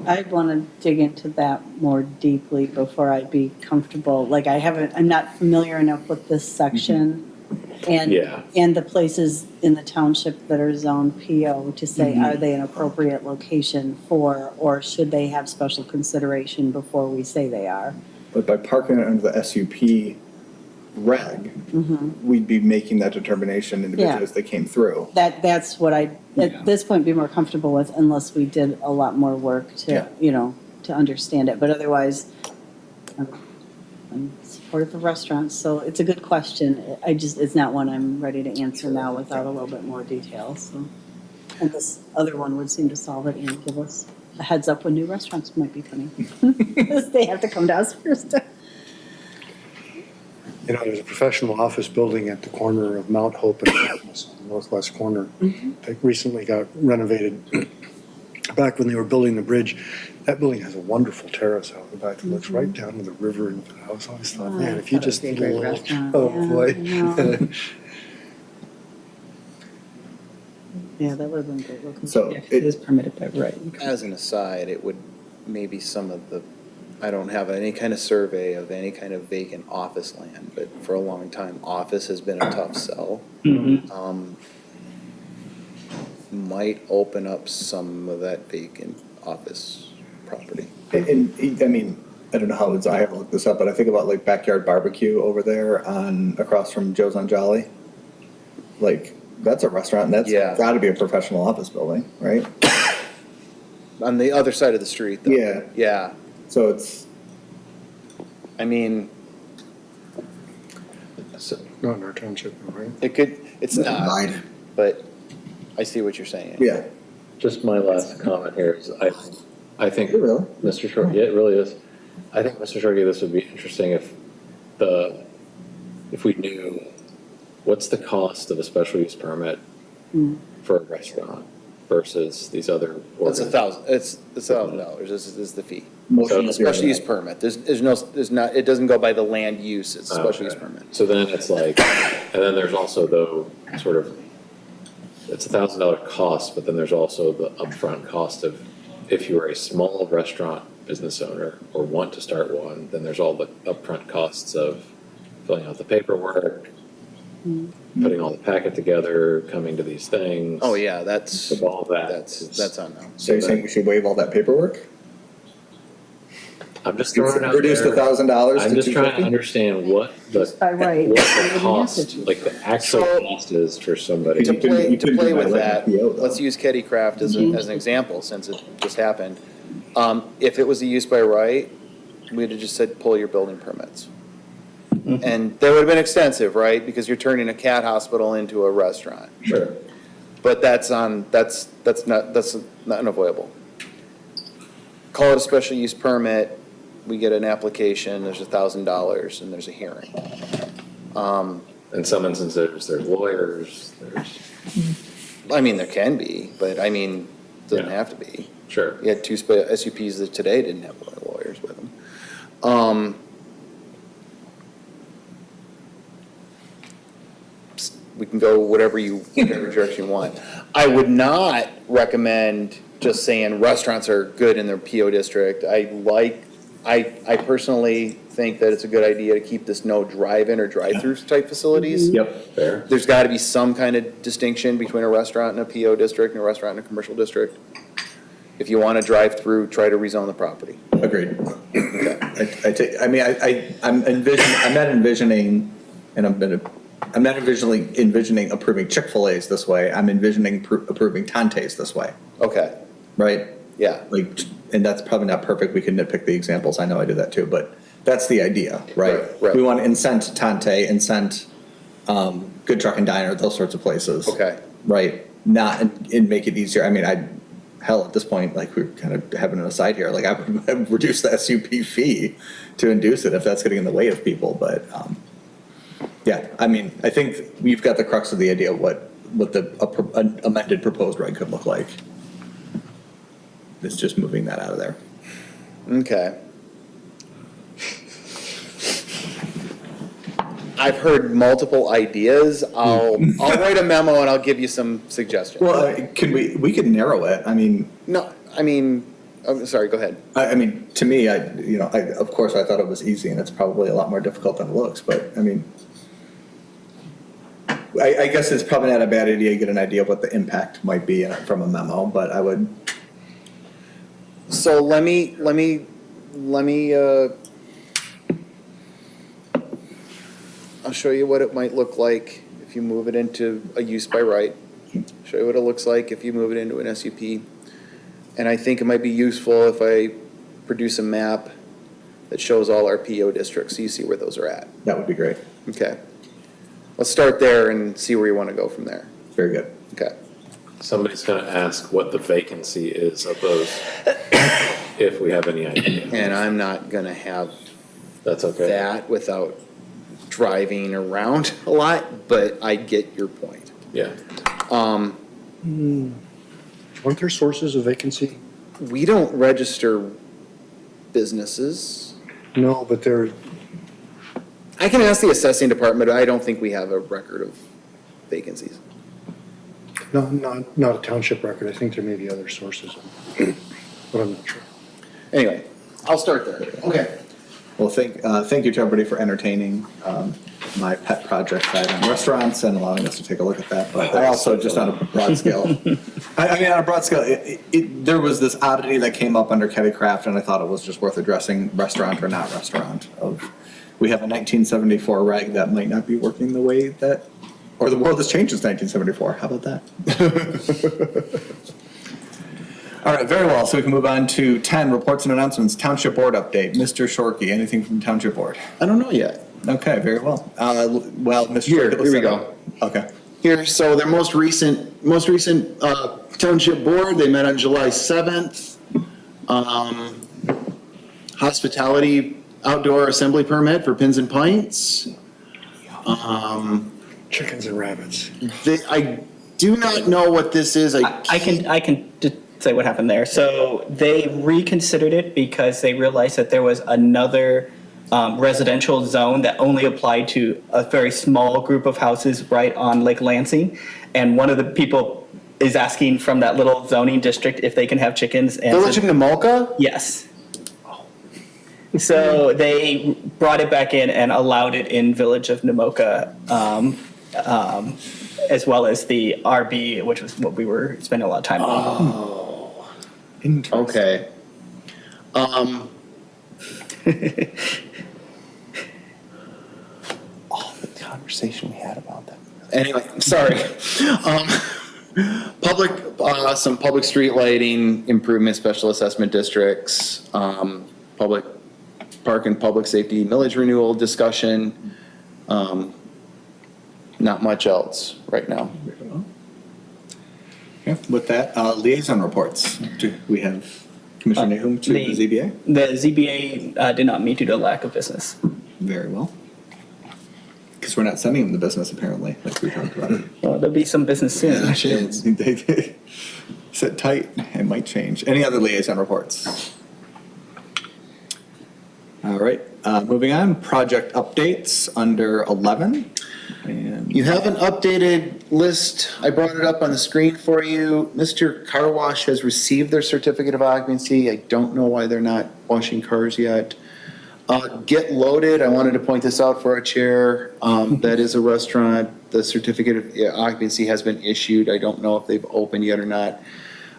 I'd want to dig into that more deeply before I'd be comfortable. Like I'm not familiar enough with this section and the places in the township that are zoned PO to say, are they an appropriate location for, or should they have special consideration before we say they are? But by parking it under the SUP reg, we'd be making that determination individually as they came through. That's what I'd, at this point, be more comfortable with unless we did a lot more work to, to understand it. But otherwise, I'm supportive of restaurants, so it's a good question. It's not one I'm ready to answer now without a little bit more detail, so. And this other one would seem to solve it and give us a heads up when new restaurants might be coming. They have to come to us first. You know, there's a professional office building at the corner of Mount Hope and Atmos, on the northwest corner. That recently got renovated. Back when they were building the bridge, that building has a wonderful terrace out the back that looks right down to the river into the house. I always thought, man, if you just that'd be a great little, restaurant. oh Yeah, boy. I know. Yeah, that would have been great looking. So Yeah, 'cause it is permitted by right. As an aside, it would maybe some of the, I don't have any kind of survey of any kind of vacant office land, but for a long time, office has been a tough sell. Might open up some of that vacant office property. And I mean, I don't know how I haven't looked this up, but I think about like Backyard Barbecue over there across from Joe's on Jolly. Like, that's a restaurant, and that's gotta be a professional office building, right? On the other side of the street, though. Yeah. Yeah. So it's, I mean, Not in our township, right? it's not, but I see what you're saying. yeah. Just my last comment here is I think Really? Mr. Shorty, yeah, it really is. I think Mr. Shorty, this would be interesting if we knew what's the cost of a special use permit for a restaurant versus these other. It's $1,000. It's $1,000. This is the fee. Motion Special use permit. There's not. It doesn't go by the land use. It's a special use permit. So then it's like, and then there's also though sort of, it's $1,000 cost, but then there's also the upfront cost of if you are a small restaurant business owner or want to start one, then there's all the upfront costs of filling out the paperwork, putting all the packet together, coming to these things. Oh yeah, that's all that. That's on now. So you're saying we should waive all that paperwork? I'm just throwing it out Reduce the there. $1,000 I'm to just trying to 250? understand what the, by right. what You the wouldn't have cost, to. like the actual So- cost is for somebody. To play, you to couldn't play do with that that, like a PO though. let's use Kitty Craft as an example, since it just happened. If it was a use by right, we'd have just said, pull your building permits. And that would have been extensive, right? Because you're turning a cat hospital into a restaurant. Sure. But that's not unavoidable. Call it a special use permit, we get an application, there's $1,000, and there's a hearing. In some instances, there's lawyers, there's, I mean, there can be, but I mean, doesn't Yeah. have to be. sure. You had two SUPs that today didn't have lawyers with them. We can go whatever direction you want. I would not recommend just saying restaurants are good in their PO district. I personally think that it's a good idea to keep this no drive-in or drive-through type facilities. Yep. Fair. There's got to be some kind of distinction between a restaurant and a PO district and a restaurant and a commercial district. If you want to drive through, try to rezone the property. Agreed. I'm not envisioning, and I'm not envisioning approving Chick-fil-A's this way. I'm envisioning approving Tante's this way, Okay, right? yeah. Like, and that's probably not perfect. We can nitpick the examples. I know I do that too, but that's the idea, right? Right. We want to incent Tante, incent Good Truck and Diner, those sorts of places. Okay. Right? Not, and make it easier. I mean, hell, at this point, like, we're kind of having an aside here, like, I would reduce the SUP fee to induce it if that's getting in the way of people, but, yeah, I mean, I think we've got the crux of the idea of what the amended proposed reg could look like. It's just moving that out of there. Okay. I've heard multiple ideas. I'll write a memo and I'll give you some suggestions. Well, we could narrow it. I mean, No, I mean, I'm sorry, go ahead. I mean, to me, of course, I thought it was easy, and it's probably a lot more difficult than it looks, but, I mean, I guess it's probably not a bad idea to get an idea of what the impact might be from a memo, but I would, So let me, I'll show you what it might look like if you move it into a use by right. Show you what it looks like if you move it into an SUP. And I think it might be useful if I produce a map that shows all our PO districts, so you see where those are at. that would be great. Okay. Let's start there and see where you want to go from there. Very good. Okay. Somebody's gonna ask what the vacancy is of those, if we have any idea. And I'm not gonna have That's okay. that without driving around a lot, but I get your point. Yeah. Aren't there sources of vacancy? We don't register businesses. No, but there, I can ask the assessing department, but I don't think we have a record of vacancies. no, not a township record. I think there may be other sources, but I'm not sure. Anyway, I'll start there. Okay. Well, thank you to everybody for entertaining my pet project side on restaurants and allowing us to take a look at that. But I also, just on a broad scale, I mean, on a broad scale, there was this oddity that came up under Kelly Craft, and I thought it was just worth addressing, restaurant or not restaurant. We have a 1974 reg that might not be working the way that, or the world has changed since 1974. How about that? All right, very well. So we can move on to 10, reports and announcements, Township Board update. Mr. Shorkey, anything from Township Board? I don't know yet. Okay, very well. Well, Mr. Here Shorkey, we let's go. Okay. Here, so their most recent township board, they met on July 7th. Hospitality outdoor assembly permit for Pins and Pints. Chickens and rabbits. I do not know what this is. I can just say what happened there. So they reconsidered it because they realized that there was another residential zone that only applied to a very small group of houses right on Lake Lansing. And one of the people is asking from that little zoning district if they can have chickens. And Village of Namolka? yes. So they brought it back in and allowed it in Village of Namoka, as well as the RB, which was what we were spending a lot of time on. Okay. Oh, the conversation we had about that. Anyway, sorry. Some public street lighting improvement, special assessment districts, public park and public safety millage renewal discussion. Not much else right now. Okay, with that, liaison reports. Do we have Commissioner Nahum to the ZBA? The ZBA did not meet due to lack of business. Very well. Because we're not sending them the business, apparently, like we talked about. Well, there'll be some business soon. Sit tight, it might change. Any other liaison reports? All right, moving on, project updates under 11. And You have an updated list. I brought it up on the screen for you. Mr. Car Wash has received their certificate of occupancy. I don't know why they're not washing cars yet. Get Loaded, I wanted to point this out for our chair. That is a restaurant. The certificate of occupancy has been issued. I don't know if they've opened yet or not.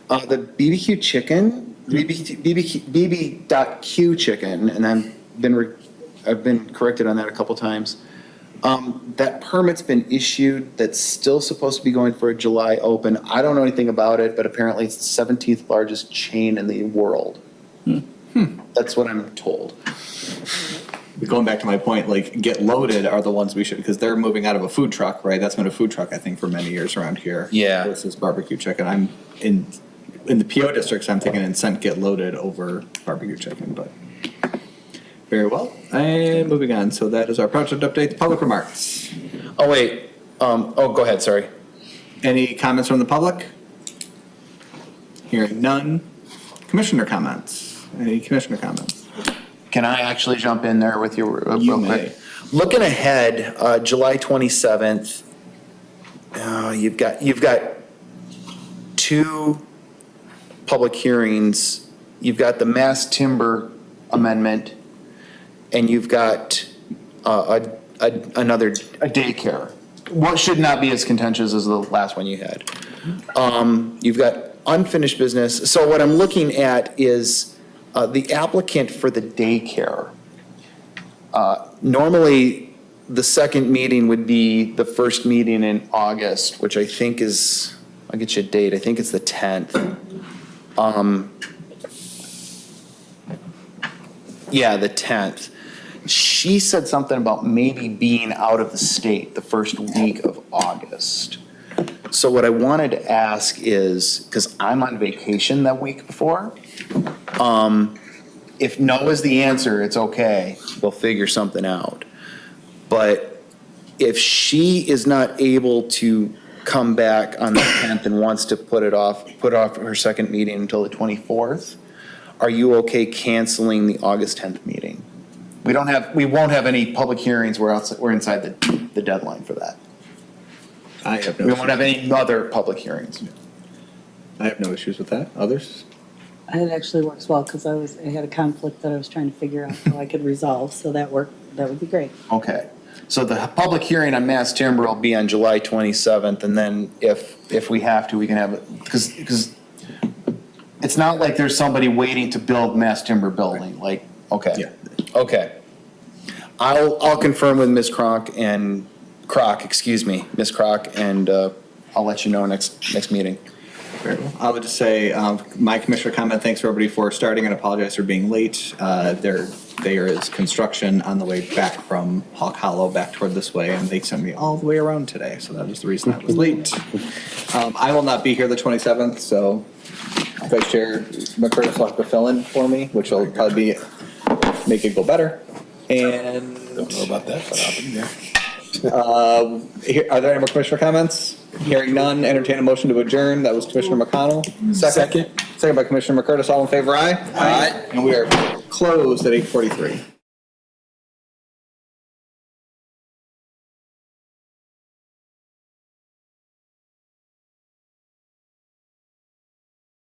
The BBQ chicken, BB.Q chicken, and I've been corrected on that a couple times. That permit's been issued. That's still supposed to be going for a July open. I don't know anything about it, but apparently it's the 17th largest chain in the world. That's what I'm told. going back to my point, like Get Loaded are the ones we should, because they're moving out of a food truck, right? That's been a food truck, I think, for many years around here. Yeah. Versus barbecue chicken. I'm in the PO districts, I'm thinking incent Get Loaded over barbecue chicken, but very well. And moving on, so that is our project update. Public remarks. Oh, wait. Go ahead, sorry. Any comments from the public? Hearing none. Commissioner comments. Any commissioner comments? Can I actually jump in there with you real You quick? may. Looking ahead, July 27th, you've got two public hearings. You've got the mass timber amendment, and you've got another daycare. What should not be as contentious as the last one you had. You've got unfinished business. So what I'm looking at is the applicant for the daycare. Normally, the second meeting would be the first meeting in August, which I think is, I'll get you a date, I think it's the 10th. Yeah, the 10th. She said something about maybe being out of the state the first week of August. So what I wanted to ask is, because I'm on vacation that week before, if no is the answer, it's okay. We'll figure something out. But if she is not able to come back on the 10th and wants to put off her second meeting until the 24th, are you okay canceling the August 10th meeting? We won't have any public hearings. We're inside the deadline for that. I have no We issues. won't have any other public hearings. I have no issues with that. Others? It actually works well because I had a conflict that I was trying to figure out how I could resolve, so that would be great. Okay. So the public hearing on mass timber will be on July 27th, and then if we have to, we can have it, because it's not like there's somebody waiting to build mass timber building, like, okay. Yeah. Okay. I'll confirm with Ms. Miss Croc, and I'll let you know next meeting. Very well. I would just say, my commissioner comment, thanks for everybody for starting and apologize for being late. There is construction on the way back from Hawk Hollow back toward this way, and they sent me all the way around today, so that was the reason I was late. I will not be here the 27th, so Vice Chair McCurtis will have to fill in for me, which will probably make it go better. And Don't know about that, but I'll be there. are there any more commissioner comments? Hearing none, entertain a motion to adjourn. That was Commissioner McConnell. Second by Commissioner McCurtis. All in favor, aye? Aye. And we are closed at 8:43.